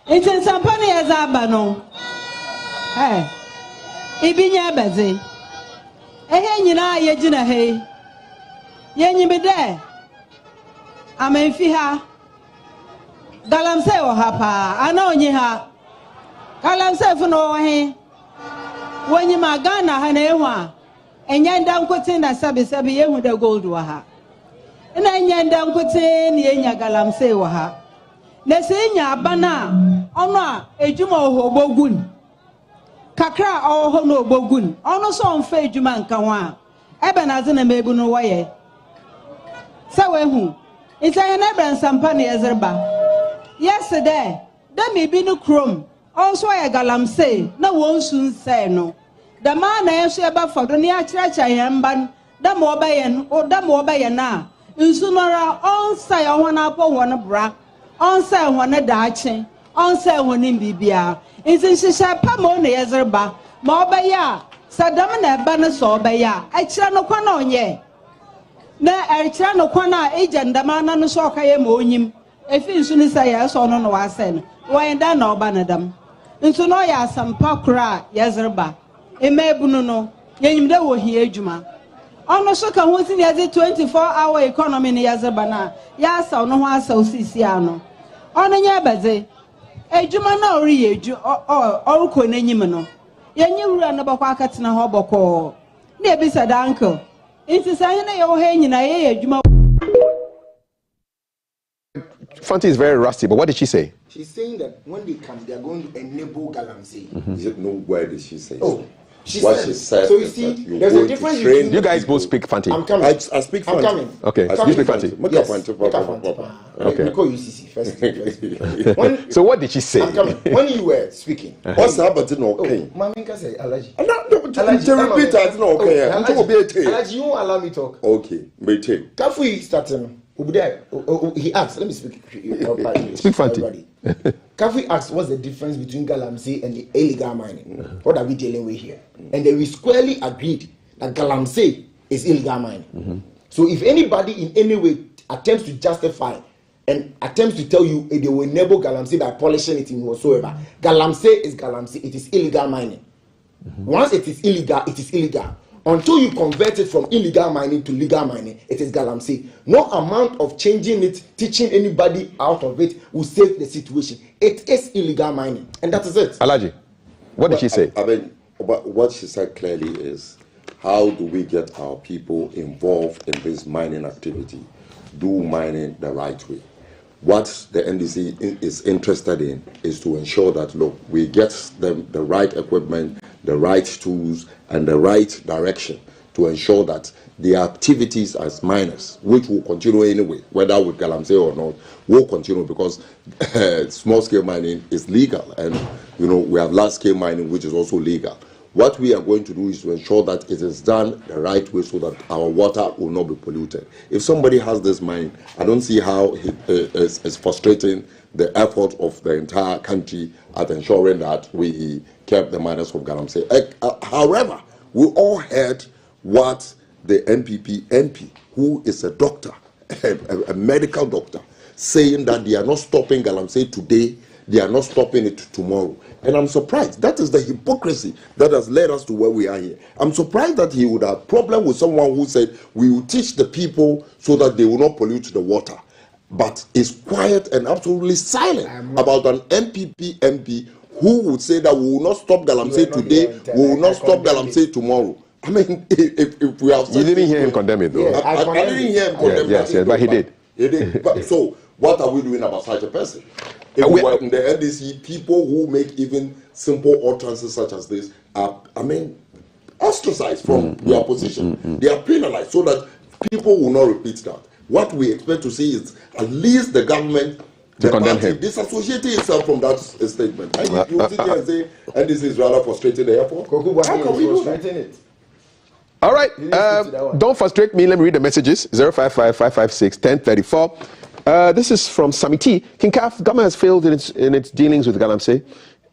It's in Sampani as Abano. Hey, Ibinya Bazi. Hey, you know, Yajina, hey. Yenny be there. I'm in Fiha. Galamse or Hapa. I know ye ha. Galamse for no he. When you magana Hanewa. And yan down putting a sabi with the gold waha. And then yan down putting Yenya Galamse waha. Nesenya bana ona ejuma obogun kakra oho no obogun ono so onfa ejuma nka ho a ebe na ze na mebu no waye sawe hu itaye na bran sampa ne ezerba yesterday da me bi no krom onso ya galamse na wonsu nse no da ma na yeso e ba fodo ne a kiracha yemba da mo obaye no da mo obaye na nsu nora onsa ya ho na apo ho no bra on say one dache, on say one in Bibia. It's in Shisha Pamo Nezerba, Mobaya, Sadam and Banner Sobaya, I chano quano ye. Na I chano quana agent, the man on the sock I am on him. If you soon say yes or no, I send. Why and then no banadam. And so no ya some pakra, Yazerba. A mebuno, Yim de wo here, Juma. Ono so ka ho tin ya 24-hour economy ne ya zabana ya sa no ho asa osisiano ono nya baze ejuma na ori yeju oruko n'enyim no yenye wura no bakwa akatena ho boko na ebisa da uncle inti sa he na ye ho nyina ye ejuma.
Fanti is very rusty, but what did she say?
She's saying that when they come, they are going to enable Galamsey.
No, where did she say?
Oh.
She said,
so you see, there's a difference between...
You guys both speak Fanti.
I'm coming.
I speak Fanti.
I'm coming.
Okay, you speak Fanti.
Yes.
Okay.
Because UCC first.
So what did she say?
I'm coming. When you were speaking...
What's happening? Okay.
Maminka say, Alaji.
Alaji,
you won't allow me to talk.
Okay, wait.
Kafu starting... He asked, let me speak.
Speak Fanti.
Kafi asked, what's the difference between Galamsey and the illegal mining? What are we dealing with here? And then we squarely agreed that Galamsey is illegal mining. So if anybody in any way attempts to justify and attempts to tell you they will enable Galamsey by polishing it in whatsoever, Galamsey is Galamsey. It is illegal mining. Once it is illegal, it is illegal. Until you convert it from illegal mining to legal mining, it is Galamsey. No amount of changing it, teaching anybody out of it will save the situation. It is illegal mining, and that is it.
Alaji, what did she say?
I mean, what she said clearly is, how do we get our people involved in this mining activity? Do mining the right way. What the NDC is interested in is to ensure that, look, we get them the right equipment, the right tools, and the right direction to ensure that the activities as miners, which will continue anyway, whether with Galamsey or not, will continue because small-scale mining is legal, and we have large-scale mining, which is also legal. What we are going to do is to ensure that it is done the right way so that our water will not be polluted. If somebody has this mind, I don't see how it's frustrating the effort of the entire country at ensuring that we kept the miners of Galamsey. However, we all heard what the NPP MP, who is a doctor, a medical doctor, saying that they are not stopping Galamsey today, they are not stopping it tomorrow. And I'm surprised. That is the hypocrisy that has led us to where we are here. I'm surprised that he would have a problem with someone who said, we will teach the people so that they will not pollute the water. But is quiet and absolutely silent about an NPP MP who would say that we will not stop Galamsey today, we will not stop Galamsey tomorrow. I mean, if we have...
You didn't hear him condemn it, though.
Yeah,
I didn't hear him condemn it.
Yes, but he did.
He did. So, what are we doing about such a person? If we were in the NDC, people who make even simple utterances such as this are, ostracized from their position. They are penalized so that people will not repeat that. What we expect to see is at least the government
to condemn him.
Disassociating itself from that statement. And you sit here and say, and this is rather frustrating the airport. How can we do that?
All right. Don't frustrate me. Let me read the messages. 055-556-1034. This is from Samiti. King Kaf, government has failed in its dealings with Galamsey.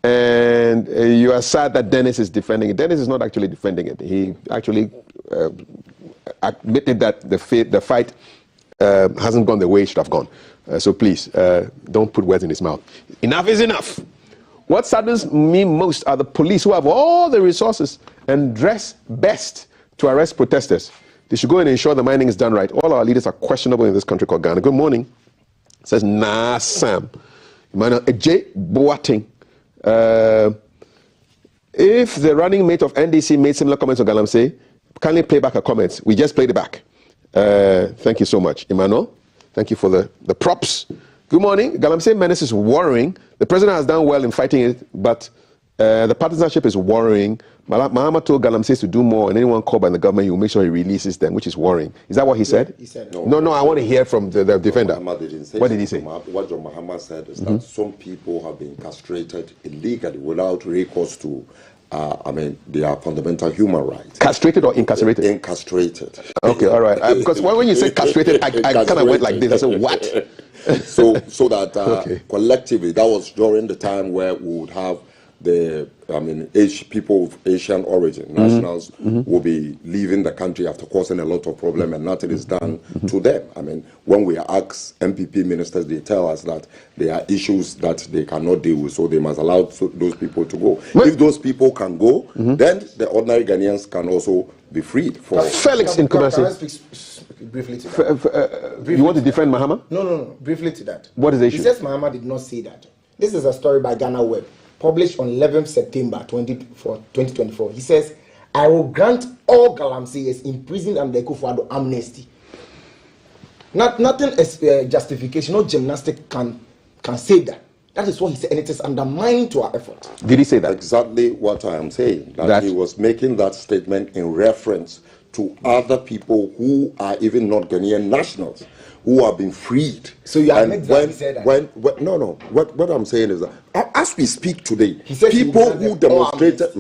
And you are sad that Dennis is defending it. Dennis is not actually defending it. He actually admitted that the fight hasn't gone the way it should have gone. So please, don't put words in his mouth. Enough is enough. What saddens me most are the police who have all the resources and dress best to arrest protesters. They should go and ensure the mining is done right. All our leaders are questionable in this country called Ghana. Good morning. Says Nah Sam. Emmanuel J. Boating. If the running mate of NDC made similar comments on Galamsey, kindly play back her comments. We just played it back. Thank you so much, Emmanuel. Thank you for the props. Good morning. Galamsey menace is worrying. The president has done well in fighting it, but the partisanship is worrying. Mahama told Galamsey to do more, and anyone called by the government, he will make sure he releases them, which is worrying. Is that what he said?
He said
no. I want to hear from the defender.
What
did he say?
What John Mahama said is that some people have been castrated illegally without recourse to, their fundamental human rights.
Castrated or incarcerated?
Incarcerated.
Okay, all right. Because when you say castrated, I kind of went like this. I said, what?
so that collectively, that was during the time where we would have people of Asian origin, nationals, will be leaving the country after causing a lot of problem, and nothing is done to them. When we ask MPP ministers, they tell us that there are issues that they cannot deal with, so they must allow those people to go. If those people can go, then the ordinary Ghanaians can also be freed.
Felix in Kumasi.
Can I speak briefly to that?
You want to defend Mahama?
No. Briefly to that.
What is the issue?
He says Mahama did not say that. This is a story by Ghana Web, published on 11th September 2024. He says, I will grant all Galamseyers imprisoned under the Kufuor amnesty. Nothing is justification, no gymnastic can say that. That is what he said, and it is undermining to our effort.
Did he say that?
Exactly what I am saying. That he was making that statement in reference to other people who are even not Ghanaian nationals, who have been freed.
So you admit that he said that?
No. What I'm saying is that as we speak today,
people
who demonstrated,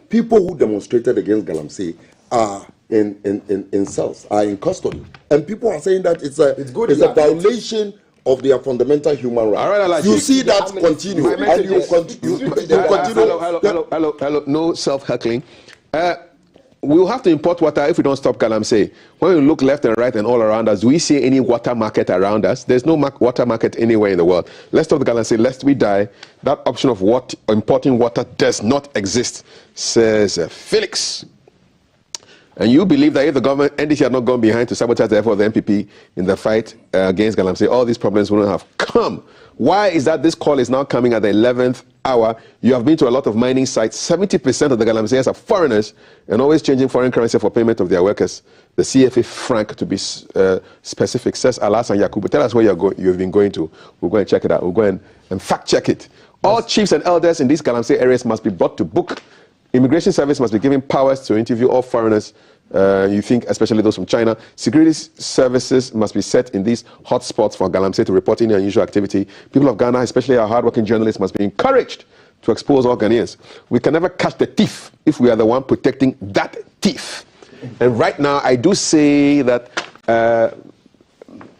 people who demonstrated against Galamsey are in cells, are in custody, and people are saying that it's a violation of their fundamental human rights. You see that continue, and you continue.
Hello. No self-heckling. We will have to import water if we don't stop Galamsey. When we look left and right and all around us, do we see any water market around us? There's no water market anywhere in the world. Let's stop the Galamsey, lest we die. That option of importing water does not exist, says Felix. And you believe that if the government, NDC had not gone behind to sabotage the effort of the MPP in the fight against Galamsey, all these problems wouldn't have come. Why is that this call is now coming at the 11th hour? You have been to a lot of mining sites. 70% of the Galamseyers are foreigners and always changing foreign currency for payment of their workers. The CFA franc, to be specific, says Alasan Yakubu. Tell us where you've been going to. We'll go and check it out. We'll go and fact check it. All chiefs and elders in these Galamsey areas must be brought to book. Immigration service must be given powers to interview all foreigners. You think, especially those from China. Security services must be set in these hotspots for Galamsey to report any unusual activity. People of Ghana, especially our hardworking journalists, must be encouraged to expose all Ghanaians. We can never catch the thief if we are the one protecting that thief. And right now, I do say that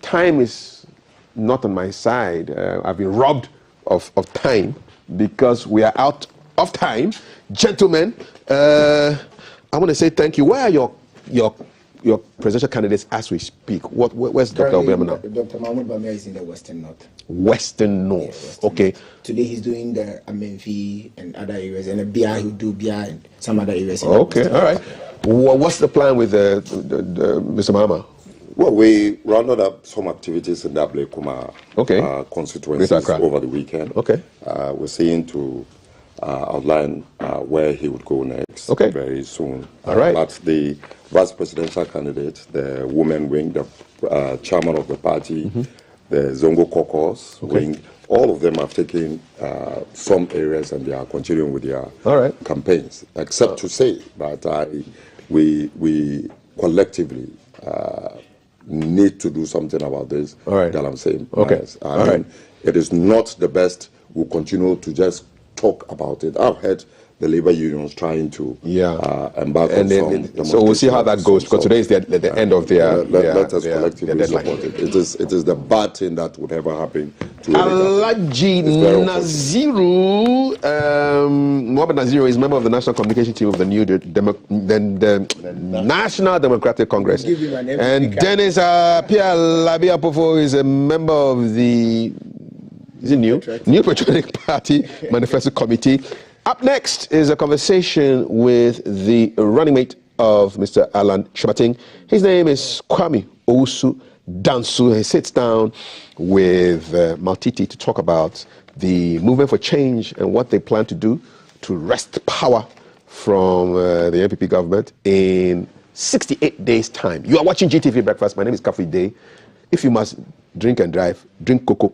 time is not on my side. I've been robbed of time because we are out of time. Gentlemen, I want to say thank you. Where are your presidential candidates as we speak? Where's Dr. Obama now?
Dr. Mahmoud Bamia is in the Western North.
Western North. Yeah, Western
okay. North. Today he's doing the Amenfi and other areas, and BI he'll do BI and some other areas.
Okay, all right. What's the plan with Mr. Mahama?
Well, we rounded up some activities in the Ablekuma constituencies over the weekend.
Okay.
We're seeing to outline where he would go next very soon.
All right.
But the vice presidential candidate, the women wing, the chairman of the party, the Zongo Caucus wing, all of them have taken some areas and they are continuing with their campaigns, except to say that we collectively need to do something about this.
All right.
Galamsey.
Okay.
it is not the best, we'll continue to just talk about it. I've heard the labor unions trying to embark on some.
So we'll see how that goes, because today is the end of their
let us collectively support it. It is the bad thing that would ever happen to
Alaji Naziru, Mohamed Naziru is member of the national communication team of the new the National Democratic Congress. And Dennis Pia Labia Pofo is a member of the New Patriotic Party Manifesto Committee. Up next is a conversation with the running mate of Mr. Alan Shamating. His name is Kwame Owusu Dansu. He sits down with Maltiti to talk about the movement for change and what they plan to do to wrest power from the NPP government in 68 days' time. You are watching GTV Breakfast. My name is Kafri Day. If you must drink and drive, drink cocoa.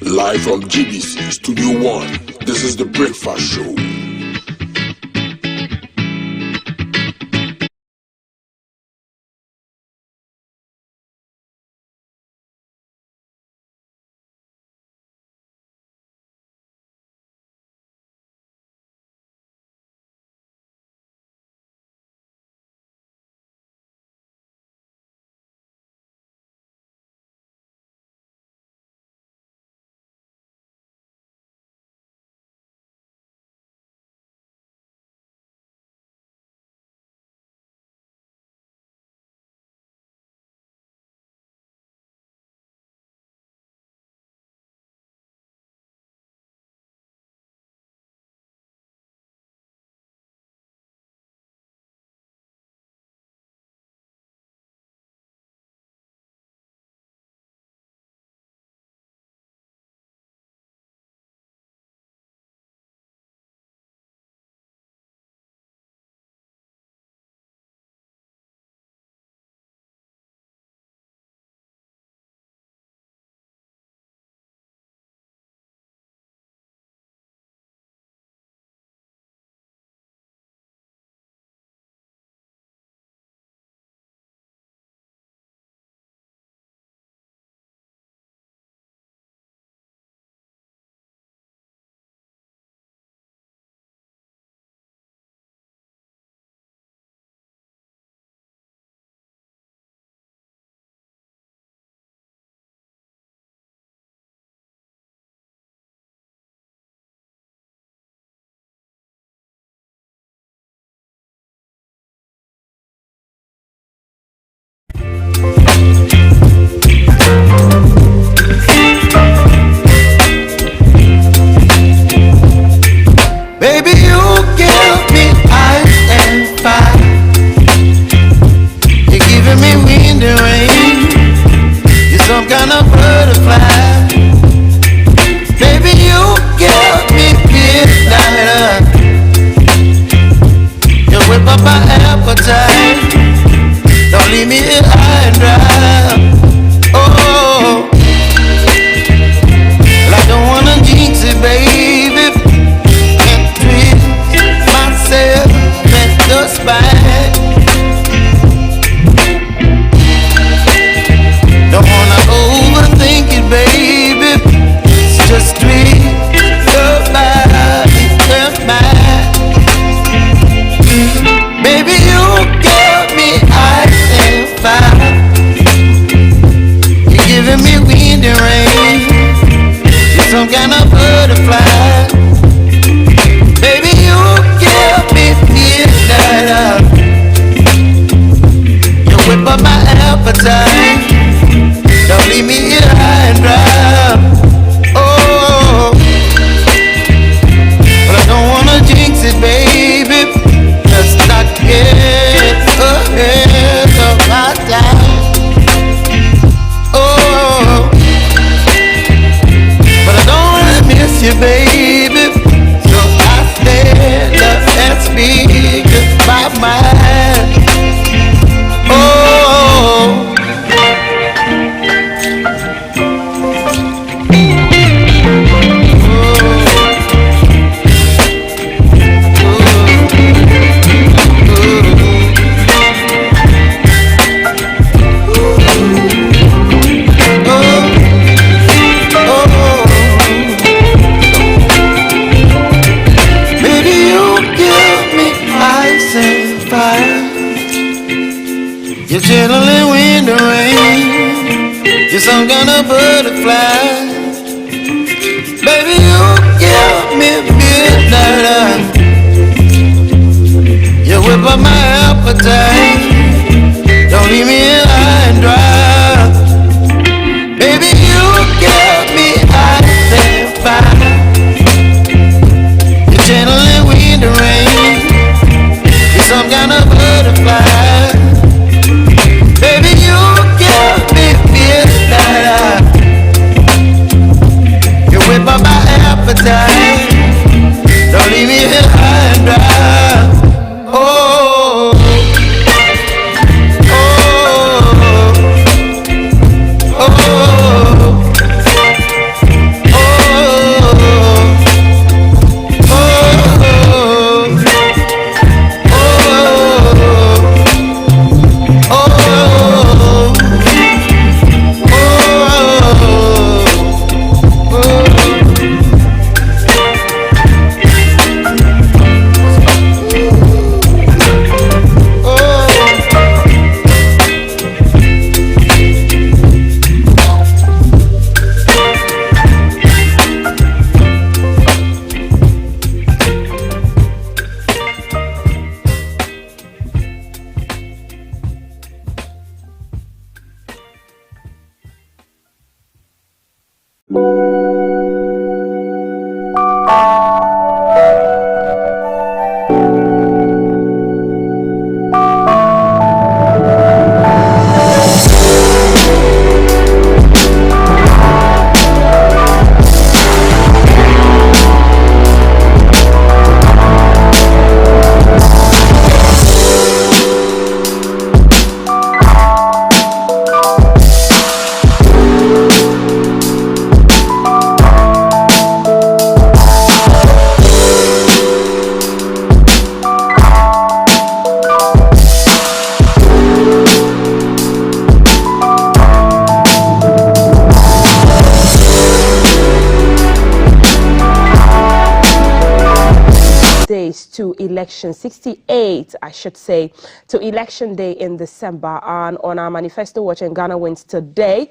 Live from GBC Studio 1, this is The Breakfast Show.
Baby, you give me ice and fire. You're giving me wind and rain. You're some kind of butterfly. Baby, you give me midnight. You whip up my appetite. Don't leave me here high and dry. Oh, well, I don't wanna jinx it, baby. Myself at the spine. Don't wanna overthink it, baby. It's just treat your body and mine. Baby, you give me ice and fire. You're chilling wind and rain. You're some kind of butterfly. Baby, you give me midnight. You whip up my appetite. Don't leave me high and dry. Baby, you give me ice and fire. You're channeling wind and rain. You're some kind of butterfly. Baby, you give me midnight. You whip up my appetite. Don't leave me here high and dry. Oh, oh, oh,
days to election, 68 I should say, to election day in December. And on our manifesto watch in Ghana Wins today,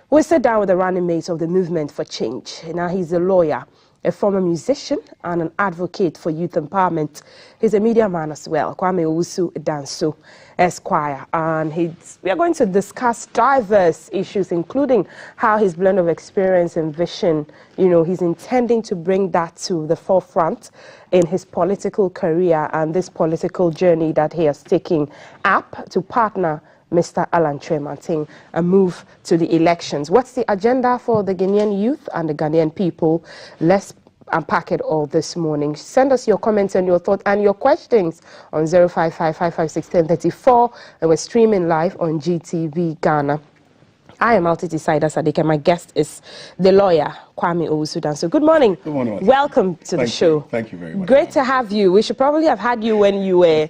we sit down with the running mate of the Movement for Change. Now he's a lawyer, a former musician and an advocate for youth empowerment. He's a media man as well, Kwame Owusu Danso Esquire, and we are going to discuss diverse issues, including how his blend of experience and vision, he's intending to bring that to the forefront in his political career and this political journey that he has taken up to partner Mr. Alan Tremartin and move to the elections. What's the agenda for the Ghanaian youth and the Ghanaian people? Let's unpack it all this morning. Send us your comments and your thoughts and your questions on 055-556-1034, and we're streaming live on GTV Ghana. I am Altiti Saida Sadiq, and my guest is the lawyer, Kwame Owusu Danso. Good morning.
Good morning.
Welcome to the show.
Thank you very much.
Great to have you. We should probably have had you when you were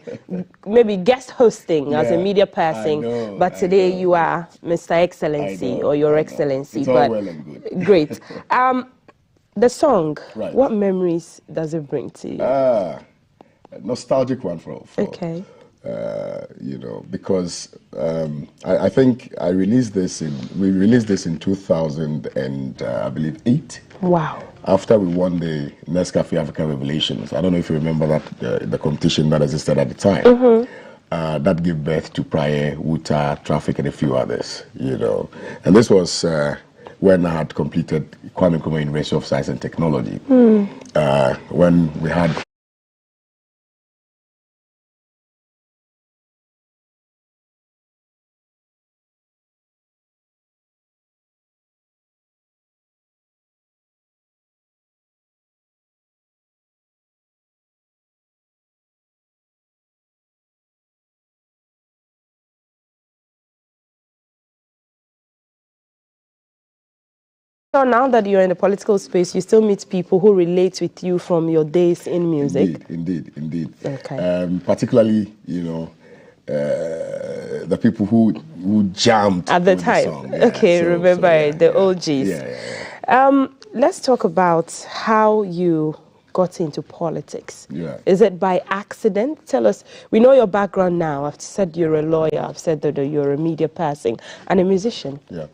maybe guest hosting as a media person, but today you are Mr. Excellency or Your Excellency.
It's all well and good.
Great. The song, what memories does it bring to you?
A nostalgic one for
okay.
Because I think we released this in 2000 and I believe 8.
Wow.
After we won the Nescafe African Revelations. I don't know if you remember that the competition that existed at the time. Mm-hmm. That gave birth to Prayer, Wuta, Traffic, and a few others. And this was when I had completed Kwame Nkrumah University of Science and Technology. When we had
So now that you're in the political space, you still meet people who relate with you from your days in music.
Indeed.
Okay.
Particularly, the people who jammed
at the time.
The song.
Okay, remember the OGs.
Yeah.
Let's talk about how you got into politics?
Yeah.
Is it by accident? Tell us. We know your background now. I've said you're a lawyer. I've said that you're a media person and a musician.
Yeah.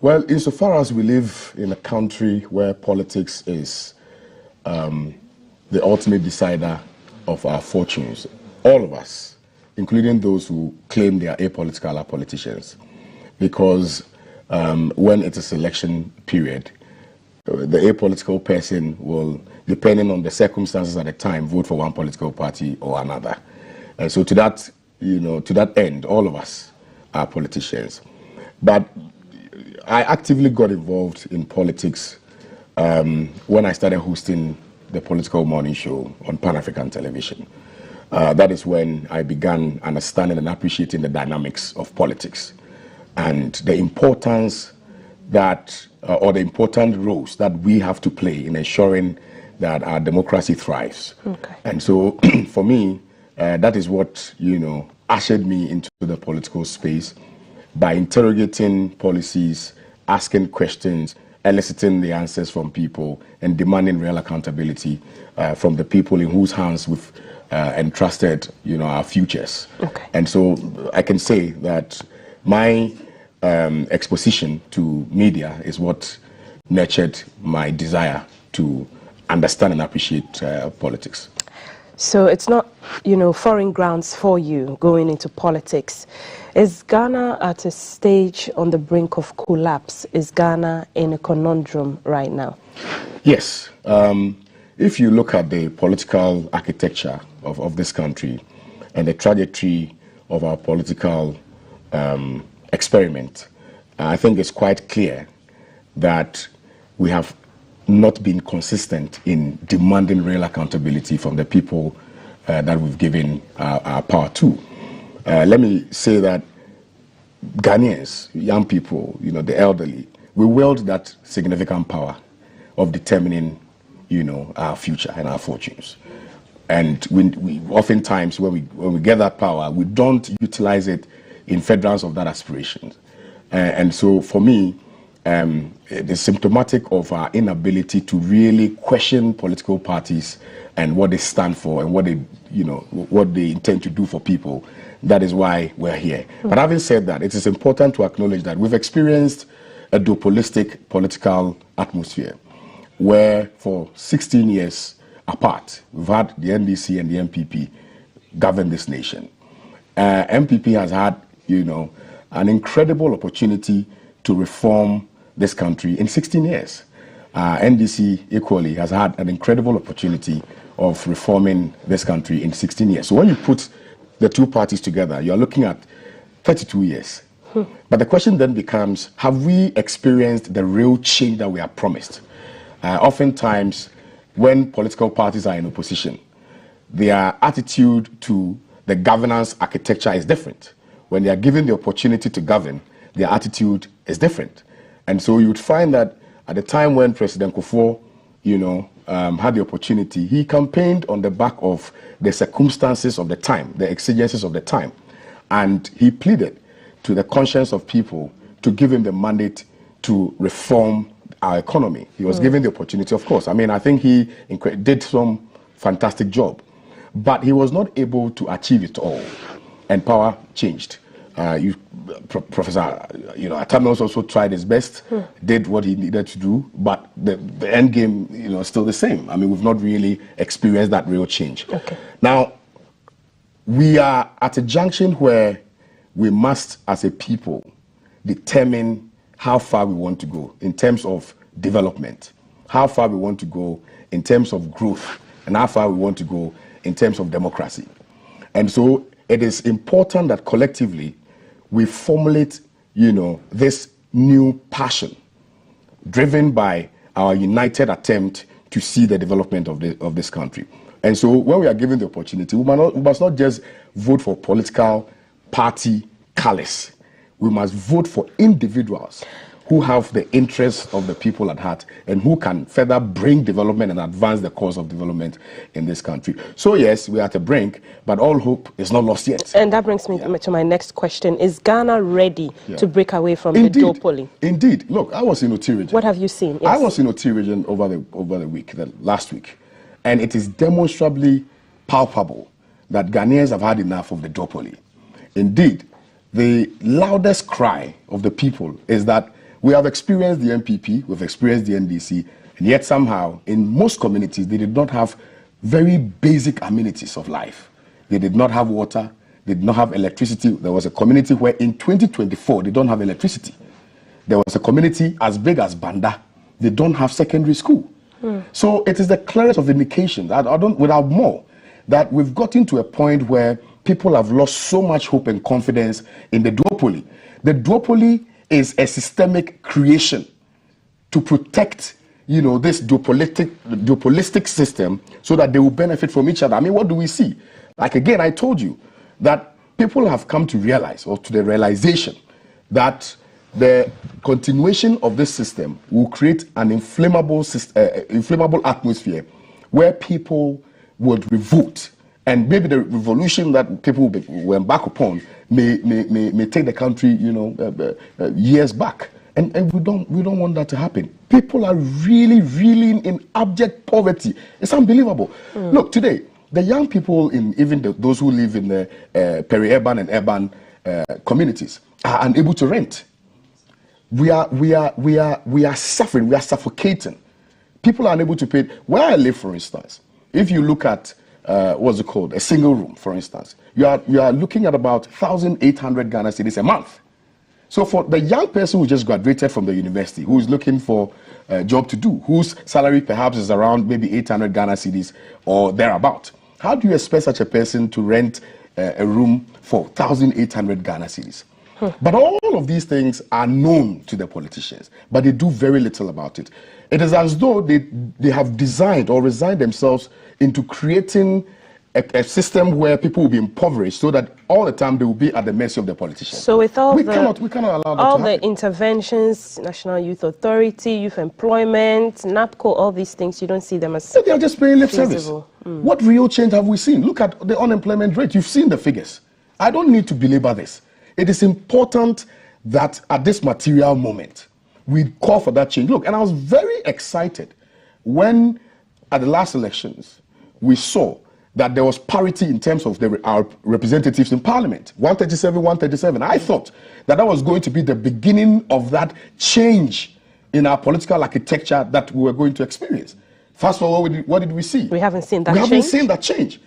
Well, insofar as we live in a country where politics is the ultimate decider of our fortunes, all of us, including those who claim they are apolitical, are politicians. Because when it is election period, the apolitical person will, depending on the circumstances at the time, vote for one political party or another. And so to that, to that end, all of us are politicians. But I actively got involved in politics when I started hosting the Political Morning Show on Pan-African television. That is when I began understanding and appreciating the dynamics of politics and the importance that, or the important roles that we have to play in ensuring that our democracy thrives.
Okay.
And so for me, that is what, ushered me into the political space by interrogating policies, asking questions, eliciting the answers from people, and demanding real accountability from the people in whose hands we've entrusted, our futures.
Okay.
And so I can say that my exposition to media is what nurtured my desire to understand and appreciate politics.
So it's not, foreign grounds for you going into politics. Is Ghana at a stage on the brink of collapse? Is Ghana in a conundrum right now?
Yes. If you look at the political architecture of this country and the trajectory of our political experiment, I think it's quite clear that we have not been consistent in demanding real accountability from the people that we've given our power to. Let me say that Ghanaians, young people, the elderly, we wield that significant power of determining, our future and our fortunes. And we oftentimes, when we get that power, we don't utilize it in furtherance of that aspiration. And so for me, it is symptomatic of our inability to really question political parties and what they stand for and what they intend to do for people. That is why we're here. But having said that, it is important to acknowledge that we've experienced a duopolistic political atmosphere where for 16 years apart, we've had the NDC and the MPP govern this nation. MPP has had, an incredible opportunity to reform this country in 16 years. NDC equally has had an incredible opportunity of reforming this country in 16 years. So when you put the two parties together, you're looking at 32 years. But the question then becomes, have we experienced the real change that we are promised? Oftentimes, when political parties are in opposition, their attitude to the governance architecture is different. When they are given the opportunity to govern, their attitude is different. And so you'd find that at the time when President Kufuor, had the opportunity, he campaigned on the back of the circumstances of the time, the exigencies of the time. And he pleaded to the conscience of people to give him the mandate to reform our economy. He was given the opportunity, of course. I think he did some fantastic job. But he was not able to achieve it all. And power changed. Professor Atanos also tried his best, did what he needed to do, but the end game, is still the same. We've not really experienced that real change.
Okay.
Now, we are at a junction where we must, as a people, determine how far we want to go in terms of development, how far we want to go in terms of growth, and how far we want to go in terms of democracy. And so it is important that collectively we formulate, this new passion driven by our united attempt to see the development of this country. And so when we are given the opportunity, we must not just vote for political party colours. We must vote for individuals who have the interests of the people at heart and who can further bring development and advance the cause of development in this country. So yes, we are at a brink, but all hope is not lost yet.
And that brings me to my next question. Is Ghana ready to break away from the duopoly?
Indeed. Look, I was in Oti region.
What have you seen? Yes.
I was in Oti region over the week, last week. And it is demonstrably palpable that Ghanaians have had enough of the duopoly. Indeed, the loudest cry of the people is that we have experienced the MPP, we've experienced the NDC, and yet somehow in most communities they did not have very basic amenities of life. They did not have water, they did not have electricity. There was a community where in 2024 they don't have electricity. There was a community as big as Banda, they don't have secondary school. So it is the clearest of indications that without more, that we've gotten to a point where people have lost so much hope and confidence in the duopoly. The duopoly is a systemic creation to protect, this duopolistic system so that they will benefit from each other. I mean, what do we see? Like again, I told you that people have come to realize, or to the realization, that the continuation of this system will create an inflammable atmosphere where people would revolt, and maybe the revolution that people will embark upon may take the country, years back, and we don't want that to happen. People are really in abject poverty. It's unbelievable. Look, today the young people in even those who live in the peri-urban and urban communities are unable to rent. We are suffering. We are suffocating. People are unable to pay. Where I live, for instance, if you look at what's it called, a single room, for instance, you are looking at about 1,800 Ghana cedis a month. So for the young person who just graduated from the university, who is looking for a job to do, whose salary perhaps is around maybe 800 Ghana cedis or thereabout, how do you expect such a person to rent a room for 1,800 Ghana cedis? But all of these things are known to the politicians, but they do very little about it. It is as though they have designed or resigned themselves into creating a system where people will be impoverished, so that all the time they will be at the mercy of the politicians.
So with all
we cannot allow that to happen.
All the interventions, National Youth Authority, Youth Employment, NAPCO, all these things, you don't see them as
they are just paying lip service.
feasible.
What real change have we seen? Look at the unemployment rate. You've seen the figures. I don't need to belabor this. It is important that at this material moment, we call for that change. Look, and I was very excited when, at the last elections, we saw that there was parity in terms of our representatives in Parliament, 137, 137. I thought that was going to be the beginning of that change in our political architecture that we were going to experience. Fast forward, what did we see?
We haven't seen that change.
We haven't seen that change.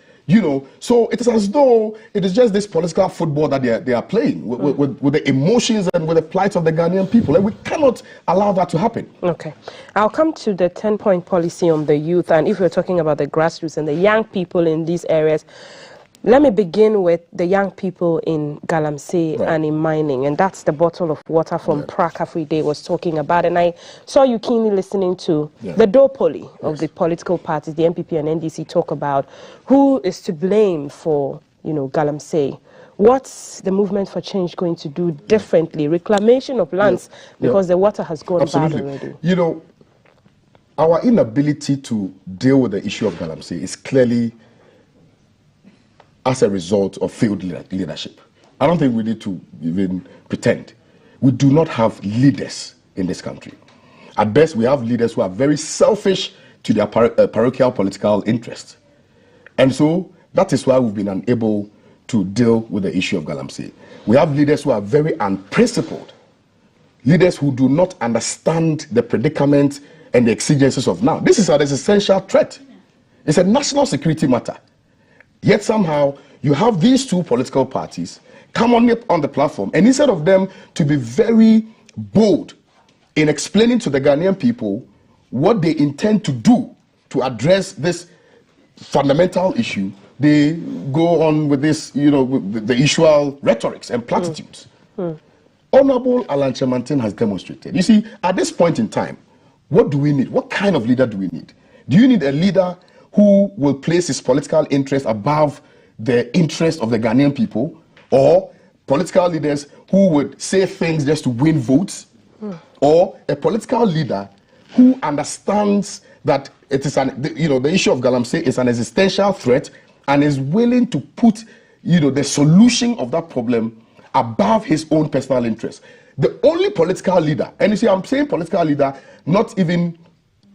So it is as though it is just this political football that they are playing with the emotions and with the plight of the Ghanaian people, and we cannot allow that to happen.
Okay, I'll come to the 10-point policy on the youth, and if we're talking about the grassroots and the young people in these areas, let me begin with the young people in Galamsey and in mining, and that's the bottle of water from Prague every day was talking about. And I saw you keenly listening to the duopoly of the political parties, the MPP and NDC, talk about who is to blame for, Galamsey. What's the movement for change going to do differently? Reclamation of lands, because the water has gone bad already.
Our inability to deal with the issue of Galamsey is clearly as a result of failed leadership. I don't think we need to even pretend. We do not have leaders in this country. At best, we have leaders who are very selfish to their parochial political interests. And so that is why we've been unable to deal with the issue of Galamsey. We have leaders who are very unprincipled, leaders who do not understand the predicament and the exigencies of now. This is an essential threat. It's a national security matter. Yet somehow you have these two political parties come on the platform, and instead of them to be very bold in explaining to the Ghanaian people what they intend to do to address this fundamental issue, they go on with this, with the usual rhetorics and platitudes. Honorable Alan Chemantin has demonstrated. You see, at this point in time, what do we need? What kind of leader do we need? Do you need a leader who will place his political interest above the interest of the Ghanaian people, or political leaders who would say things just to win votes, or a political leader who understands that it is the issue of Galamsey is an existential threat and is willing to put the solution of that problem above his own personal interest? The only political leader, and you see, I'm saying political leader, not even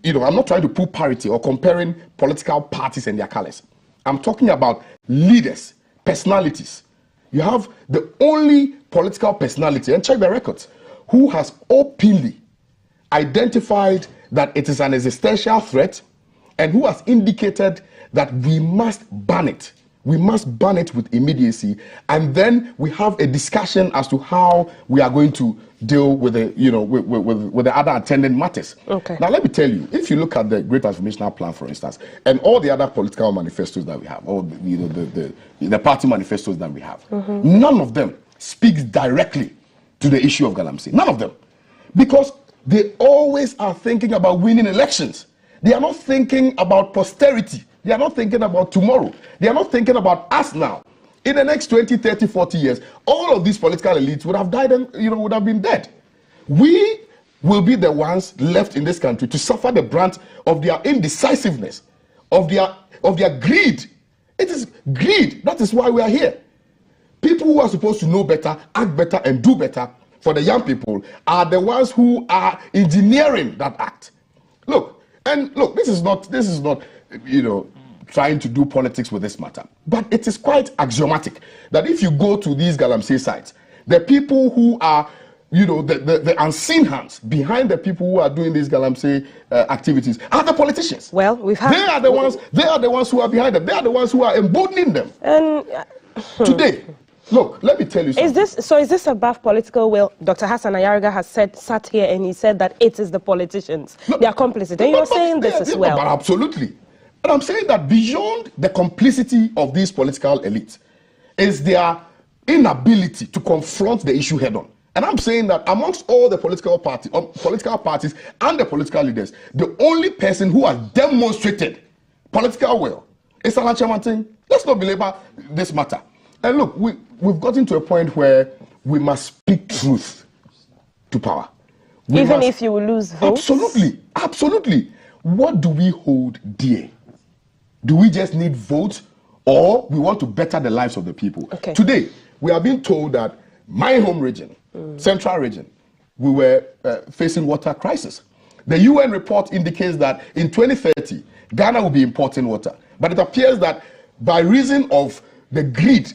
I'm not trying to put parity or comparing political parties and their colors. I'm talking about leaders, personalities. You have the only political personality, and check the records, who has openly identified that it is an existential threat and who has indicated that we must ban it. We must ban it with immediacy, and then we have a discussion as to how we are going to deal with the, with the other attendant matters.
Okay.
Now, let me tell you, if you look at the Great Transformational Plan, for instance, and all the other political manifestos that we have, or the party manifestos that we have, none of them speaks directly to the issue of Galamsey. None of them, because they always are thinking about winning elections. They are not thinking about posterity. They are not thinking about tomorrow. They are not thinking about us now. In the next 20, 30, 40 years, all of these political elites would have died and would have been dead. We will be the ones left in this country to suffer the brunt of their indecisiveness, of their greed. It is greed. That is why we are here. People who are supposed to know better, act better, and do better for the young people are the ones who are engineering that act. Look, this is not trying to do politics with this matter. But it is quite axiomatic that if you go to these Galamsey sites, the people who are, the unseen hands behind the people who are doing these Galamsey activities are the politicians.
Well, they
are the ones who are behind them. They are the ones who are emboldening them.
And
today, look, let me tell you something.
Is this above political will? Dr. Hassan Ayariga has sat here and he said that it is the politicians, the accomplices. And you're saying this as well.
But absolutely. And I'm saying that beyond the complicity of these political elites is their inability to confront the issue head on. And I'm saying that amongst all the political parties and the political leaders, the only person who has demonstrated political will is Alan Chamantin. Let's not belabor this matter. And look, we've gotten to a point where we must speak truth to power.
Even if you will lose votes?
Absolutely. What do we hold dear? Do we just need votes, or we want to better the lives of the people?
Okay.
Today, we are being told that my home region, central region, we were facing water crisis. The UN report indicates that in 2030, Ghana will be importing water. But it appears that by reason of the greed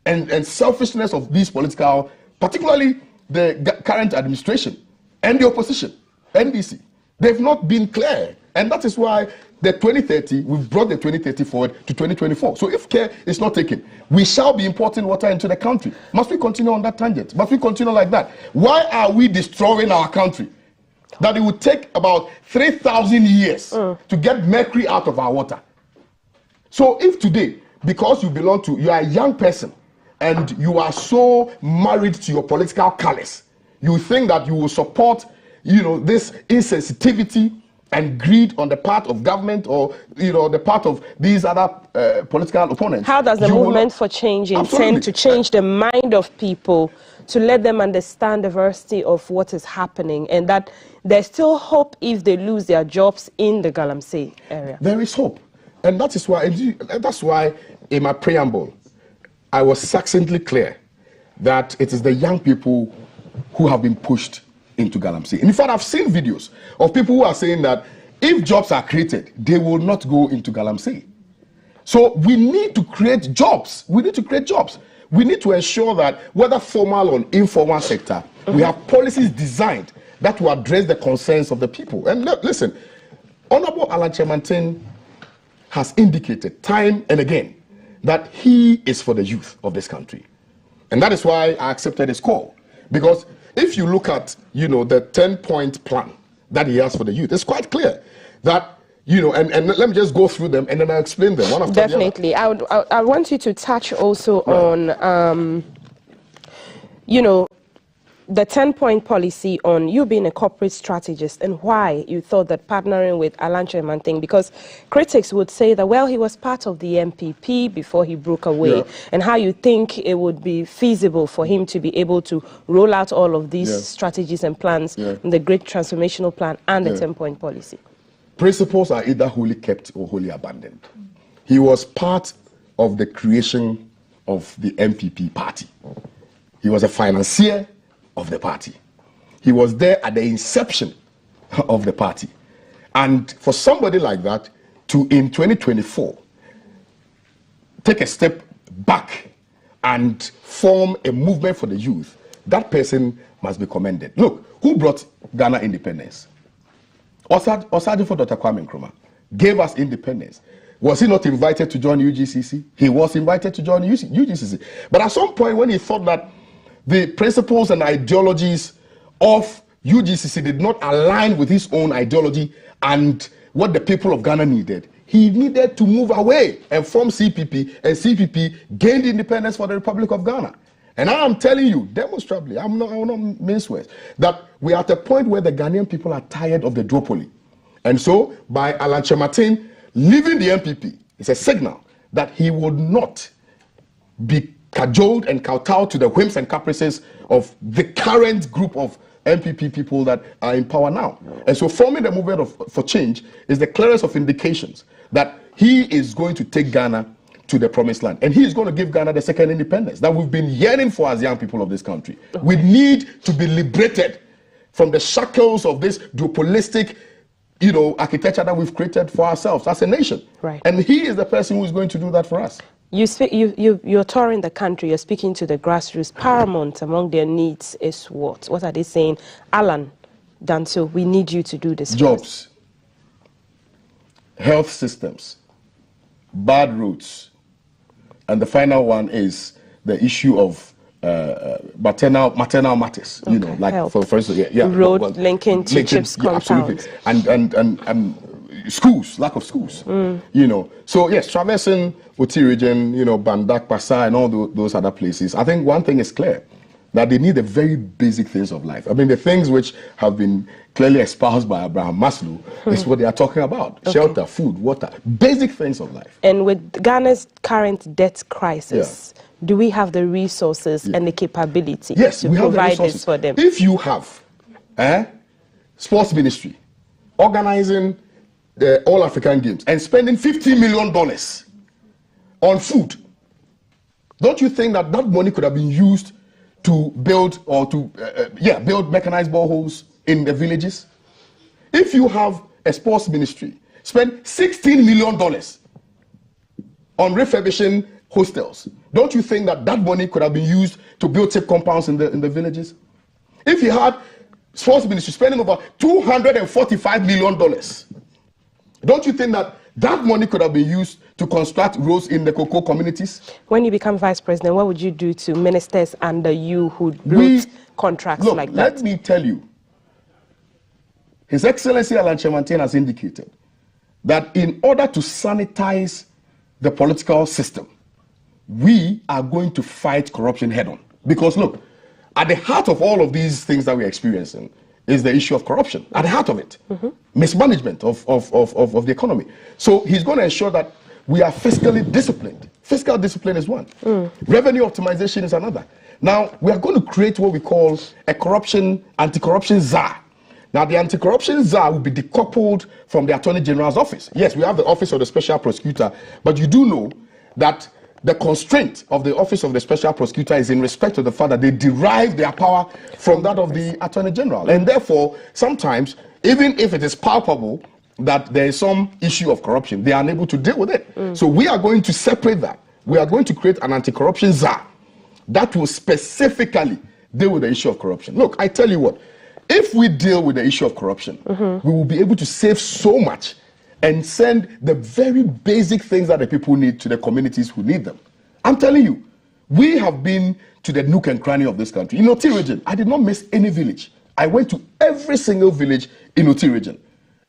and selfishness of these political, particularly the current administration and the opposition, NDC, they've not been clear. And that is why the 2030, we've brought the 2030 forward to 2024. So if care is not taken, we shall be importing water into the country. Must we continue on that tangent? Must we continue like that? Why are we destroying our country? That it would take about 3,000 years to get mercury out of our water. So if today, because you are a young person and you are so married to your political colours, you think that you will support, this insensitivity and greed on the part of government or the part of these other political opponents.
How does the movement for change intend to change the mind of people to let them understand the veracity of what is happening, and that there's still hope if they lose their jobs in the Galamsey area?
There is hope, and that's why in my preamble I was succinctly clear that it is the young people who have been pushed into Galamsey. In fact, I've seen videos of people who are saying that if jobs are created, they will not go into Galamsey. So we need to create jobs. We need to ensure that whether formal or informal sector, we have policies designed that will address the concerns of the people. And listen, Honorable Alan Chamantin has indicated time and again that he is for the youth of this country. And that is why I accepted his call. Because if you look at, the 10-point plan that he has for the youth, it's quite clear that, and let me just go through them and then I'll explain them one after the other.
Definitely. I want you to touch also on, the 10-point policy on you being a corporate strategist and why you thought that partnering with Alan Chamantin, because critics would say that, well, he was part of the MPP before he broke away, and how you think it would be feasible for him to be able to roll out all of these strategies and plans, the Great Transformational Plan and the 10-point policy.
Principles are either wholly kept or wholly abandoned. He was part of the creation of the MPP party. He was a financier of the party. He was there at the inception of the party. And for somebody like that to, in 2024, take a step back and form a movement for the youth, that person must be commended. Look, who brought Ghana independence? Osadifo Dr. Kwame Nkrumah gave us independence. Was he not invited to join UGCC? He was invited to join UGCC. But at some point when he thought that the principles and ideologies of UGCC did not align with his own ideology and what the people of Ghana needed, he needed to move away and form CPP, and CPP gained independence for the Republic of Ghana. And I am telling you, demonstrably, I will not mince words, that we are at a point where the Ghanaian people are tired of the duopoly. And so, by Alan Chematin leaving the NPP, it's a signal that he would not be cajoled and kowtowed to the whims and caprices of the current group of NPP people that are in power now. And so forming the movement for change is the clearest of indications that he is going to take Ghana to the promised land. And he is going to give Ghana the second independence that we've been yearning for as young people of this country. Okay. We need to be liberated from the shackles of this duopolistic, architecture that we've created for ourselves as a nation.
Right.
And he is the person who is going to do that for us.
You're touring the country, you're speaking to the grassroots. Paramount among their needs is what? What are they saying? Alan Danso, we need you to do this.
Jobs, health systems, bad roads, and the final one is the issue of maternal matters. Okay. Like for instance,
road linking to chips compounds,
and schools, lack of schools. So yes, traversing Oti region, Bandak, Pasa, and all those other places. I think one thing is clear, that they need the very basic things of life. I mean, the things which have been clearly espoused by Abraham Maslow is what they are talking about. Okay. Shelter, food, water, basic things of life.
And with Ghana's current debt crisis, do we have the resources and the capability to provide this for them?
If you have sports ministry organizing the All African Games and spending $50 million on food, don't you think that money could have been used to build or to build mechanized boreholes in the villages? If you have a sports ministry, spend $16 million on refurbishing hostels, don't you think that money could have been used to build tip compounds in the villages? If you had sports ministry spending over $245 million, don't you think that money could have been used to construct roads in the cocoa communities?
When you become vice president, what would you do to ministers under you who bloat contracts like that?
Let me tell you, His Excellency Alan Chematin has indicated that in order to sanitize the political system, we are going to fight corruption head on. Because look, at the heart of all of these things that we're experiencing is the issue of corruption, at the heart of it. Mismanagement of the economy. So he's going to ensure that we are fiscally disciplined. Fiscal discipline is one. Revenue optimization is another. Now, we are going to create what we call a anti-corruption czar. Now, the anti-corruption czar will be decoupled from the Attorney General's office. Yes, we have the Office of the Special Prosecutor, but you do know that the constraint of the Office of the Special Prosecutor is in respect to the fact that they derive their power from that of the Attorney General. And therefore, sometimes, even if it is palpable that there is some issue of corruption, they are unable to deal with it. So we are going to separate that. We are going to create an anti-corruption czar that will specifically deal with the issue of corruption. Look, I tell you what, if we deal with the issue of corruption, we will be able to save so much and send the very basic things that the people need to the communities who need them. I'm telling you, we have been to the nook and cranny of this country. In Oti region, I did not miss any village. I went to every single village in Oti region.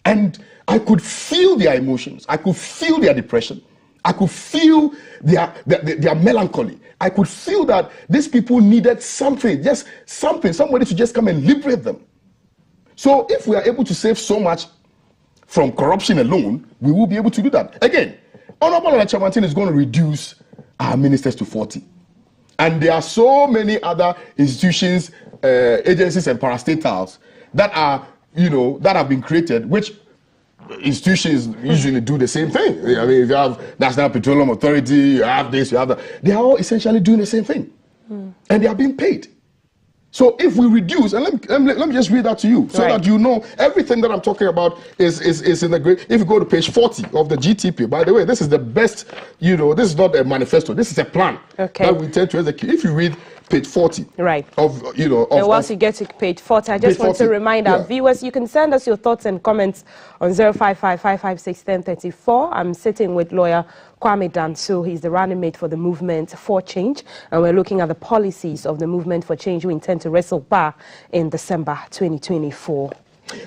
And I could feel their emotions. I could feel their depression. I could feel their melancholy. I could feel that these people needed something, just something, somebody to just come and liberate them. So if we are able to save so much from corruption alone, we will be able to do that. Again, Honorable Chematin is going to reduce our ministers to 40. And there are so many other institutions, agencies and parastatals that are, that have been created, which institutions usually do the same thing. I mean, if you have National Petroleum Authority, you have this, you have that. They are all essentially doing the same thing. And they are being paid.
So if we reduce, and let me just read that to you, so that you know everything that I'm talking about is in the great. If you go to page 40 of the GTP, by the way, this is the best, this is not a manifesto, this is a plan that we intend to execute. If you read page 40 of,
and once you get to page 40, I just want to remind our viewers, you can send us your thoughts and comments on 055-556-1034. I'm sitting with lawyer Kwame Danso. He's the running mate for the Movement for Change, and we're looking at the policies of the Movement for Change we intend to wrestle back in December 2024.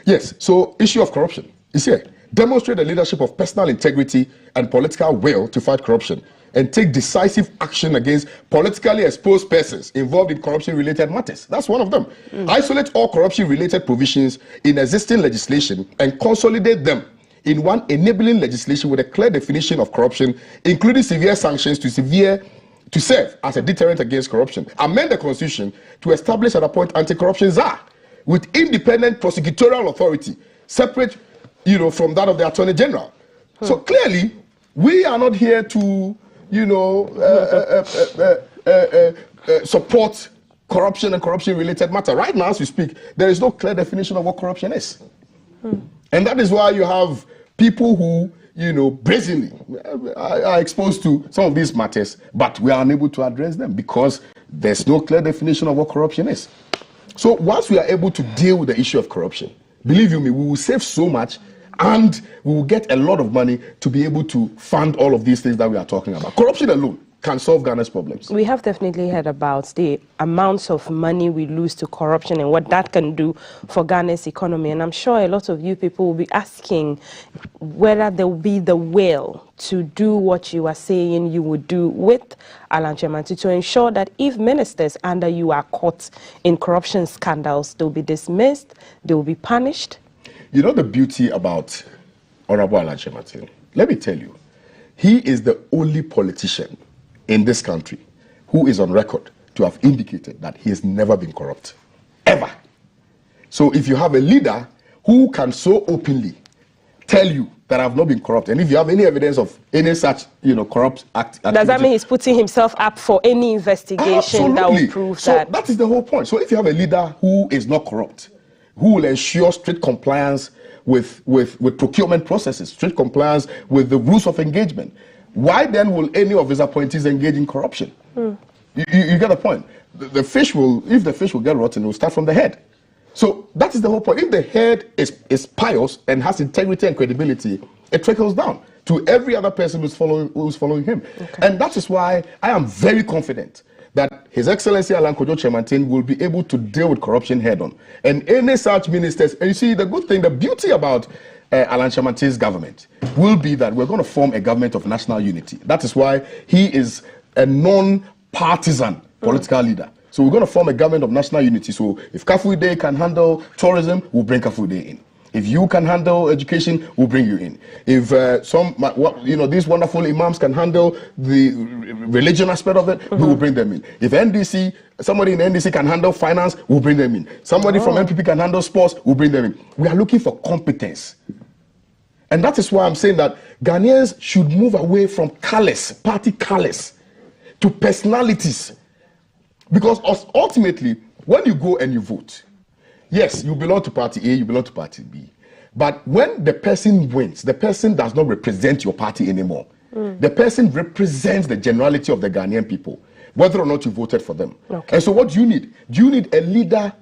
Yes, so issue of corruption is here. Demonstrate the leadership of personal integrity and political will to fight corruption and take decisive action against politically exposed persons involved in corruption-related matters. That's one of them. Isolate all corruption-related provisions in existing legislation and consolidate them in one enabling legislation with a clear definition of corruption, including severe sanctions to serve as a deterrent against corruption. Amend the Constitution to establish and appoint anti-corruption czar with independent prosecutorial authority, separate, from that of the Attorney General. So clearly, we are not here to, support corruption and corruption-related matter. Right now, as we speak, there is no clear definition of what corruption is. And that is why you have people who, brazenly are exposed to some of these matters, but we are unable to address them because there's no clear definition of what corruption is. So once we are able to deal with the issue of corruption, believe you me, we will save so much and we will get a lot of money to be able to fund all of these things that we are talking about. Corruption alone can solve Ghana's problems.
We have definitely heard about the amounts of money we lose to corruption and what that can do for Ghana's economy. And I'm sure a lot of you people will be asking whether there will be the will to do what you are saying you would do with Alan Kyerematen to ensure that if ministers under you are caught in corruption scandals, they'll be dismissed, they will be punished.
You know the beauty about Honorable Alan Kyerematen? Let me tell you, he is the only politician in this country who is on record to have indicated that he has never been corrupt, ever. So if you have a leader who can so openly tell you that I've not been corrupt, and if you have any evidence of any such, corrupt activity,
does that mean he's putting himself up for any investigation that will prove that?
So that is the whole point. So if you have a leader who is not corrupt, who will ensure strict compliance with procurement processes, strict compliance with the rules of engagement, why then will any of his appointees engage in corruption? You get the point. If the fish will get rotten, it will start from the head. So that is the whole point. If the head is pious and has integrity and credibility, it trickles down to every other person who's following him. Okay. And that is why I am very confident that His Excellency Alan Kyerematen will be able to deal with corruption head on. And any such ministers, and you see the good thing, the beauty about Alan Kyerematen's government will be that we're going to form a government of national unity. That is why he is a non-partisan political leader. So we're going to form a government of national unity. So if Kafuide can handle tourism, we'll bring Kafuide in. If you can handle education, we'll bring you in. If these wonderful imams can handle the religion aspect of it, we will bring them in. If somebody in NDC can handle finance, we'll bring them in. Somebody from MPP can handle sports, we'll bring them in. We are looking for competence. And that is why I'm saying that Ghanaians should move away from party callous, to personalities. Because ultimately, when you go and you vote, yes, you belong to party A, you belong to party B. But when the person wins, the person does not represent your party anymore. The person represents the generality of the Ghanaian people, whether or not you voted for them. Okay. And so what do you need? Do you need a leader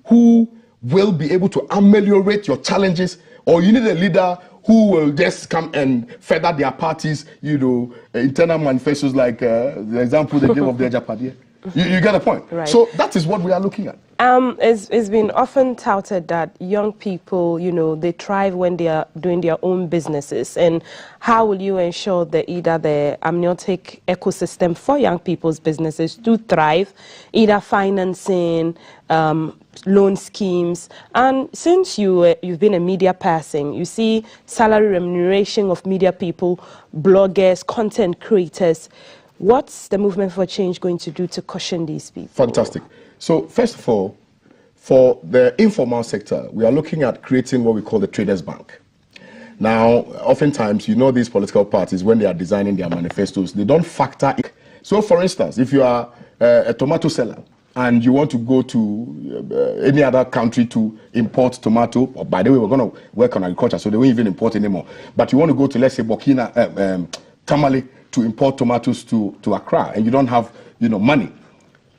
who will be able to ameliorate your challenges, or you need a leader who will just come and feather their parties, internal manifestos like the example they gave of the Japadia? You get the point. Right. So that is what we are looking at.
It's been often touted that young people, they thrive when they are doing their own businesses. And how will you ensure that either the amniotic ecosystem for young people's businesses to thrive, either financing, loan schemes? And since you've been a media person, you see salary remuneration of media people, bloggers, content creators. What's the Movement for Change going to do to cushion these people?
Fantastic. So first of all, for the informal sector, we are looking at creating what we call the Traders Bank. Now, oftentimes, these political parties, when they are designing their manifestos, they don't factor in. So for instance, if you are a tomato seller
and you want to go to any other country to import tomato, or by the way, we're going to work on agriculture, so they won't even import anymore. But you want to go to, let's say, Burkina, Tamale to import tomatoes to Accra, and you don't have, money.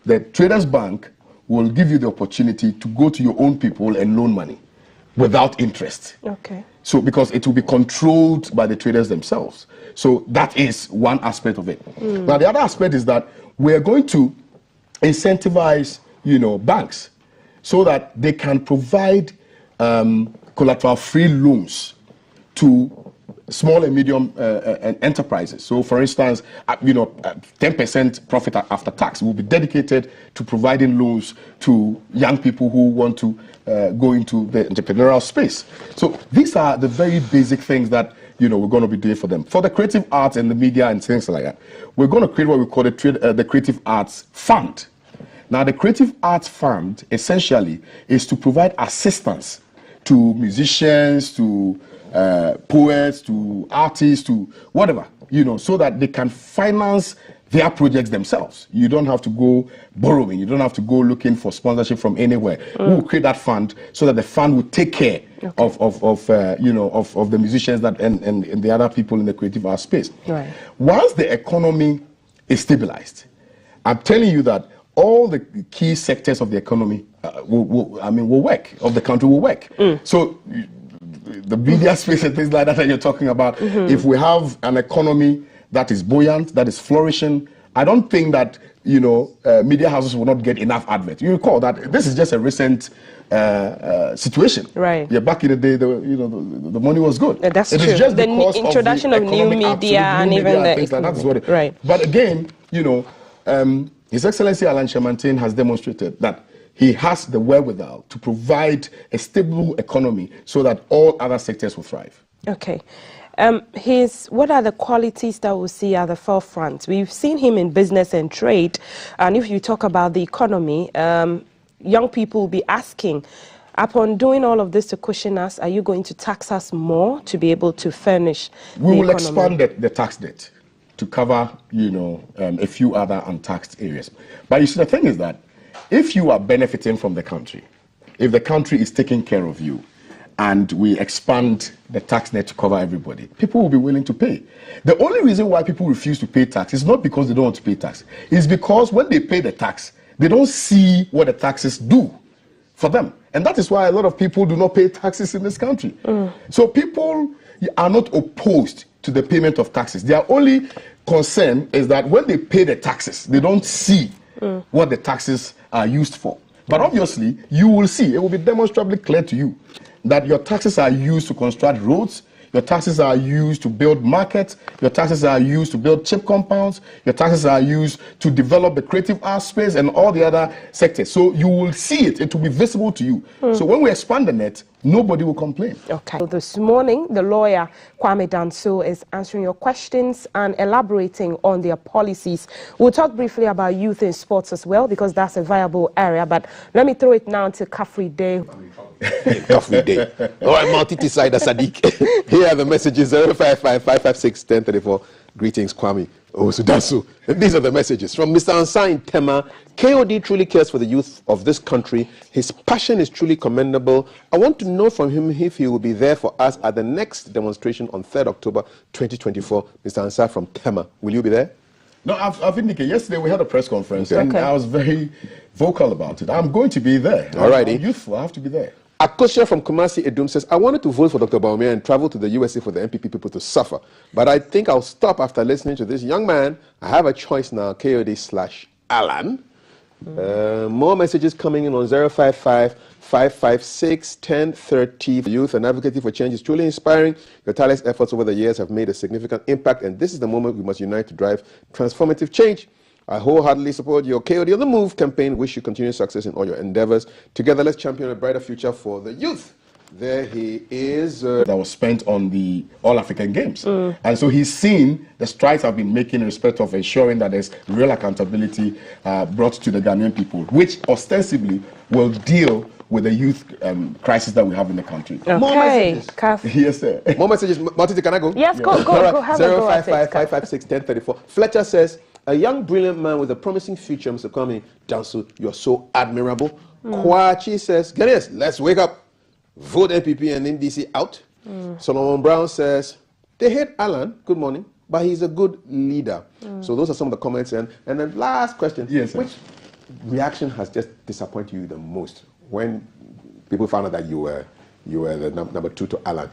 The Traders Bank will give you the opportunity to go to your own people and loan money without interest.
Okay.
So because it will be controlled by the traders themselves. So that is one aspect of it. Now the other aspect is that we're going to incentivize, banks so that they can provide collateral-free loans to small and medium enterprises. So, for instance, 10% profit after tax will be dedicated to providing loans to young people who want to go into the entrepreneurial space. So, these are the very basic things that we're going to be doing for them. For the creative arts and the media and things like that, we're going to create what we call the Creative Arts Fund. Now, the Creative Arts Fund essentially is to provide assistance to musicians, to poets, to artists, to whatever, so that they can finance their projects themselves. You don't have to go borrowing. You don't have to go looking for sponsorship from anywhere. We'll create that fund so that the fund will take care of the musicians that and the other people in the creative art space.
Right.
Once the economy is stabilized, I'm telling you that all the key sectors of the economy will work, of the country will work. So the media space and things like that you're talking about, if we have an economy that is buoyant, that is flourishing, I don't think that, media houses will not get enough adverts. You recall that this is just a recent situation.
Right.
Yeah, back in the day, the money was good.
That's
it
true.
Is just
the
because
introduction of new media and even the
things like that is what it.
Right.
But again, His Excellency Alan Chamantin has demonstrated that he has the wherewithal to provide a stable economy so that all other sectors will thrive.
Okay. What are the qualities that we'll see at the forefront? We've seen him in business and trade, and if you talk about the economy, young people will be asking, upon doing all of this to cushion us, are you going to tax us more to be able to furnish
We will
economy?
expand the tax debt to cover, a few other untaxed areas. But you see, the thing is that if you are benefiting from the country, if the country is taking care of you, and we expand the tax net to cover everybody, people will be willing to pay. The only reason why people refuse to pay tax is not because they don't want to pay tax. It's because when they pay the tax, they don't see what the taxes do for them. And that is why a lot of people do not pay taxes in this country. So people are not opposed to the payment of taxes. Their only concern is that when they pay the taxes, they don't see what the taxes are used for. But obviously, you will see, it will be demonstrably clear to you that your taxes are used to construct roads, your taxes are used to build markets, your taxes are used to build chip compounds, your taxes are used to develop the creative art space and all the other sectors. So you will see it, it will be visible to you. So when we expand the net, nobody will complain.
Okay. So this morning, the lawyer Kwame Danso is answering your questions and elaborating on their policies. We'll talk briefly about youth in sports as well, because that's a viable area. But let me throw it now to Kafri Day.
Kafri Day. All right, Multi Side Sadiq. Here are the messages: 055-556-1034. Greetings, Kwame. Oh, Sudansu. These are the messages from Mr. Ansar in Tema. KOD truly cares for the youth of this country. His passion is truly commendable. I want to know from him if he will be there for us at the next demonstration on 3rd October 2024. Mr. Ansar from Tema, will you be there?
No, I've indicated. Yesterday we had a press conference and I was very vocal about it. I'm going to be there.
All righty.
I'm youthful. I have to be there.
Akosha from Kumasi Edum says, I wanted to vote for Dr. Baumia and travel to the USA for the MPP people to suffer. But I think I'll stop after listening to this young man. I have a choice now, KOD/Alan. More messages coming in on 055-556-1030. Youth and advocacy for change is truly inspiring. Your tireless efforts over the years have made a significant impact, and this is the moment we must unite to drive transformative change. I wholeheartedly support your KOD on the Move campaign. Wish you continued success in all your endeavors. Together, let's champion a brighter future for the youth. There he is.
That was spent on the All-African Games. And so he's seen the strides I've been making in respect of ensuring that there's real accountability brought to the Ghanaian people, which ostensibly will deal with the youth crisis that we have in the country.
Okay.
More messages. Yes, sir.
More messages. Martin, can I go?
Yes, go. Have a go at it.
055-556-1034. Fletcher says, A young, brilliant man with a promising future, Mr. Kwame Danso, you're so admirable. Kwachi says, Ghanaians, let's wake up. Vote NPP and NDC out. Solomon Brown says, they hate Alan. Good morning. But he's a good leader. So those are some of the comments. And then last question.
Yes,
which reaction has just disappointed you the most when people found out that you were the number 2 to Alan?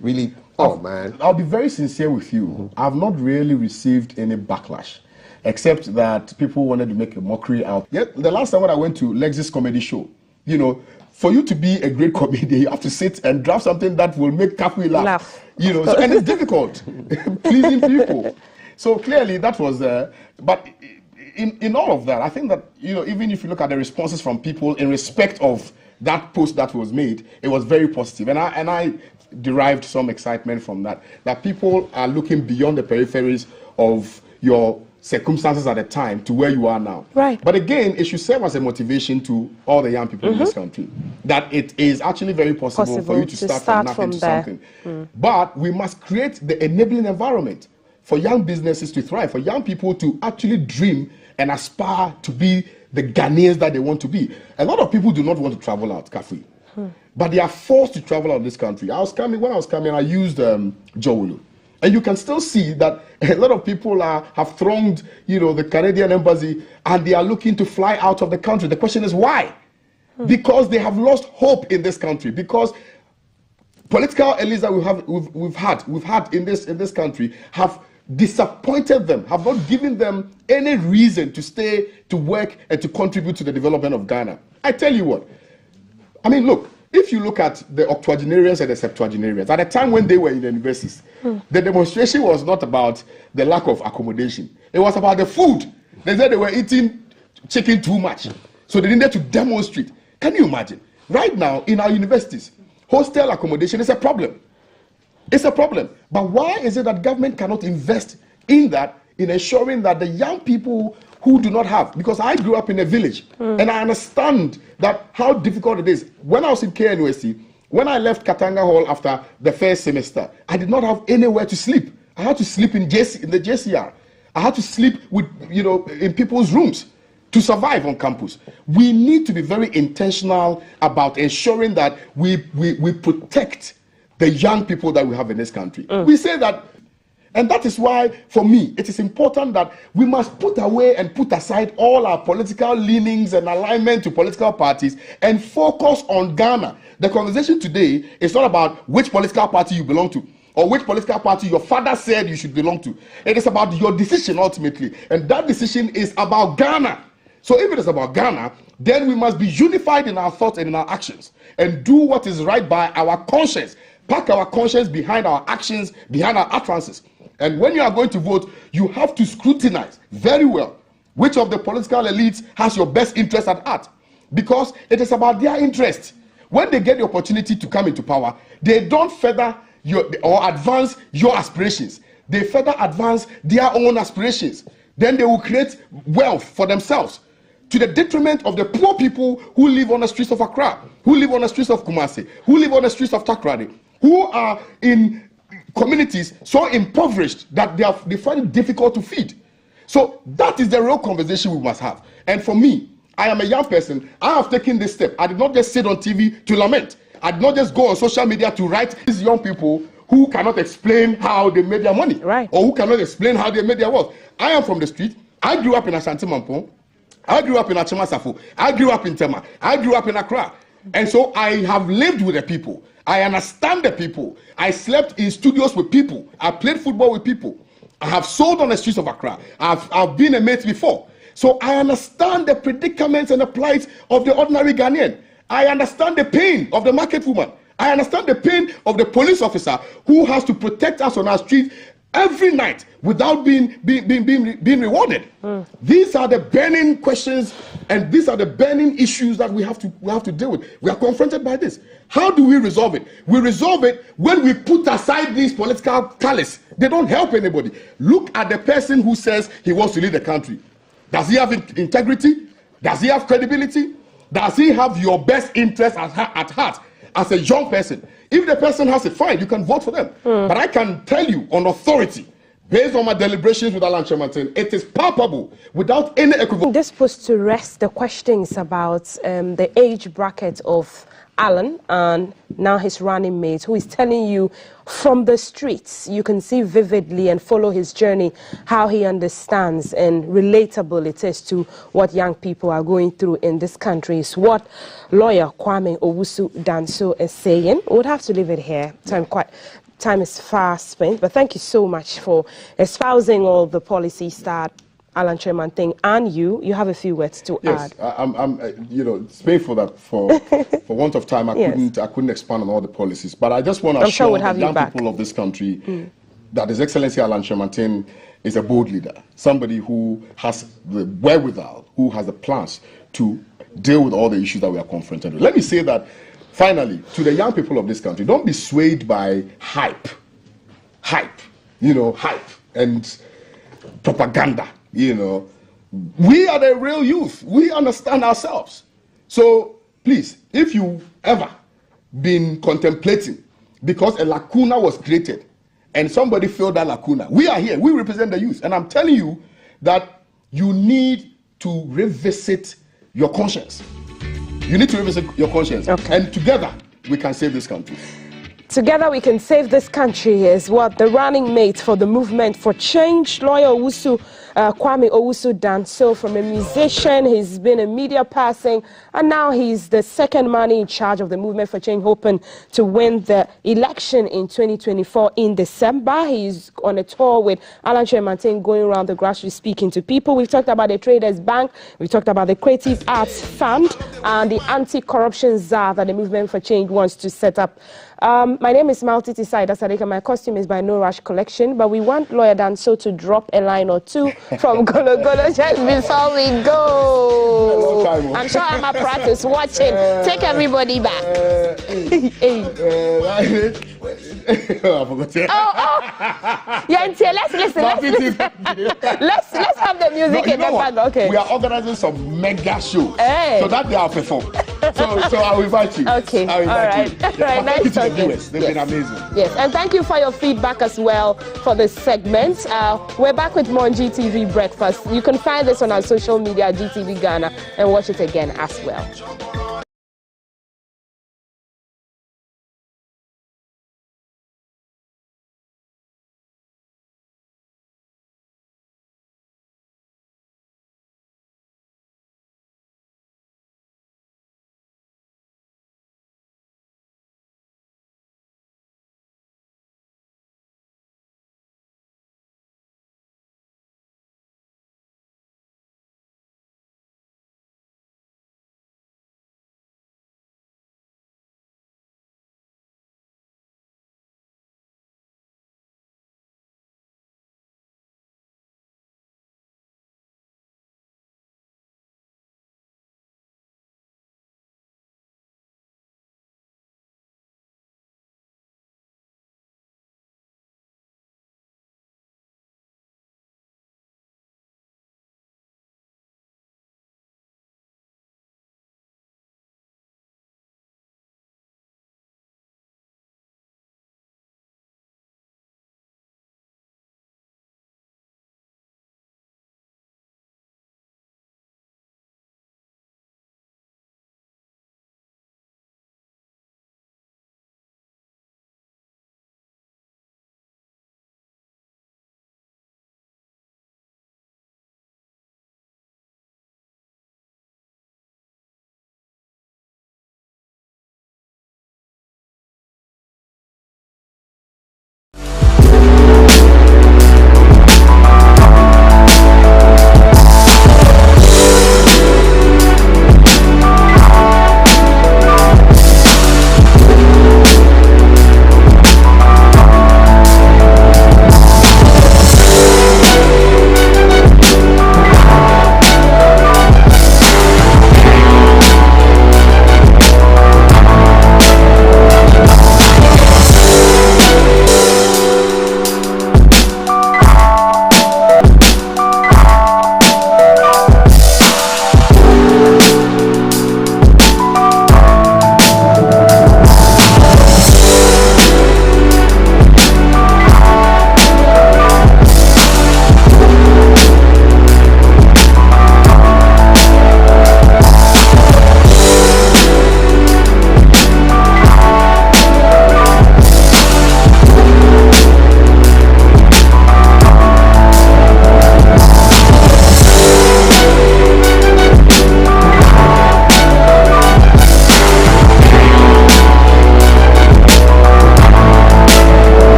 Really, man.
I'll be very sincere with you. I've not really received any backlash, except that people wanted to make a mockery out. Yeah, the last time when I went to Lex's comedy show, you know, for you to be a great comedian, you have to sit and draft something that will make Kafi laugh. You know, and it's difficult pleasing people. So clearly that was, but in all of that, I think that, you know, even if you look at the responses from people in respect of that post that was made, it was very positive. And I derived some excitement from that people are looking beyond the peripheries of your circumstances at the time to where you are now.
Right.
But again, it should serve as a motivation to all the young people in this country that it is actually very possible for you to start from nothing to something. But we must create the enabling environment for young businesses to thrive, for young people to actually dream and aspire to be the Ghanaians that they want to be. A lot of people do not want to travel out, Kafi. But they are forced to travel out of this country. When I was coming, I used Jowulu. And you can still see that a lot of people have thronged, you know, the Canadian embassy, and they are looking to fly out of the country. The question is why? Because they have lost hope in this country. Because political elites that we've had in this country have disappointed them, have not given them any reason to stay, to work, and to contribute to the development of Ghana. I tell you what, I mean, look, if you look at the octogenarians and the septuagenarians, at the time when they were in the universities, the demonstration was not about the lack of accommodation. It was about the food. They said they were eating chicken too much. So they needed to demonstrate. Can you imagine? Right now, in our universities, hostel accommodation is a problem. It's a problem. But why is it that government cannot invest in that, in ensuring that the young people who do not have, because I grew up in a village and I understand that how difficult it is. When I was in KNUST, when I left Katanga Hall after the first semester, I did not have anywhere to sleep. I had to sleep in the JCR. I had to sleep with, you know, in people's rooms to survive on campus. We need to be very intentional about ensuring that we protect the young people that we have in this country. We say that. And that is why, for me, it is important that we must put away and put aside all our political leanings and alignment to political parties and focus on Ghana. The conversation today is not about which political party you belong to or which political party your father said you should belong to. It is about your decision ultimately. And that decision is about Ghana. So if it is about Ghana, then we must be unified in our thoughts and in our actions and do what is right by our conscience. Pack our conscience behind our actions, behind our utterances. And when you are going to vote, you have to scrutinize very well which of the political elites has your best interest at heart. Because it is about their interest. When they get the opportunity to come into power, they don't further or advance your aspirations. They further advance their own aspirations. Then they will create wealth for themselves to the detriment of the poor people who live on the streets of Accra, who live on the streets of Kumasi, who live on the streets of Takrady, who are in communities so impoverished that they find it difficult to feed. So that is the real conversation we must have. And for me, I am a young person. I have taken this step. I did not just sit on TV to lament. I did not just go on social media to write these young people who cannot explain how they made their money, right, or who cannot explain how they made their wealth. I am from the street. I grew up in Ashanti Mampong. I grew up in Achemasafo. I grew up in Tema. I grew up in Accra. And so I have lived with the people. I understand the people. I slept in studios with people. I played football with people. I have sold on the streets of Accra. I've been a mate before. So I understand the predicaments and the plight of the ordinary Ghanaian. I understand the pain of the market woman. I understand the pain of the police officer who has to protect us on our street every night without being rewarded. These are the burning questions and these are the burning issues that we have to deal with. We are confronted by this. How do we resolve it? We resolve it when we put aside these political callous. They don't help anybody. Look at the person who says he wants to lead the country. Does he have integrity? Does he have credibility? Does he have your best interest at heart as a young person? If the person has it, fine, you can vote for them. But I can tell you on authority,
Based on my deliberations with Alan Chemantin, it is palpable without any equivocation.
This puts to rest the questions about the age bracket of Alan and now his running mate, who is telling you from the streets, you can see vividly and follow his journey, how he understands and relatable it is to what young people are going through in this country. Is what lawyer Kwame Owusu-Danso is saying. We would have to leave it here. Time is fast spent, but thank you so much for espousing all the policies that Alan Chairman thing, and you have a few words to add.
Yes, I'm space for that. For want of time, I couldn't expand on all the policies, but I just want to assure the young people of this country that His Excellency Alan Chairman is a bold leader, somebody who has the wherewithal, who has the plans to deal with all the issues that we are confronted with. Let me say that finally to the young people of this country: don't be swayed by hype, and propaganda. We are the real youth. We understand ourselves. So please, if you ever been contemplating because a lacuna was created and somebody filled that lacuna, we are here. We represent the youth. And I'm telling you that you need to revisit your conscience. You need to revisit your conscience. Okay. And together, we can save this country.
Together we can save this country is what the running mate for the movement for change, lawyer Kwame Owusu-Danso, from a musician, he's been a media person, and now he's the second man in charge of the movement for change, hoping to win the election in 2024 in December. He's on a tour with Alan Chemantin, going around the grassroots speaking to people. We've talked about the Traders Bank, we've talked about the Creative Arts Fund, and the anti-corruption czar that the movement for change wants to set up. My name is Maltiti Saida Sadeka. My costume is by No Rush Collection, but we want Lawyer Danso to drop a line or two from Golo Golo just before we go. I'm sure I'm a practice watching. Take everybody back. Yeah, let's listen. Let's have the music in the background. Okay.
We are organizing some mega shows, so that they are performed. So I'll invite you.
Okay. All right.
Thank you to the viewers. They've been amazing.
Yes, and thank you for your feedback as well for this segment. We're back with more on GTV Breakfast. You can find this on our social media, GTV Ghana, and watch it again as well.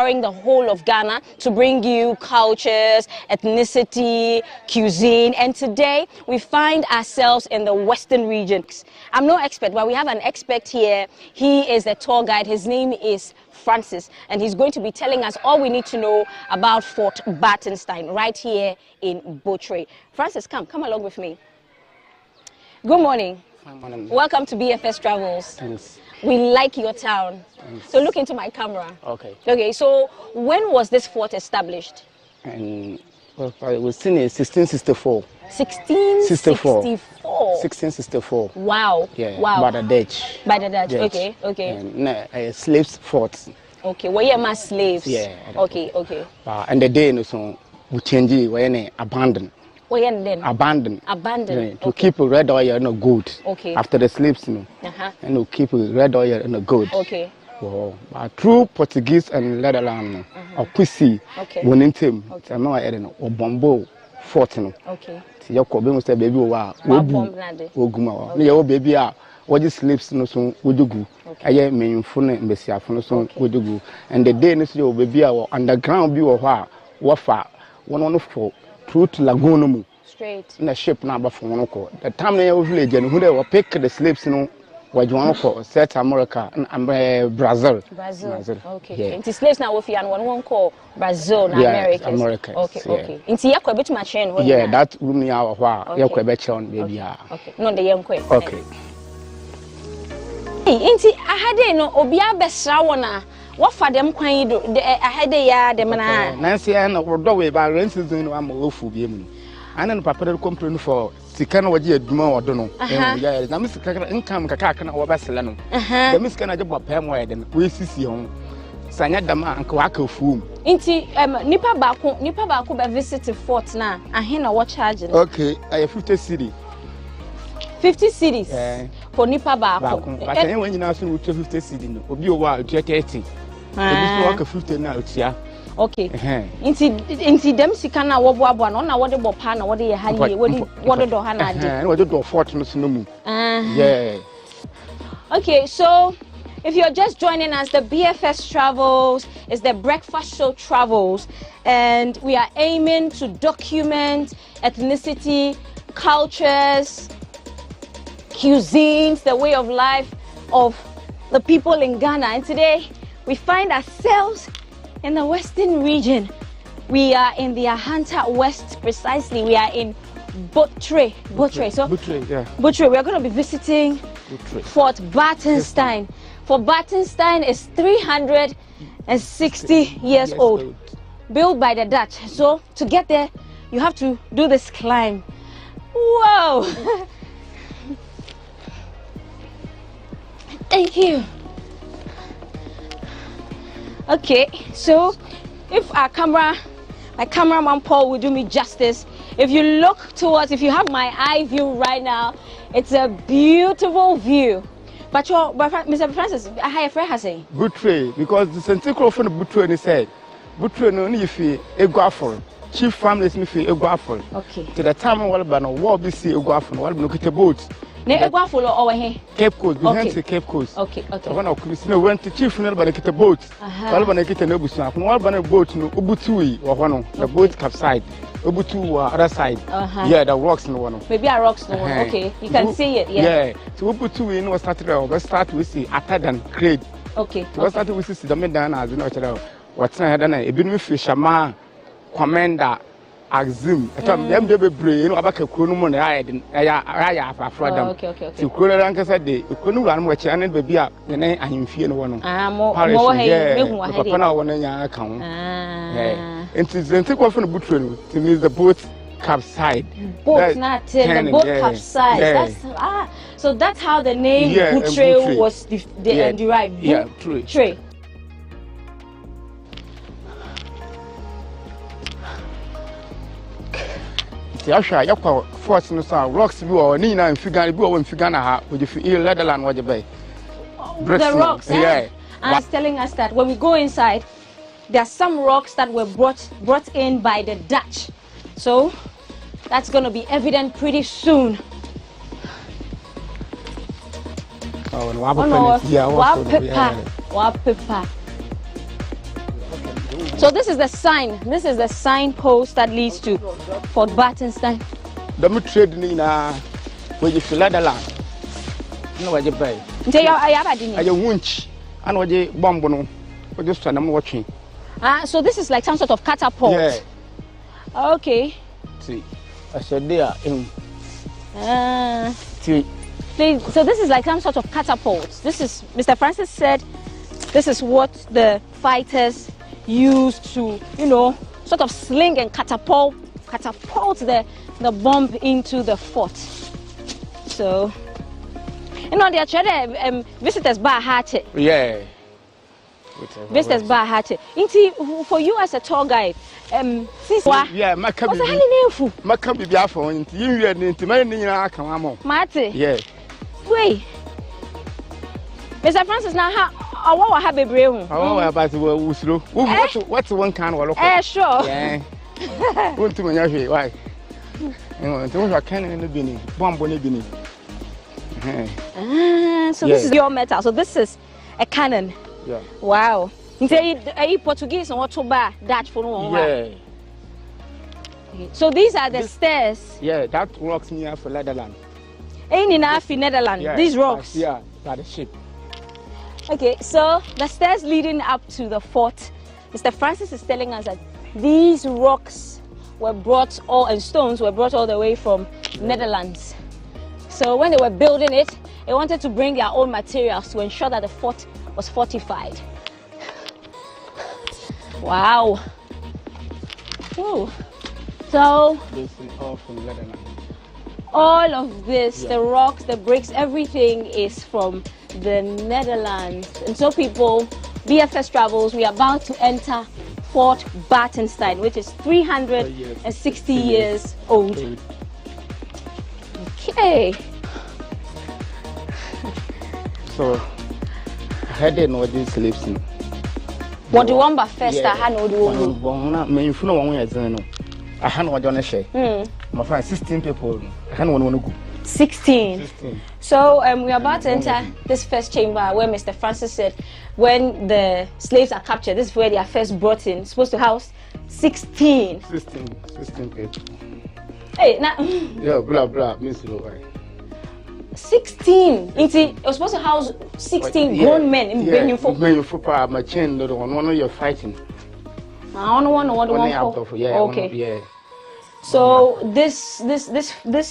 touring the whole of Ghana to bring you cultures, ethnicity, cuisine. And today we find ourselves in the Western regions. I'm no expert, but we have an expert here. He is the tour guide. His name is Francis, and he's going to be telling us all we need to know about Fort Bartenstein right here in Botray. Francis, come along with me. Good morning. Welcome to BFS Travels.
Thanks.
We like your town.
Thanks.
So look into my camera.
Okay.
Okay, so when was this fort established?
And well, it was in 1664.
1664.
1664.
Wow.
Yeah.
Wow.
By the Dutch.
By the Dutch. Okay. Okay.
And slaves fort.
Okay. Were you mass slaves?
Yeah.
Okay. Okay.
And the day so we change it. We abandoned.
Then?
Abandoned.
Abandoned.
To keep red oil and gold.
Okay.
After the slaves, and to keep red oil and gold.
Okay.
Wow. Through Portuguese and Netherlands, or Pussy, when in team, I know I had a bombo fort.
Okay.
Yoko be must baby wa oguma ne yo baby a what just sleeps no so wodugu aye menfo ne mbesiafo no so wodugu and the day no so baby a underground bi wo ho a wo fa wono for through to lagoon no mu
straight
na ship na ba fo wono ko the time na your village no who dey wo pick the slaves no wajuano ko South America and Brazil.
Okay. Yeah. Inti slaves na wo fi an won call Brazil na America. Okay.
Yeah.
Okay. Inti yakwa bit machine ho.
Yeah, that room ni awa ho yakwa be cheon baby a.
Okay. No de yankwa.
Okay.
Inti ahade no obi abesra wona what for them kwan do ahade ya dem na.
Nancy na wodo we ba rent season no am ofu bi emu. Ana no papa de complain for sika na waje aduma wodo no. Yeah, na misika income kaka na wo basela no. The misika na je bopa mo ya de we sisi ho. Sanya dama anka wa ka fuum.
Inti nipa baako be visit fort na ahe na what charge no.
Okay, I 50 cedi.
50 cedis for nipa baako.
But any when you now so 50 cedi no. Obi o wa 30. Obi so wa ka 50 na otia.
Okay. Inti dem sika na wo boabo na na wo de bopa na wo de ye ha ye wo de do ha na ade.
Wo de do fort no so no mu. Yeah.
Okay, so if you're just joining us, the BFS Travels is the Breakfast Show Travels, and we are aiming to document ethnicity, cultures, cuisines, the way of life of the people in Ghana. And today we find ourselves in the Western region. We are in the Ahanta West, precisely. We are in Botray. So
Botray, yeah.
Botray. We are going to be visiting Fort Bartenstein. Fort Bartenstein is 360 years old, built by the Dutch. So to get there, you have to do this climb. Whoa! Thank you. Okay, so if my cameraman Paul will do me justice, if you look towards, if you have my eye view right now, it's a beautiful view. But Mr. Francis, I have a friend has say.
Botray, because the Central from Botray ni said, Botray no ni fi eguafol. Chief families ni fi eguafol.
Okay.
To the time when we no war be see eguafol, we no kete boat.
Ne eguafol over here.
Cape Coast, behind the Cape Coast.
Okay.
When our Christina went to chief funeral by the kete boat. All by the kete no busu. When all by the boat no ubutui or one the boat capside. Ubutu other side. Yeah, the rocks no one.
Maybe a rocks no one. Okay, you can see it. Yeah.
So Ubutu we no started. We start with see attack and grade.
Okay.
We started with see the men down as you know. What's not done? A bit fisherman, commander, axim. Them they be brave. You know about a crew no I have for them.
Okay.
So crew rank said the crew run which and baby up. The name I am fear no one.
More hey.
Papa na one young account. It is the take off from the boat to me the boat capside.
Boat not the boat capside. That's so that's how the name Botray was derived.
Yeah, true. Yasha yakwa force no so rocks bi o ni na mfigan bi o mfigan na ha o fi Netherlands wo je bay.
The rocks. Yeah. And it's telling us that when we go inside, there are some rocks that were brought in by the Dutch. So that's going to be evident pretty soon.
Oh, no,
So this is the sign. This is the signpost that leads to Fort Bartenstein.
The trade in where you feel the land. No, what you buy.
I
wunch. And what you bomb, what just I'm watching.
So this is like some sort of catapult.
Yeah.
Okay.
See, I said there. See.
So this is like some sort of catapult. This is, Mr. Francis said, this is what the fighters used to, you know, sort of sling and catapult the bomb into the fort. So, you know, they are trying to visitors bar hatchet.
Yeah.
Visitors bar hatchet. For you as a tour guide, since
yeah, my
what's the name?
My company be after you into my name. Come on,
Marty.
Yeah.
Wait, Mr. Francis, now what have a brain?
Oh, about what's one kind of look?
Sure.
Yeah. Want to me, why? You know, there was a cannon in the beginning, bomb on the beginning.
So this is your metal. So this is a cannon.
Yeah.
Wow. Are you Portuguese and what to buy Dutch for no?
Yeah.
So these are the stairs.
Yeah, that rocks me up for Netherlands.
Ain't enough in Netherlands.
Yeah,
these rocks.
Yeah, by the ship.
Okay, so the stairs leading up to the fort, Mr. Francis is telling us that these rocks were brought and stones were brought all the way from Netherlands. So when they were building it, they wanted to bring their own materials to ensure that the fort was fortified. Wow. Ooh. So
this is all from Netherlands.
All of this, the rocks, the bricks, everything is from the Netherlands. And so people, BFS Travels, we are about to enter Fort Bartenstein, which is 360 years old. Okay.
So, I had to know these slaves.
What do you want first? I had no do.
I had no donor share. My friend, 16 people. I had one go.
16. So we are about to enter this first chamber where Mr. Francis said when the slaves are captured, this is where they are first brought in. It's supposed to house 16
people.
Hey, now.
Yeah, blah blah. Miss Lowe.
16. It was supposed to house 16 grown men in Benin for.
My chain, the one you're fighting.
I don't want one.
Yeah.
Okay. Yeah. So this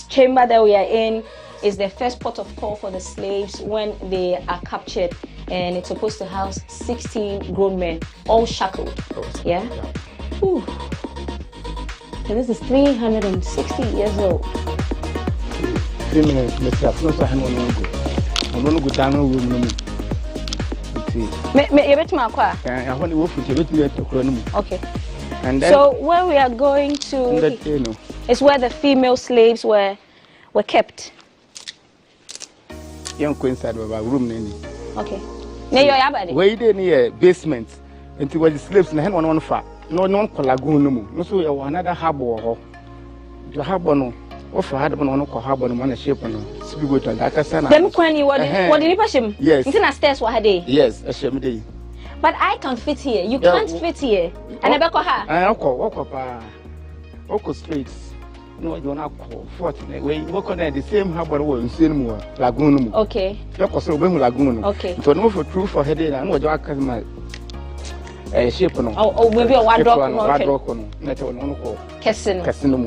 chamber that we are in is the first port of call for the slaves when they are captured, and it's supposed to house 16 grown men, all shackled. Yeah. Ooh. So this is 360 years old.
3 minutes, Mr. Francis, I want to go down a room.
Okay. And then, so where we are going to is where the female slaves were kept.
Young queen side of our room.
Okay. Where
you did near basement until where the slaves in the hand on fire. No colagoon. No, so another harbor. The harbor no. What for had one harbor on a ship on speak with a Dakasana.
Then when you what did you push him?
Yes.
It's in a stairs for her day.
Yes, a shame day.
But I can fit here. You can't fit here. And I back her.
I walk streets. No, you're not fortunate. We walk on the same harbor in Sinmore, Lagoon.
Okay.
You're also going Lagoon.
Okay.
So no for true for heading and what you are my ship.
Oh, maybe a wardrobe.
Casino.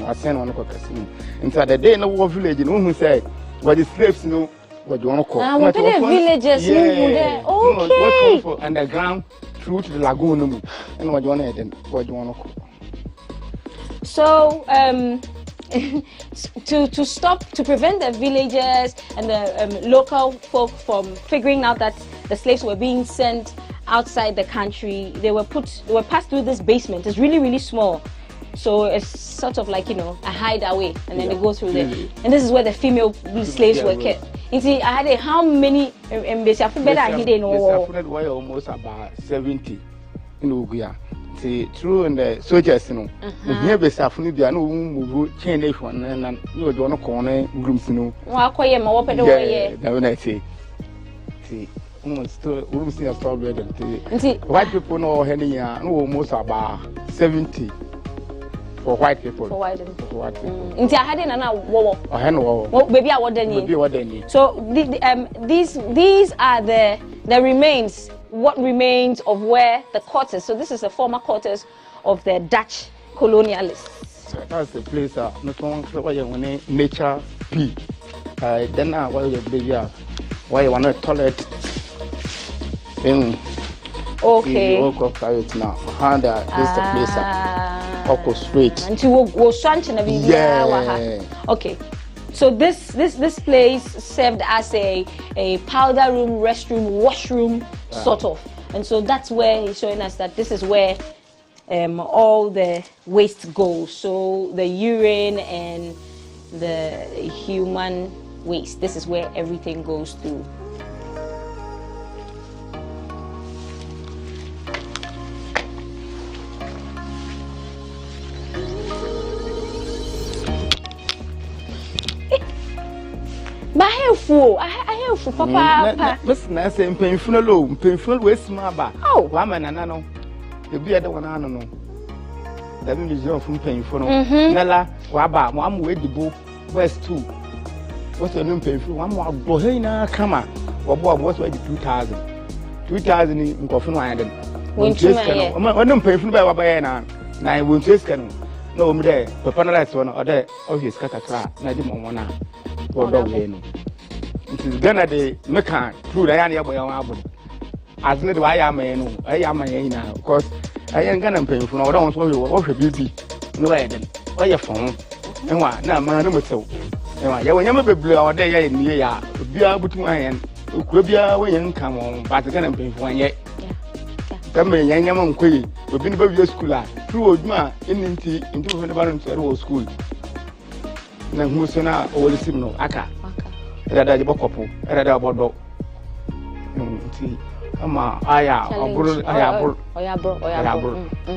I send one casino. Inside the day in the war village, who said, what the slaves know. What you want to call?
What villages? Yeah. Okay.
Underground through to the lagoon, and what you want to call?
So, to prevent the villagers and the local folk from figuring out that the slaves were being sent outside the country, they were passed through this basement. It's really, really small. So it's sort of like, a hideaway, and then they go through there. And this is where the female slaves were kept. You see, I had how many embassies?
Almost about 70 in Uguya. See, through and the soldiers, here be Safunibia, no move, change one, and you don't corner rooms,
Why,
that when I say, see, we see a strawberry. White people know almost about 70 for white people.
For white people. I had in baby, I want so these are the remains. What remains of where the quarters? So this is the former quarters of the Dutch colonialists.
So that's the place. Not one nature P. Then why you baby? Why you want a toilet?
Okay.
You walk up now. Hand this the place. Oko straight.
And you go switching a video.
Yeah.
Okay. So this place served as a powder room, restroom, washroom, sort of. And so that's where he's showing us that this is where all the waste goes. So the urine and the human waste. This is where everything goes through. I have papa.
Miss Nancy, painful low, painful waste maba. Oh, woman, and I know. The beard one I don't know. That means you're from painful. Nella, Waba, one way the book, West 2. What's the name painful? One more Bohena, come on. What was the 2000? 2000 in Coffin Island. When I'm painful by Wabayana, and I won't chase canoe. No, I'm there. The panelist one or there, obvious catacra, Nadim Mona. It is Ghana de Mekan through the Anya boy on as little I am now, because I am gonna pay for no one for beauty. No, I didn't. Why your phone? And what now, man, no so. And when you never be our day in the year, be able to my hand, could be our income on, but the Ghana pay for 1 year. Come in, young Quay, we've been above your school, through Odma, into the balance school. Musona or the signal, Aka. Rather the Bokopo, rather about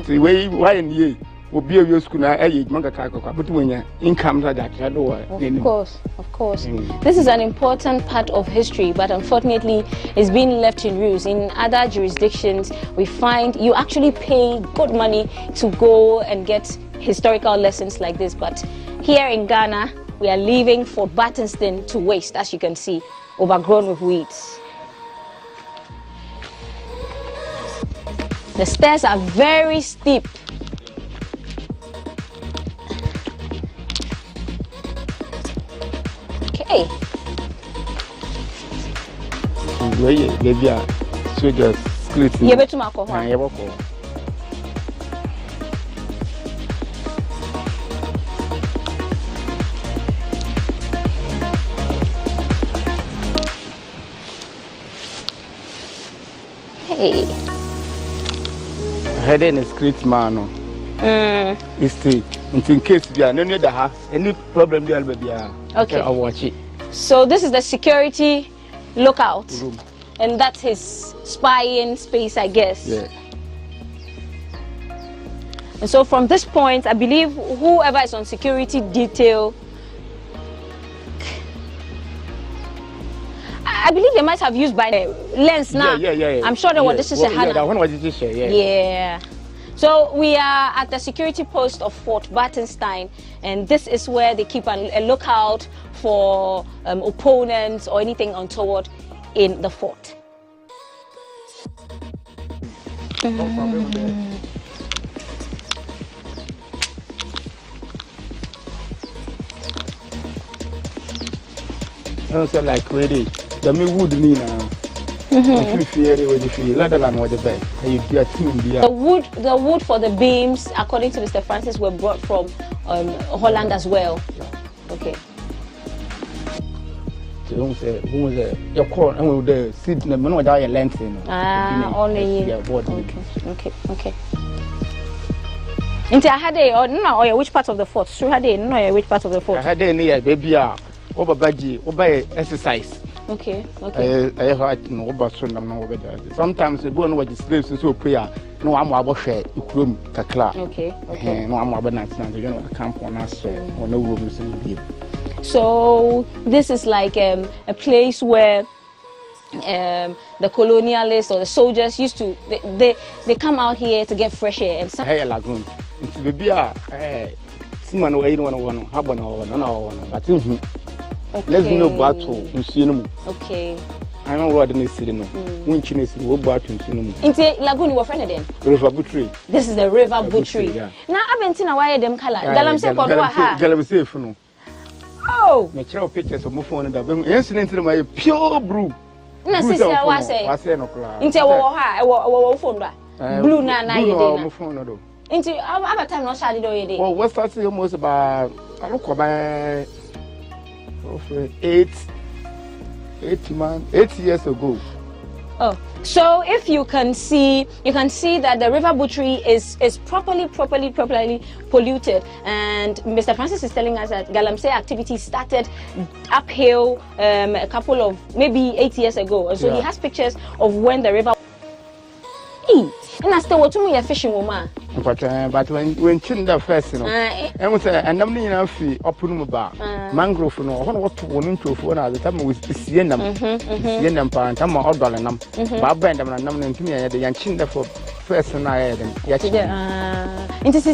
the way why in ye will be your school, but when your income
of course. This is an important part of history, but unfortunately, it's being left in ruins. In other jurisdictions, we find you actually pay good money to go and get historical lessons like this, but here in Ghana, we are leaving Fort Bartonston to waste, as you can see, overgrown with weeds. The stairs are very steep. Okay. Hey.
Head in a script man. It's in case we are no need to have any problem there, baby.
Okay.
I'll watch it.
So this is the security lookout, and that's his spying space, I guess.
Yeah.
And so from this point, I believe whoever is on security detail, I believe they might have used by the lens now.
Yeah.
I'm sure that what this is a hand.
That one was this
Yeah. So we are at the security post of Fort Bartonstein, and this is where they keep a lookout for opponents or anything untoward in the fort.
Also like ready. The me wood ni now.
The wood for the beams, according to Mr. Francis, were brought from Holland as well. Okay.
Your corn and the seed no no die length.
Only. Okay. Into I had a no which part of the fort? So had a no which part of the fort?
I had a near baby over baji over exercise.
Okay.
I heard no about sometimes the bone was the slaves so prayer. No, I'm about share. You kakla.
Okay.
No, I'm about that. You know, camp on us or no rooms in the.
So this is like a place where the colonialists or the soldiers used to they come out here to get fresh air and some.
Hey, lagoon. It's baby Simon way one harbor no but let's no battle in cinema.
Okay.
I know what in the city no. When Chinese will battle in cinema.
Into lagoon your friend then?
River Butchery.
This is the river butchery. Now I've been seeing why them color. Galamsey Kodwa.
Galamsey for no.
Oh!
My child pictures of my phone and incident in my pure brew.
Na sister wa say. Inte wo ha wo phone ba. Blue na ye dey na.
Phone do.
Inte over time no shade do ye dey.
Well, what started almost about I look about 8 years ago.
Oh, so if you can see that the river butchery is properly polluted, and Mr. Francis is telling us that Galamsey activity started uphill a couple of maybe 8 years ago, and so he has pictures of when the river. And I still want to fishing woman.
But when children first, you know, and was a number enough open about mangrove, you know, what to one into for the time with Sienam parent, I'm all dollar numb. Bob and I'm not to me, the young children for first and I had them.
Into see,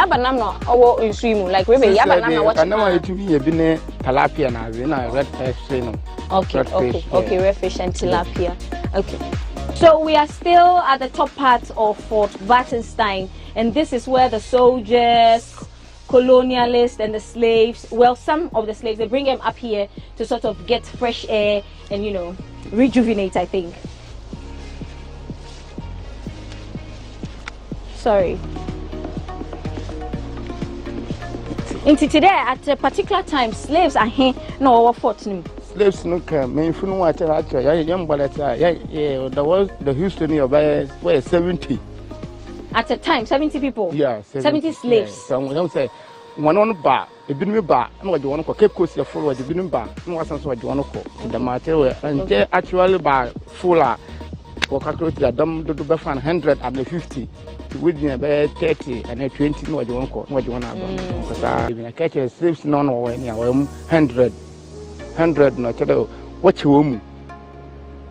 but I'm not all in swim like river.
I know to be a bine tilapia and I red fish.
Okay, red fish and tilapia. Okay. So we are still at the top part of Fort Bartenstein, and this is where the soldiers, colonialists, and the slaves, well, some of the slaves, they bring them up here to sort of get fresh air and, you know, rejuvenate, I think. Sorry. Into today, at a particular time, slaves are here, no, fort.
Slaves no come. Me if no watch actually, young but there was the Houston about 70.
At a time, 70 people.
Yeah,
70 slaves.
Some don't say one on bar, a bin bar, and what you want to Cape Coast, you follow the bin bar, and what's what you want to call the material, and they actually bar fuller or calculate the dumb to be 150. Within about 30 and 20, what you want to call what you want to have. Because I catch a slaves none or any 100 no chado what you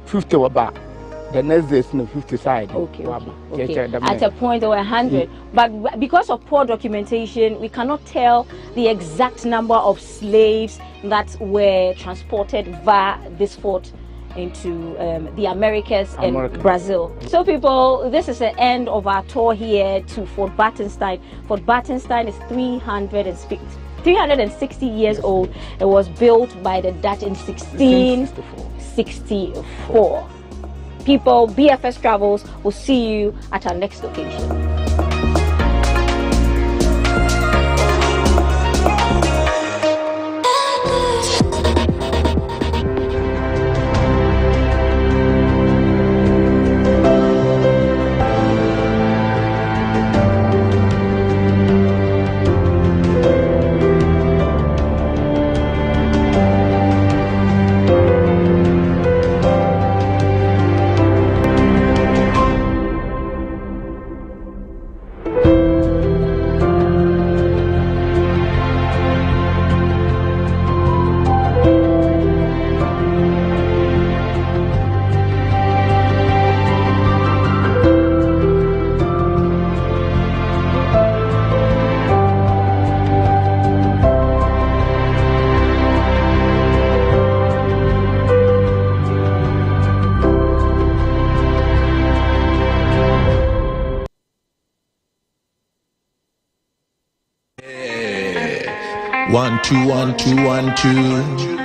50 waba the next day is no 50 side.
Okay. At a point there were 100, but because of poor documentation we cannot tell the exact number of slaves that were transported via this fort into the Americas and Brazil. So people, this is the end of our tour here to Fort Bartenstein. Fort Bartenstein is 360 years old. It was built by the Dutch in 1664. People, BFS Travels will see you at our next location.
One, two, 1, 2, 1, 2.